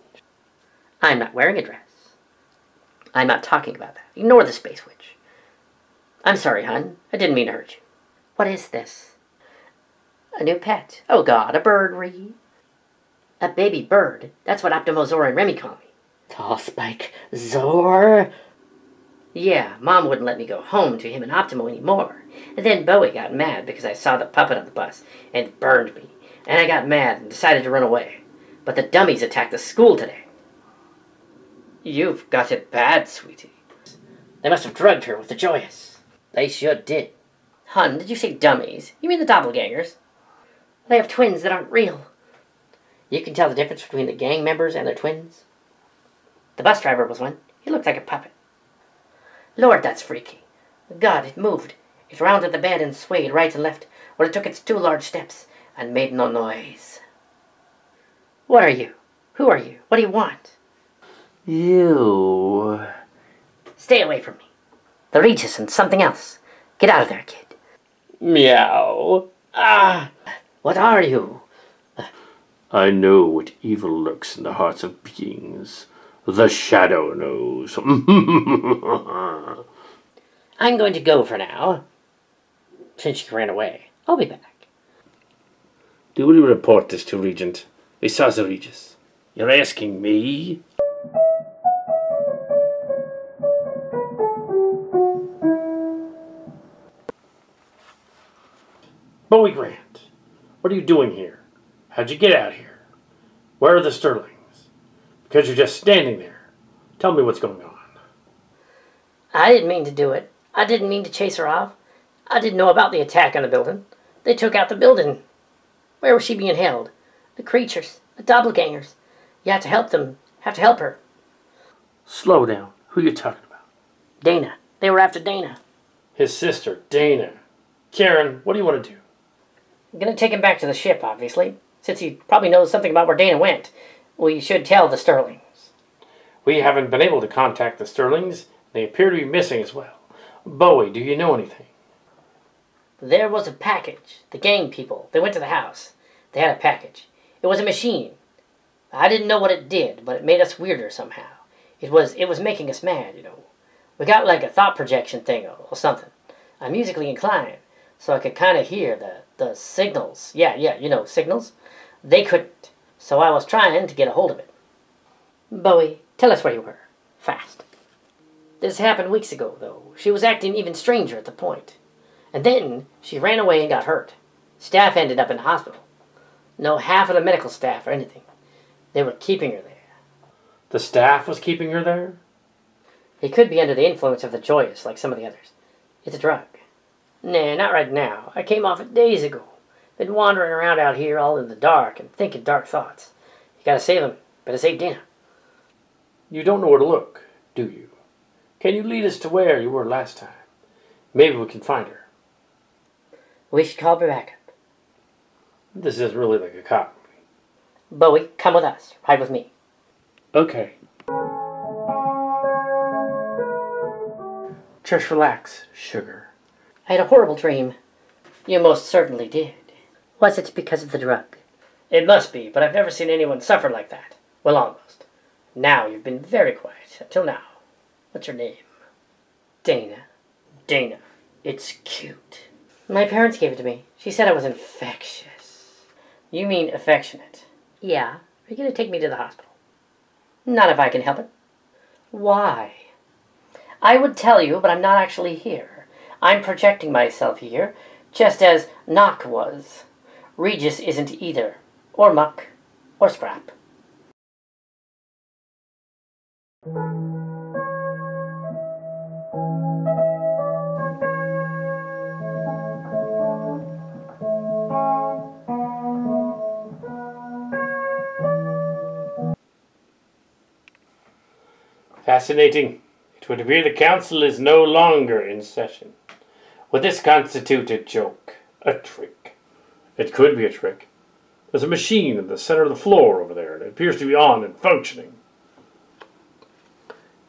I'm not wearing a dress. I'm not talking about that. Ignore the Space Witch. I'm sorry, hon. I didn't mean to hurt you. What is this? A new pet. Oh God, a bird, Ree. A baby bird. That's what Optimo, Zor, and Remy call me. Tall Spike Zor? Yeah, Mom wouldn't let me go home to him and Optimo anymore. And then Bowie got mad because I saw the puppet on the bus and burned me. And I got mad and decided to run away. But the dummies attacked the school today. You've got it bad, sweetie. They must have drugged her with the joyous. They sure did. Hun, did you say dummies? You mean the doppelgangers? They have twins that aren't real. You can tell the difference between the gang members and their twins. The bus driver was one. He looked like a puppet. Lord, that's freaky. God, it moved. It rounded the bed and swayed right and left, while it took its 2 large steps and made no noise. What are you? Who are you? What do you want? You. Stay away from me. The Regis and something else. Get out of there, kid. Meow. Ah! What are you? I know what evil lurks in the hearts of beings. The shadow knows. I'm going to go for now. Since she ran away. I'll be back. Do we report this to Regent? Isaza Regis. You're asking me? Bowie Grant, what are you doing here? How'd you get out here? Where are the Sterlings? Because you're just standing there. Tell me what's going on. I didn't mean to do it. I didn't mean to chase her off. I didn't know about the attack on the building. They took out the building. Where was she being held? The creatures, the doppelgangers. You have to help them. Have to help her. Slow down. Who are you talking about? Dana. They were after Dana. His sister, Dana. Karen, what do you want to do? I'm gonna take him back to the ship, obviously. Since he probably knows something about where Dana went. We should tell the Sterlings. We haven't been able to contact the Sterlings. They appear to be missing as well. Bowie, do you know anything? There was a package. The gang people. They went to the house. They had a package. It was a machine. I didn't know what it did, but it made us weirder somehow. It was making us mad, you know. We got like a thought projection thing or something. I'm musically inclined, so I could kind of hear the signals. Yeah, you know, signals. They couldn't, so I was trying to get a hold of it. Bowie, tell us where you were. Fast. This happened weeks ago, though. She was acting even stranger at the point. And then she ran away and got hurt. Staff ended up in the hospital. No half of the medical staff or anything. They were keeping her there. The staff was keeping her there? He could be under the influence of the joyous, like some of the others. It's a drug. Nah, not right now. I came off it days ago. Been wandering around out here all in the dark and thinking dark thoughts. You gotta save him. Better save Dana. You don't know where to look, do you? Can you lead us to where you were last time? Maybe we can find her. We should call her back up. This is really like a cop movie. Bowie, come with us. Ride with me. Okay. Just relax, sugar. I had a horrible dream. You most certainly did. Was it because of the drug? It must be, but I've never seen anyone suffer like that. Well, almost. Now you've been very quiet, until now. What's your name? Dana. Dana. It's cute. My parents gave it to me. She said I was infectious. You mean affectionate? Yeah. Are you going to take me to the hospital? Not if I can help it. Why? I would tell you, but I'm not actually here. I'm projecting myself here, just as Nock was. Regis isn't either. Or Muck. Or Scrap. Fascinating. It would appear the council is no longer in session. Would this constitute a joke? A trick? It could be a trick. There's a machine in the center of the floor over there, and it appears to be on and functioning.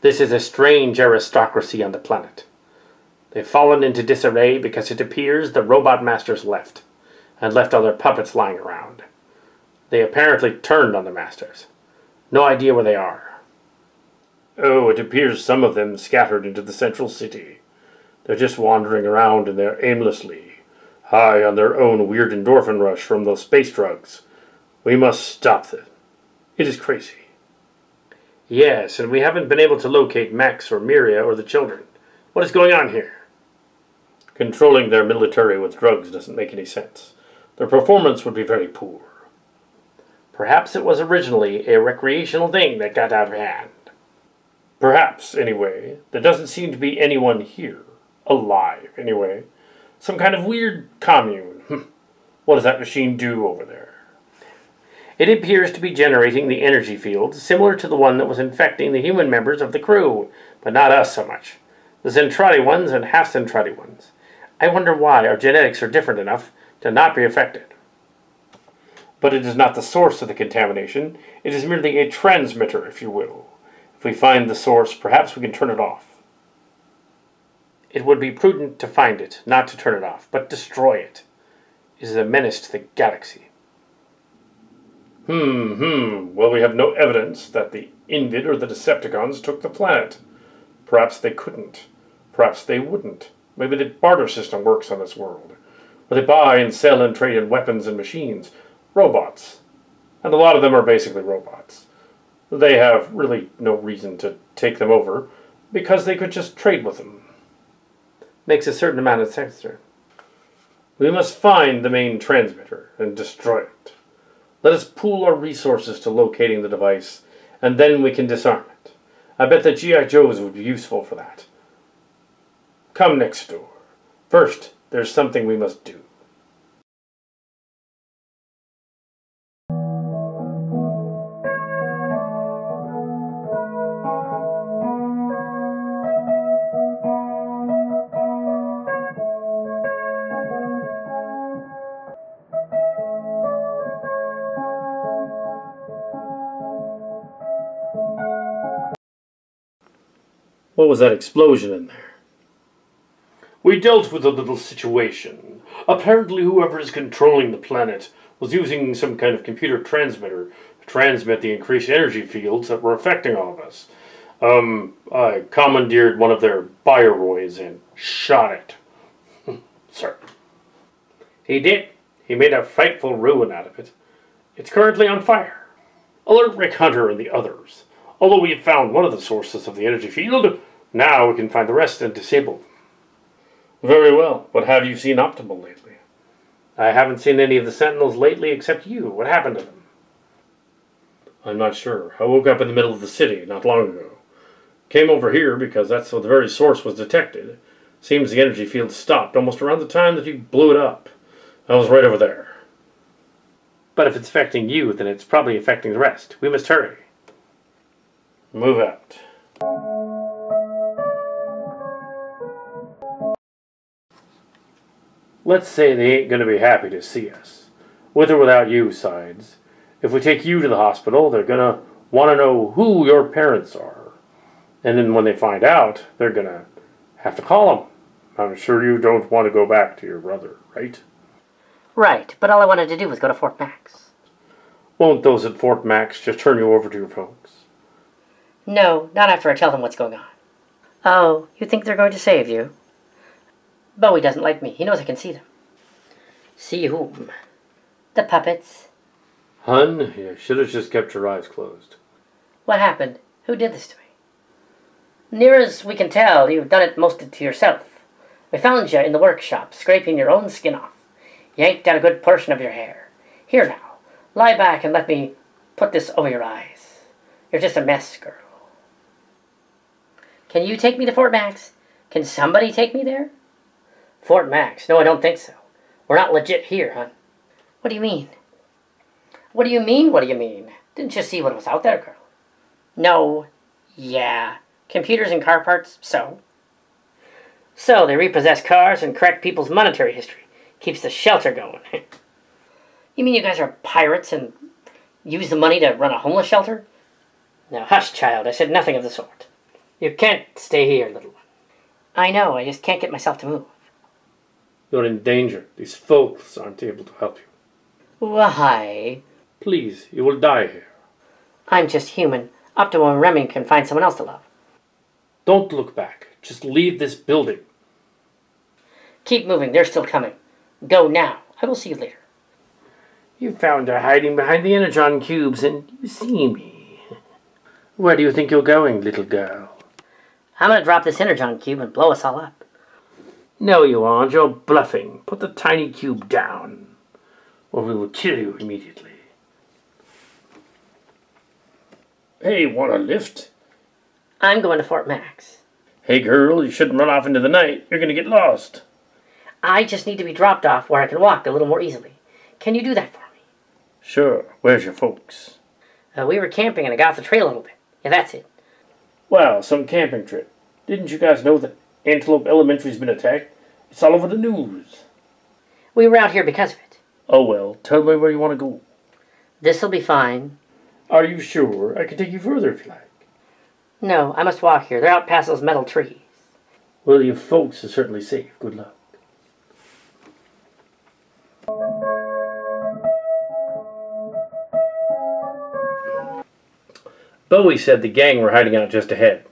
This is a strange aristocracy on the planet. They've fallen into disarray because it appears the robot masters left, and left all their puppets lying around. They apparently turned on the masters. No idea where they are. Oh, it appears some of them scattered into the central city. They're just wandering around in there aimlessly, high on their own weird endorphin rush from those space drugs. We must stop them. It is crazy. Yes, and we haven't been able to locate Max or Miria or the children. What is going on here? Controlling their military with drugs doesn't make any sense. Their performance would be very poor. Perhaps it was originally a recreational thing that got out of hand. Perhaps, anyway. There doesn't seem to be anyone here. Alive, anyway. Some kind of weird commune. What does that machine do over there? It appears to be generating the energy field similar to the one that was infecting the human members of the crew, but not us so much. The Zentradi ones and half-Zentradi ones. I wonder why our genetics are different enough to not be affected. But it is not the source of the contamination. It is merely a transmitter, if you will. If we find the source, perhaps we can turn it off. It would be prudent to find it, not to turn it off, but destroy it. It is a menace to the galaxy. Well, we have no evidence that the Invid or the Decepticons took the planet. Perhaps they couldn't. Perhaps they wouldn't. Maybe the barter system works on this world, where they buy and sell and trade in weapons and machines. Robots. And a lot of them are basically robots. They have really no reason to take them over, because they could just trade with them. Makes a certain amount of sense, sir. We must find the main transmitter and destroy it. Let us pool our resources to locating the device, and then we can disarm it. I bet the G.I. Joes would be useful for that. Come next door. First, there's something we must do. What was that explosion in there? We dealt with a little situation. Apparently whoever is controlling the planet was using some kind of computer transmitter to transmit the increased energy fields that were affecting all of us. I commandeered one of their bioroids and shot it. Sir. He did. He made a frightful ruin out of it. It's currently on fire. Alert Rick Hunter and the others. Although we have found one of the sources of the energy field, now we can find the rest and disable them. Very well, but have you seen Optimal lately? I haven't seen any of the Sentinels lately except you. What happened to them? I'm not sure. I woke up in the middle of the city not long ago. Came over here because that's where the very source was detected. Seems the energy field stopped almost around the time that you blew it up. I was right over there. But if it's affecting you, then it's probably affecting the rest. We must hurry. Move out. Let's say they ain't going to be happy to see us. With or without you, Sides. If we take you to the hospital, they're going to want to know who your parents are. And then when they find out, they're going to have to call them. I'm sure you don't want to go back to your brother, right? Right, but all I wanted to do was go to Fort Max. Won't those at Fort Max just turn you over to your folks? No, not after I tell them what's going on. Oh, you think they're going to save you? Bowie doesn't like me. He knows I can see them. See whom? The puppets. Hun, you should have just kept your eyes closed. What happened? Who did this to me? Near as we can tell, you've done it most to yourself. We found you in the workshop, scraping your own skin off. Yanked out a good portion of your hair. Here now, lie back and let me put this over your eyes. You're just a mess, girl. Can you take me to Fort Max? Can somebody take me there? Fort Max? No, I don't think so. We're not legit here, hon. What do you mean? What do you mean, what do you mean? Didn't you see what was out there, girl? No. Yeah. Computers and car parts, so? So, they repossess cars and correct people's monetary history. Keeps the shelter going. You mean you guys are pirates and use the money to run a homeless shelter? Now, hush, child. I said nothing of the sort. You can't stay here, little one. I know. I just can't get myself to move. You're in danger. These folks aren't able to help you. Why? Please, you will die here. I'm just human. Optimal and Remming can find someone else to love. Don't look back. Just leave this building. Keep moving. They're still coming. Go now. I will see you later. You found her hiding behind the energon cubes and you see me. Where do you think you're going, little girl? I'm going to drop this energon cube and blow us all up. No, you aren't. You're bluffing. Put the tiny cube down, or we will kill you immediately. Hey, want a lift? I'm going to Fort Max. Hey, girl, you shouldn't run off into the night. You're going to get lost. I just need to be dropped off where I can walk a little more easily. Can you do that for me? Sure. Where's your folks? We were camping and I got off the trail a little bit. Yeah, that's it. Wow, some camping trip. Didn't you guys know that Antelope Elementary's been attacked? It's all over the news. We were out here because of it. Oh well, tell me where you want to go. This'll be fine. Are you sure? I can take you further if you like. No, I must walk here. They're out past those metal trees. Well, your folks are certainly safe. Good luck. Bowie said the gang were hiding out just ahead.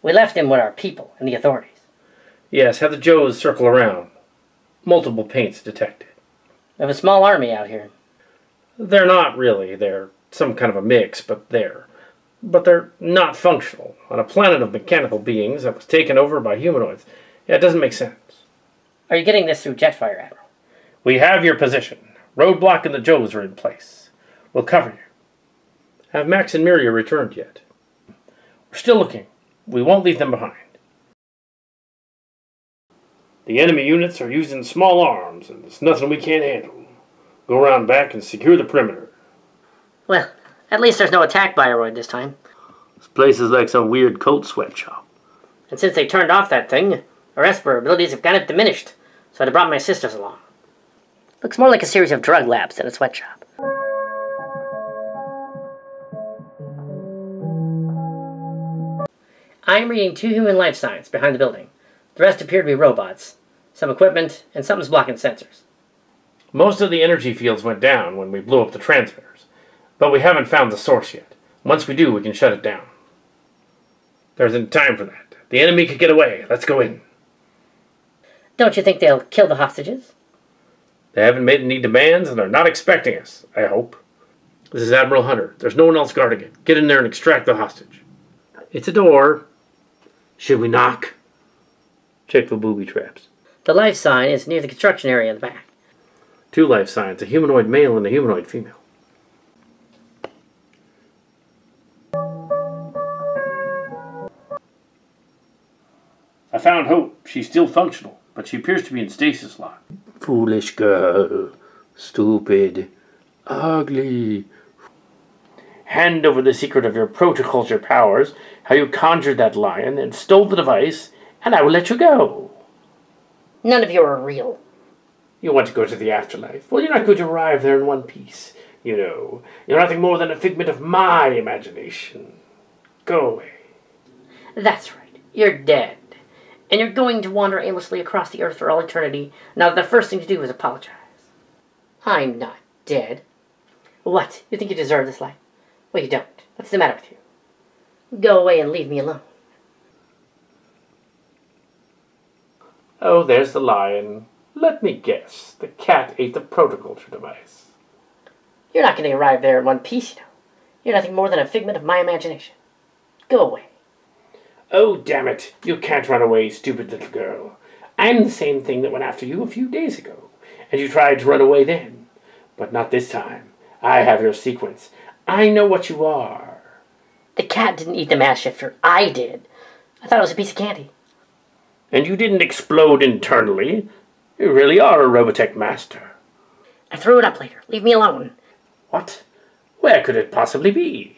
We left him with our people and the authorities. Yes, have the Joes circle around. Multiple paints detected. We have a small army out here. They're not really. They're some kind of a mix, but they're not functional. On a planet of mechanical beings that was taken over by humanoids. Yeah, it doesn't make sense. Are you getting this through Jetfire, Admiral? We have your position. Roadblock and the Joes are in place. We'll cover you. Have Max and Miria returned yet? We're still looking. We won't leave them behind. The enemy units are using small arms, and there's nothing we can't handle. Go around back and secure the perimeter. Well, at least there's no attack bioroid this time. This place is like some weird cult sweatshop. And since they turned off that thing, our Esper abilities have kind of diminished, so I brought my sisters along. Looks more like a series of drug labs than a sweatshop. I'm reading 2 human life signs behind the building. The rest appear to be robots, some equipment, and something's blocking sensors. Most of the energy fields went down when we blew up the transmitters, but we haven't found the source yet. Once we do, we can shut it down. There isn't time for that. The enemy could get away. Let's go in. Don't you think they'll kill the hostages? They haven't made any demands, and they're not expecting us, I hope. This is Admiral Hunter. There's no one else guarding it. Get in there and extract the hostage. It's a door. Should we knock? Check for booby traps. The life sign is near the construction area in the back. 2 life signs, a humanoid male and a humanoid female. I found Hope. She's still functional, but she appears to be in stasis lock. Foolish girl. Stupid. Ugly. Hand over the secret of your protoculture powers, how you conjured that lion and stole the device, and I will let you go. None of you are real. You want to go to the afterlife? Well, you're not going to arrive there in one piece. You know, you're nothing more than a figment of my imagination. Go away. That's right. You're dead. And you're going to wander aimlessly across the earth for all eternity, now that the first thing to do is apologize. I'm not dead. What? You think you deserve this life? Well, you don't. What's the matter with you? Go away and leave me alone. Oh, there's the lion. Let me guess. The cat ate the protoculture device. You're not going to arrive there in one piece, you know. You're nothing more than a figment of my imagination. Go away. Oh, damn it. You can't run away, stupid little girl. I'm the same thing that went after you a few days ago, and you tried to run away then. But not this time. I have your sequence. I know what you are. The cat didn't eat the mass shifter. I did. I thought it was a piece of candy. And you didn't explode internally. You really are a Robotech master. I threw it up later. Leave me alone. What? Where could it possibly be?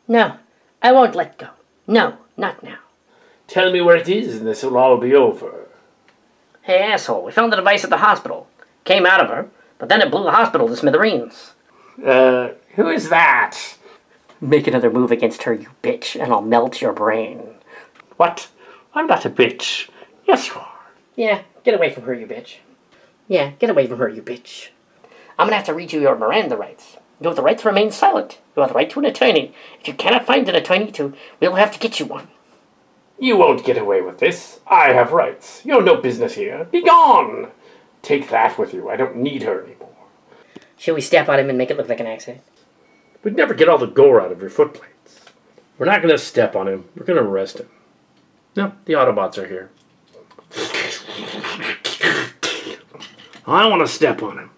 No, I won't let go. No, not now. Tell me where it is and this will all be over. Hey, asshole, we found the device at the hospital. Came out of her, but then it blew the hospital to smithereens. Who is that? Make another move against her, you bitch, and I'll melt your brain. What? I'm not a bitch. Yes, you are. Yeah, get away from her, you bitch. Yeah, get away from her, you bitch. I'm gonna have to read you your Miranda rights. You have the right to remain silent. You have the right to an attorney. If you cannot find an attorney we'll have to get you one. You won't get away with this. I have rights. You have no business here. Be gone! Take that with you. I don't need her anymore. Shall we step on him and make it look like an accident? We'd never get all the gore out of your foot plates. We're not going to step on him. We're going to arrest him. No, the Autobots are here. I want to step on him.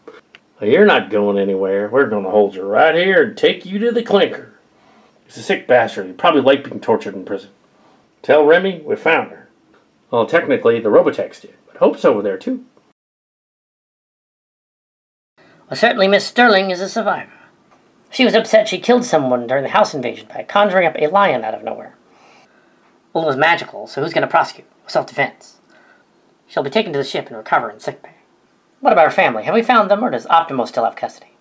Well, you're not going anywhere. We're going to hold you right here and take you to the clinker. He's a sick bastard. He probably liked being tortured in prison. Tell Remy we found her. Well, technically, the Robotechs did, but Hope's over there, too. Well, certainly Miss Sterling is a survivor. She was upset she killed someone during the house invasion by conjuring up a lion out of nowhere. Well, it was magical, so who's going to prosecute? Self-defense. She'll be taken to the ship and recover in sickbay. What about her family? Have we found them, or does Optimo still have custody?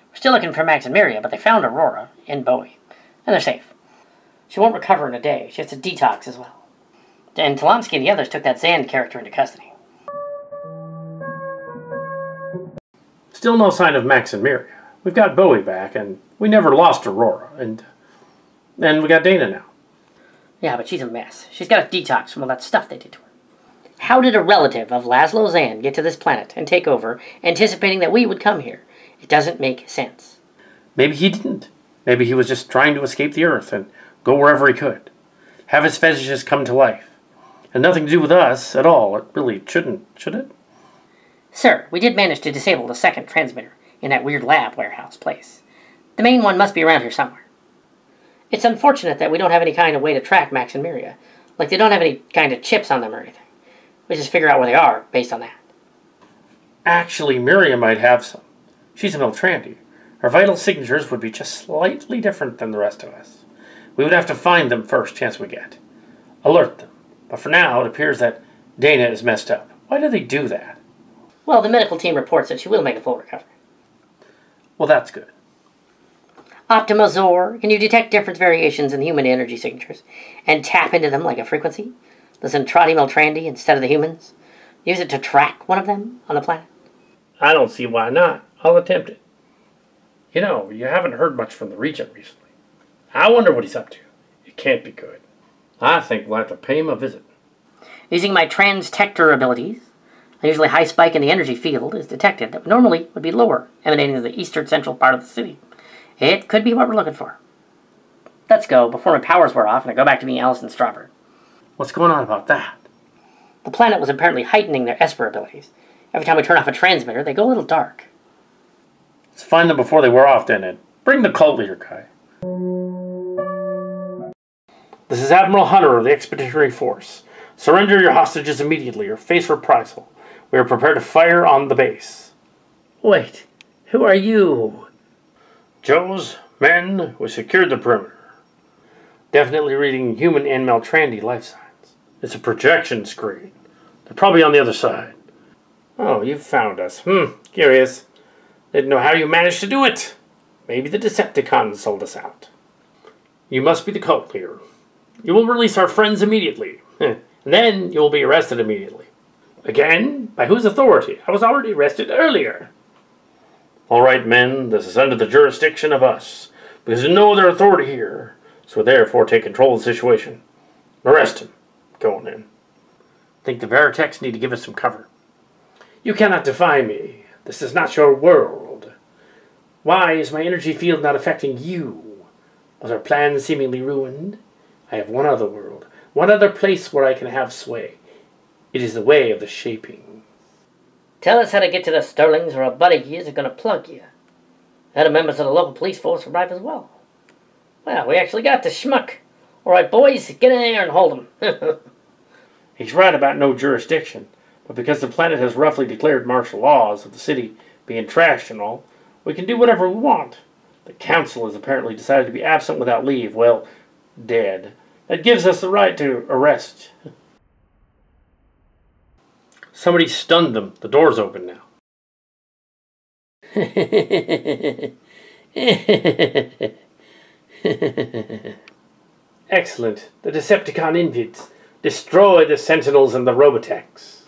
We're still looking for Max and Miria, but they found Aurora in Bowie, and they're safe. She won't recover in a day. She has to detox as well. And Talomsky and the others took that Zand character into custody. Still no sign of Max and Miria. We've got Bowie back, and we never lost Aurora, and we got Dana now. Yeah, but she's a mess. She's got to detox from all that stuff they did to her. How did a relative of Laszlo Zand get to this planet and take over, anticipating that we would come here? It doesn't make sense. Maybe he didn't. Maybe he was just trying to escape the Earth and go wherever he could. Have his fetishes come to life. And nothing to do with us at all. It really shouldn't, should it? Sir, we did manage to disable the second transmitter in that weird lab warehouse place. The main one must be around here somewhere. It's unfortunate that we don't have any kind of way to track Max and Miria. Like, they don't have any kind of chips on them or anything. We just figure out where they are based on that. Actually, Miriam might have some. She's a Meltrandy. Her vital signatures would be just slightly different than the rest of us. We would have to find them first chance we get. Alert them. But for now, it appears that Dana is messed up. Why do they do that? Well, the medical team reports that she will make a full recovery. Well, that's good. Optima Zor, can you detect different variations in human energy signatures and tap into them like a frequency? The Zentradi Meltrandi instead of the humans? Use it to track one of them on the planet? I don't see why not. I'll attempt it. You know, you haven't heard much from the Regent recently. I wonder what he's up to. It can't be good. I think we'll have to pay him a visit. Using my transtector abilities, a usually high spike in the energy field is detected that normally would be lower, emanating from the eastern central part of the city. It could be what we're looking for. Let's go before my powers wear off and I go back to being Alison Strawberry. What's going on about that? The planet was apparently heightening their Esper abilities. Every time we turn off a transmitter, they go a little dark. Let's find them before they wear off, then, Ed. Bring the cult leader guy. This is Admiral Hunter of the Expeditionary Force. Surrender your hostages immediately or face reprisal. We are prepared to fire on the base. Wait, who are you? Joe's men, we secured the perimeter. Definitely reading human and Meltrandi life signs. It's a projection screen. They're probably on the other side. Oh, you found us. Curious. Didn't know how you managed to do it. Maybe the Decepticons sold us out. You must be the cult leader. You will release our friends immediately. And then you will be arrested immediately. Again? By whose authority? I was already arrested earlier. All right, men. This is under the jurisdiction of us. Because there's no other authority here. So therefore take control of the situation. Arrest him. Go on in. Think the Veritechs need to give us some cover. You cannot defy me. This is not your world. Why is my energy field not affecting you? Was our plan seemingly ruined? I have one other world. One other place where I can have sway. It is the way of the shaping. Tell us how to get to the Sterlings or a buddy of yours is going to plug you. Other members of the local police force arrive as well. Well, we actually got the schmuck. All right, boys, get in there and hold him. He's right about no jurisdiction, but because the planet has roughly declared martial laws of the city being trashed and all, we can do whatever we want. The council has apparently decided to be absent without leave. Well, dead. That gives us the right to arrest. Somebody stunned them. The door's open now. Excellent. The Decepticon Invids. Destroy the Sentinels and the Robotechs.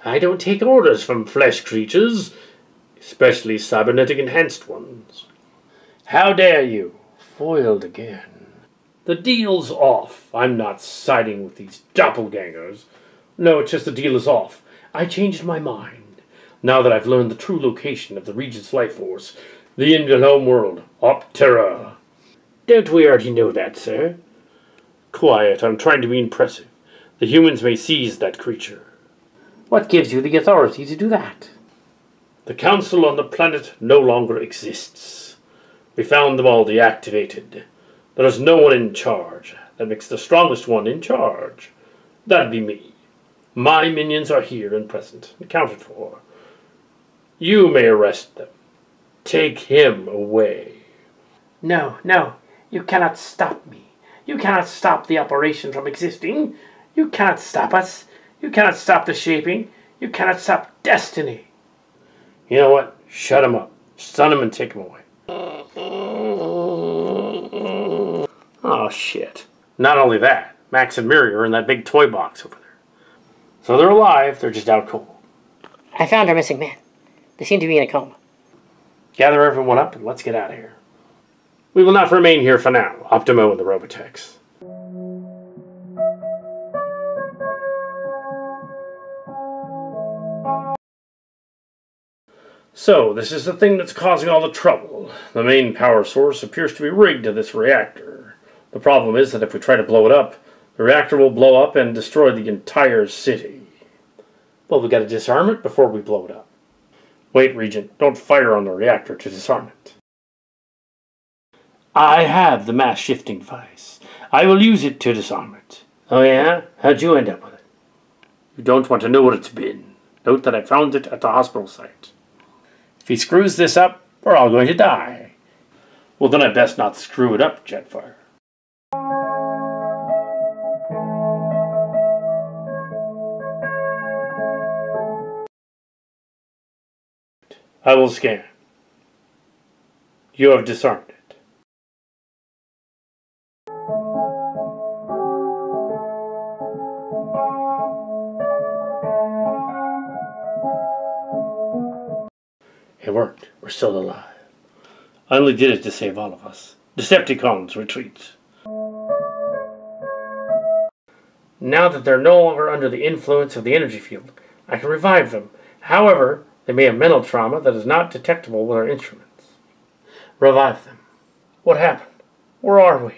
I don't take orders from flesh creatures, especially cybernetic enhanced ones. How dare you? Foiled again. The deal's off. I'm not siding with these doppelgangers. No, it's just the deal is off. I changed my mind. Now that I've learned the true location of the Regent's life force, the Invid home world, Optera. Don't we already know that, sir? Quiet, I'm trying to be impressive. The humans may seize that creature. What gives you the authority to do that? The council on the planet no longer exists. We found them all deactivated. There is no one in charge. That makes the strongest one in charge. That'd be me. My minions are here and present, accounted for. You may arrest them. Take him away. No, no, you cannot stop me. You cannot stop the operation from existing. You cannot stop us. You cannot stop the shaping. You cannot stop destiny. You know what? Shut him up. Stun him and take him away. Oh, shit. Not only that, Max and Miri are in that big toy box over there. So they're alive, they're just out cold. I found our missing man. They seem to be in a coma. Gather everyone up and let's get out of here. We will not remain here for now, Optimo and the Robotechs. So, this is the thing that's causing all the trouble. The main power source appears to be rigged to this reactor. The problem is that if we try to blow it up, the reactor will blow up and destroy the entire city. Well, we gotta disarm it before we blow it up. Wait, Regent, don't fire on the reactor to disarm it. I have the mass shifting device. I will use it to disarm it. Oh yeah? How'd you end up with it? You don't want to know what it's been. Note that I found it at the hospital site. If he screws this up, we're all going to die. Well, then I best not screw it up, Jetfire. I will scan. You have disarmed it. It worked. We're still alive. I only did it to save all of us. Decepticons, retreat. Now that they're no longer under the influence of the energy field, I can revive them. However, they may have mental trauma that is not detectable with our instruments. Revive them. What happened? Where are we?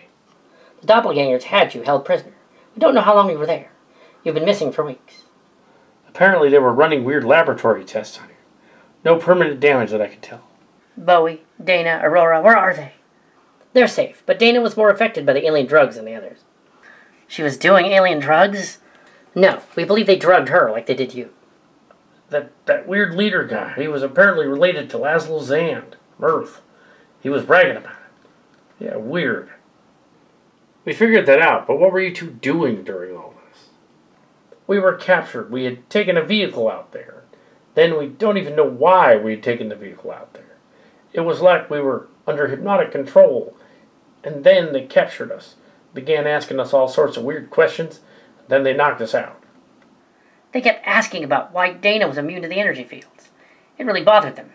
The doppelgangers had you held prisoner. We don't know how long you were there. You've been missing for weeks. Apparently they were running weird laboratory tests on you. No permanent damage that I can tell. Bowie, Dana, Aurora, where are they? They're safe, but Dana was more affected by the alien drugs than the others. She was doing alien drugs? No, we believe they drugged her like they did you. That weird leader guy, he was apparently related to Laszlo Zand, Earth. He was bragging about it. Yeah, weird. We figured that out, but what were you two doing during all this? We were captured. We had taken a vehicle out there. Then we don't even know why we had taken the vehicle out there. It was like we were under hypnotic control. And then they captured us, began asking us all sorts of weird questions, then they knocked us out. They kept asking about why Dana was immune to the energy fields. It really bothered them.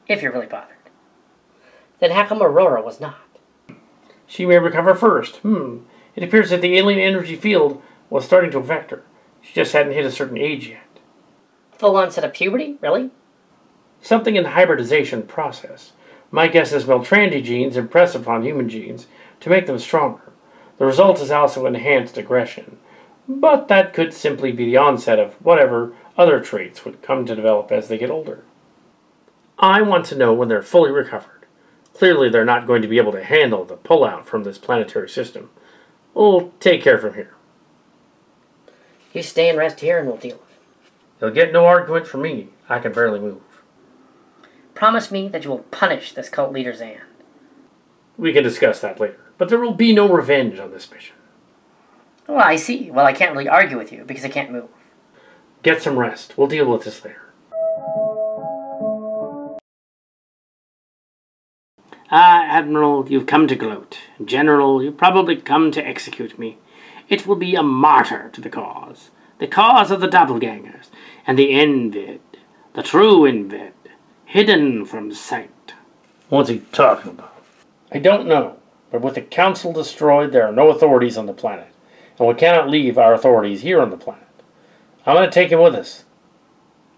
If you're really bothered. Then how come Aurora was not? She may recover first. It appears that the alien energy field was starting to affect her. She just hadn't hit a certain age yet. Full onset of puberty? Really? Something in the hybridization process. My guess is Meltrandi genes impress upon human genes to make them stronger. The result is also enhanced aggression. But that could simply be the onset of whatever other traits would come to develop as they get older. I want to know when they're fully recovered. Clearly they're not going to be able to handle the pullout from this planetary system. We'll take care from here. You stay and rest here and we'll deal with it. You'll get no argument from me. I can barely move. Promise me that you will punish this cult leader Zan. We can discuss that later, but there will be no revenge on this mission. Oh, I see. Well, I can't really argue with you because I can't move. Get some rest. We'll deal with this later. Admiral, you've come to gloat. General, you've probably come to execute me. It will be a martyr to the cause of the doppelgangers, and the Invid, the true Invid, hidden from sight. What's he talking about? I don't know, but with the Council destroyed, there are no authorities on the planet, and we cannot leave our authorities here on the planet. I'm going to take him with us.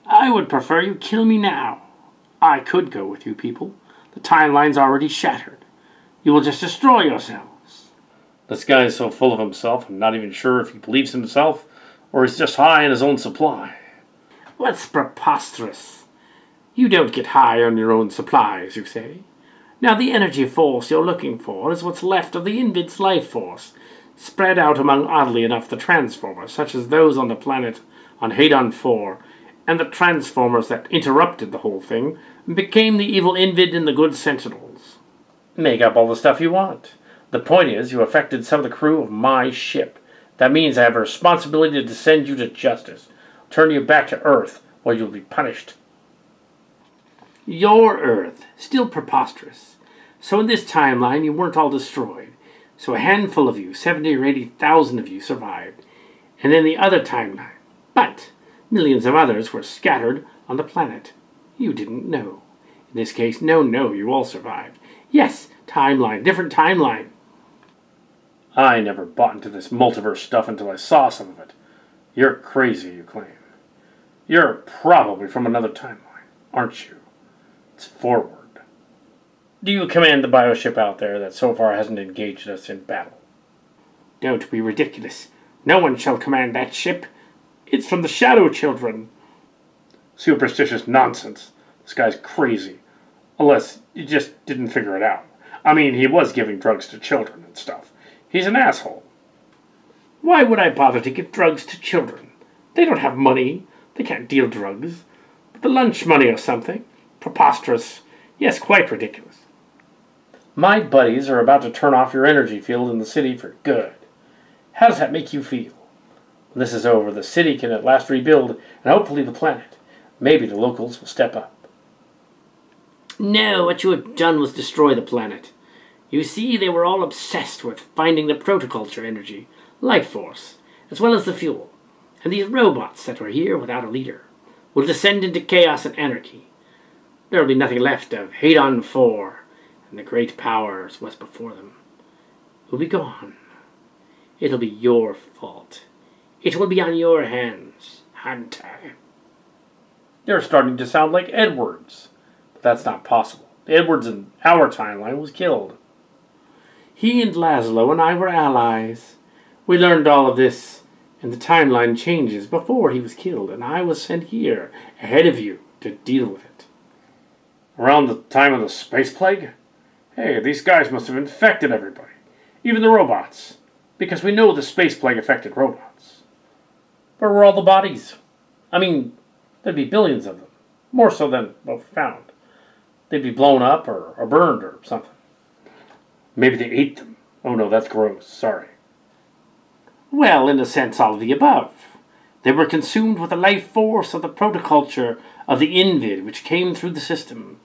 I would prefer you kill me now. I could go with you people. The timeline's already shattered. You will just destroy yourselves. This guy is so full of himself, I'm not even sure if he believes himself, or he's just high on his own supply. What's preposterous? You don't get high on your own supplies, you say. Now the energy force you're looking for is what's left of the Invid's life force, spread out among, oddly enough, the Transformers, such as those on the planet on Haydon IV, and the Transformers that interrupted the whole thing, and became the evil Invid and the good Sentinels. Make up all the stuff you want. The point is, you affected some of the crew of my ship. That means I have a responsibility to send you to justice. Turn you back to Earth, or you'll be punished. Your Earth, still preposterous. So in this timeline, you weren't all destroyed. So a handful of you, 70 or 80,000 of you, survived. And in the other timeline. But millions of others were scattered on the planet. You didn't know. In this case, no, you all survived. Yes, timeline, different timeline. I never bought into this multiverse stuff until I saw some of it. You're crazy, you claim. You're probably from another timeline, aren't you? It's forward. Do you command the bioship out there that so far hasn't engaged us in battle? Don't be ridiculous. No one shall command that ship. It's from the Shadow Children. Superstitious nonsense. This guy's crazy. Unless you just didn't figure it out. I mean, he was giving drugs to children and stuff. He's an asshole. Why would I bother to give drugs to children? They don't have money. They can't deal drugs. But the lunch money or something. Preposterous. Yes, quite ridiculous. My buddies are about to turn off your energy field in the city for good. How does that make you feel? When this is over, the city can at last rebuild, and hopefully the planet. Maybe the locals will step up. No, what you had done was destroy the planet. You see, they were all obsessed with finding the protoculture energy, life force, as well as the fuel. And these robots that were here without a leader will descend into chaos and anarchy. There will be nothing left of Haydon IV and the great powers was before them. Will be gone. It'll be your fault. It will be on your hands, Hunter. You're starting to sound like Edwards. But that's not possible. Edwards in our timeline was killed. He and Laszlo and I were allies. We learned all of this, and the timeline changes before he was killed, and I was sent here, ahead of you, to deal with it. Around the time of the space plague? Hey, these guys must have infected everybody. Even the robots. Because we know the space plague affected robots. Where were all the bodies? I mean, there'd be billions of them. More so than what we found. They'd be blown up or burned or something. Maybe they ate them. Oh no, that's gross. Sorry. Well, in a sense, all of the above. They were consumed with the life force of the protoculture of the Invid, which came through the system.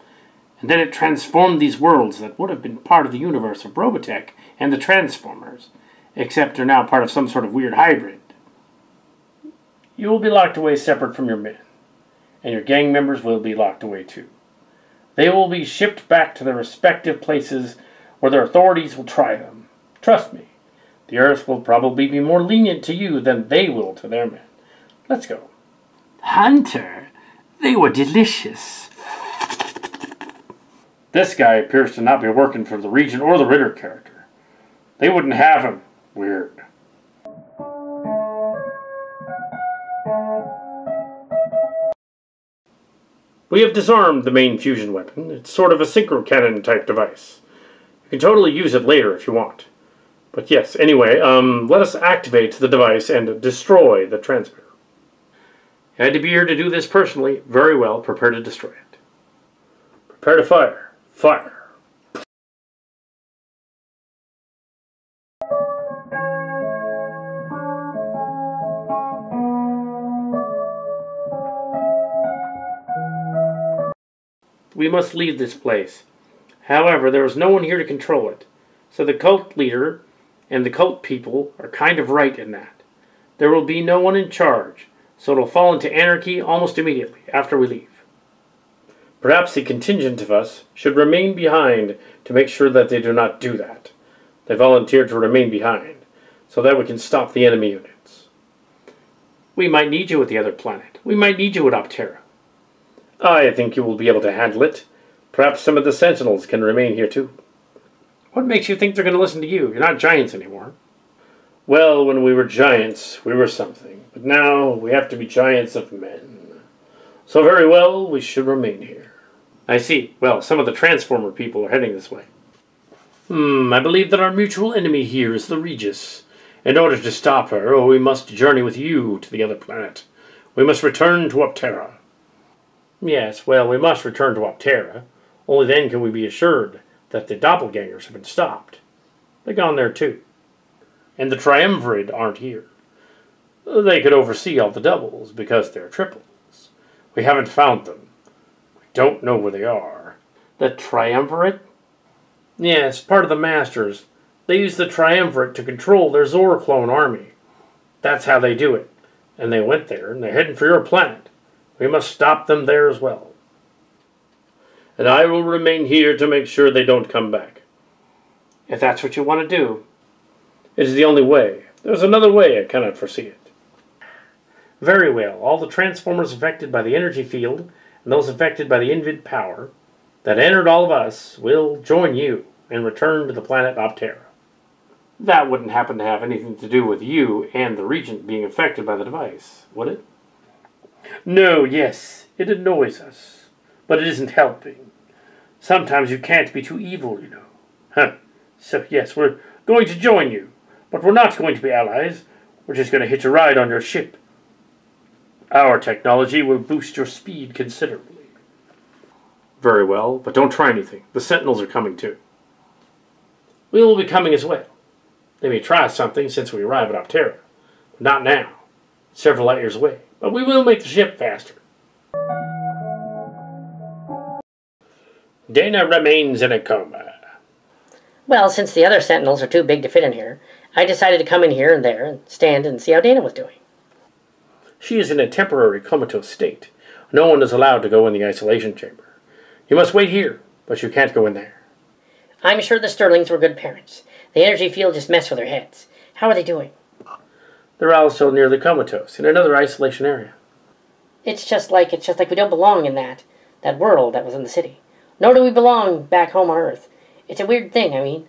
And then it transformed these worlds that would have been part of the universe of Robotech and the Transformers, except are now part of some sort of weird hybrid. You will be locked away separate from your men, and your gang members will be locked away too. They will be shipped back to their respective places where their authorities will try them. Trust me, the Earth will probably be more lenient to you than they will to their men. Let's go. Hunter, they were delicious. This guy appears to not be working for the Regent or the Ritter character. They wouldn't have him. Weird. We have disarmed the main fusion weapon. It's sort of a synchro cannon type device. You can totally use it later if you want. But yes, anyway, let us activate the device and destroy the transmitter. I had to be here to do this personally. Very well, prepare to destroy it. Prepare to fire. Fire. We must leave this place. However, there is no one here to control it. So the cult leader and the cult people are kind of right in that. There will be no one in charge, so it'll fall into anarchy almost immediately after we leave. Perhaps the contingent of us should remain behind to make sure that they do not do that. They volunteered to remain behind, so that we can stop the enemy units. We might need you at the other planet. We might need you at Optera. I think you will be able to handle it. Perhaps some of the Sentinels can remain here too. What makes you think they're going to listen to you? You're not giants anymore. Well, when we were giants, we were something. But now we have to be giants of men. So very well, we should remain here. I see. Well, some of the Transformer people are heading this way. I believe that our mutual enemy here is the Regis. In order to stop her, we must journey with you to the other planet. We must return to Optera. Yes, well, we must return to Optera. Only then can we be assured that the doppelgangers have been stopped. They're gone there too. And the triumvirate aren't here. They could oversee all the doubles because they're triples. We haven't found them. We don't know where they are. The triumvirate? Yes, part of the Masters. They use the triumvirate to control their Zorclone army. That's how they do it. And they went there, and they're heading for your planet. We must stop them there as well. And I will remain here to make sure they don't come back. If that's what you want to do. It is the only way. There's another way. I cannot foresee it. Very well. All the Transformers affected by the energy field and those affected by the Invid power that entered all of us will join you and return to the planet Optera. That wouldn't happen to have anything to do with you and the Regent being affected by the device, would it? No, yes, it annoys us, but it isn't helping. Sometimes you can't be too evil, you know. So yes, we're going to join you, but we're not going to be allies. We're just going to hitch a ride on your ship. Our technology will boost your speed considerably. Very well, but don't try anything. The Sentinels are coming too. We will be coming as well. They may try something since we arrive at Optera. Not now. Several light years away. But we will make the ship faster. Dana remains in a coma. Well, since the other Sentinels are too big to fit in here, I decided to come in here and there and stand and see how Dana was doing. She is in a temporary comatose state. No one is allowed to go in the isolation chamber. You must wait here, but you can't go in there. I'm sure the Sterlings were good parents. The energy field just messed with their heads. How are they doing? They're also nearly comatose, in another isolation area. It's just like we don't belong in that world that was in the city. Nor do we belong back home on Earth. It's a weird thing, I mean.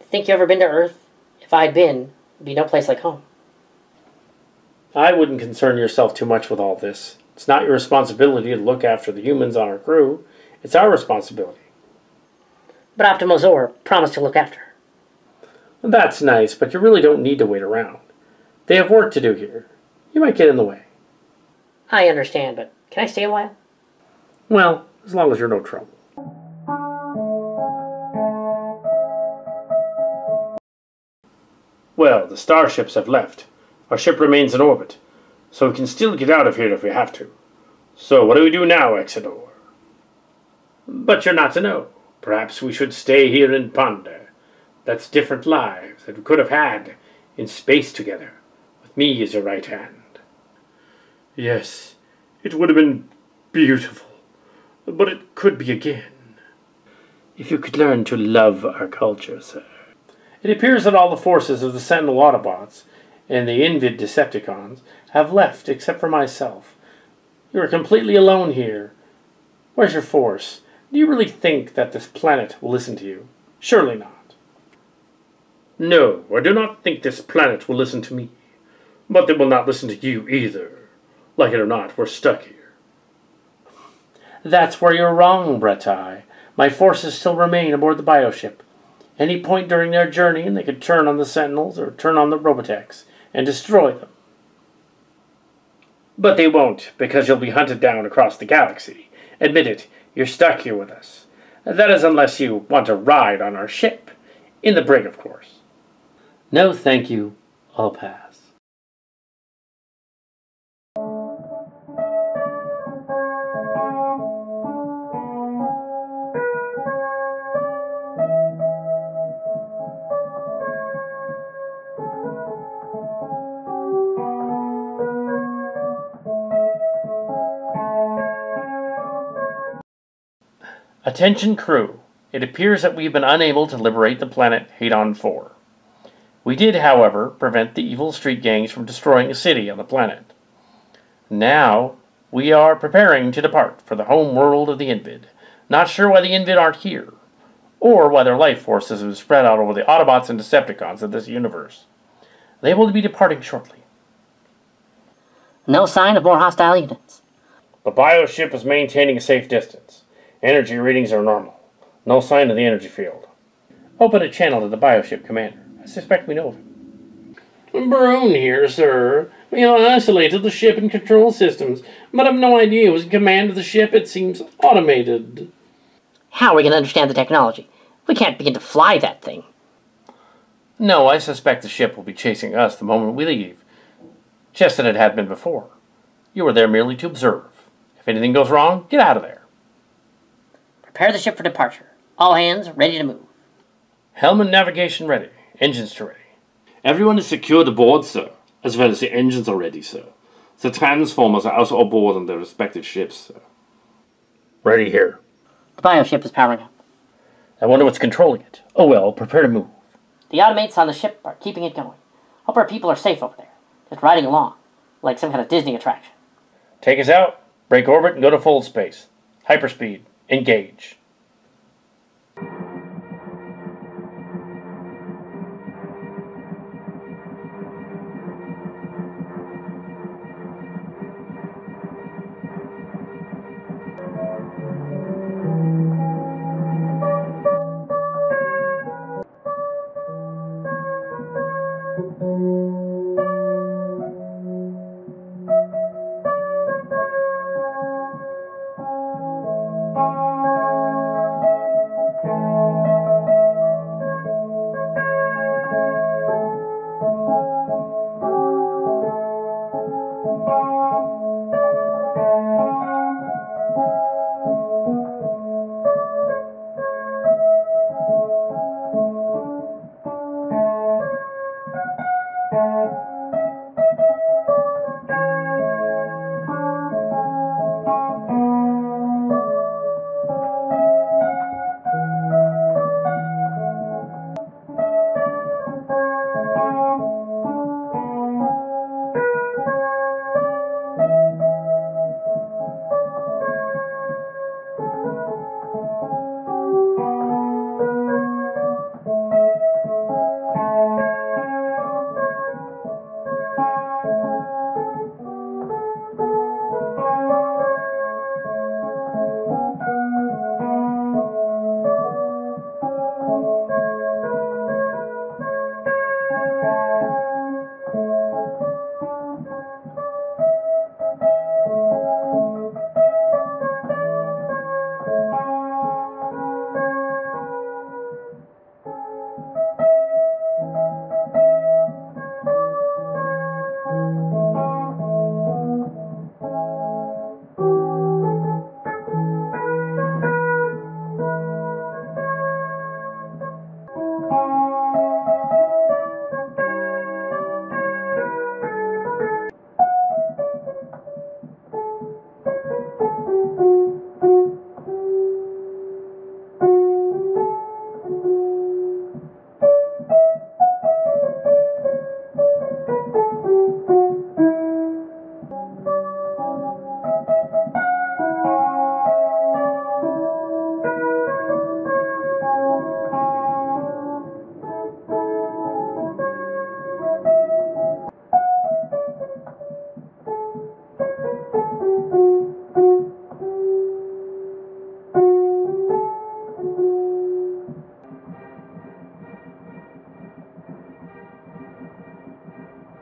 Think you ever been to Earth? If I'd been, it'd be no place like home. I wouldn't concern yourself too much with all this. It's not your responsibility to look after the humans on our crew. It's our responsibility. But Optimo Zor promised to look after her. That's nice, but you really don't need to wait around. They have work to do here. You might get in the way. I understand, but can I stay a while? Well, as long as you're no trouble. Well, the starships have left. Our ship remains in orbit, so we can still get out of here if we have to. So what do we do now, Exodor? But you're not to know. Perhaps we should stay here and ponder. That's different lives that we could have had in space together, with me as your right hand. Yes, it would have been beautiful, but it could be again. If you could learn to love our culture, sir. It appears that all the forces of the Sentinel Autobots and the Invid Decepticons have left except for myself. You are completely alone here. Where's your force? Do you really think that this planet will listen to you? Surely not. No, I do not think this planet will listen to me. But they will not listen to you either. Like it or not, we're stuck here. That's where you're wrong, Bretai. My forces still remain aboard the bioship. Any point during their journey, and they could turn on the Sentinels or turn on the Robotechs and destroy them. But they won't, because you'll be hunted down across the galaxy. Admit it, you're stuck here with us. That is unless you want to ride on our ship. In the brig, of course. No, thank you. I'll pass. Attention crew. It appears that we've been unable to liberate the planet Haydon IV. We did, however, prevent the evil street gangs from destroying a city on the planet. Now, we are preparing to depart for the home world of the Invid. Not sure why the Invid aren't here, or why their life forces have spread out over the Autobots and Decepticons of this universe. They will be departing shortly. No sign of more hostile units. The bioship is maintaining a safe distance. Energy readings are normal. No sign of the energy field. Open a channel to the bioship commander. I suspect we know of him. Barone here, sir. We have isolated the ship and control systems, but I've no idea who's in command of the ship. It seems automated. How are we going to understand the technology? We can't begin to fly that thing. No, I suspect the ship will be chasing us the moment we leave. Just as it had been before. You were there merely to observe. If anything goes wrong, get out of there. Prepare the ship for departure. All hands ready to move. Helm and navigation ready. Engines to ready. Everyone is secured aboard, sir, as well as the engines are ready, sir. The Transformers are also aboard on their respective ships, sir. Ready here. The bioship is powering up. I wonder what's controlling it. Oh well, prepare to move. The automates on the ship are keeping it going. Hope our people are safe over there. Just riding along, like some kind of Disney attraction. Take us out, break orbit, and go to full space. Hyperspeed. Engage.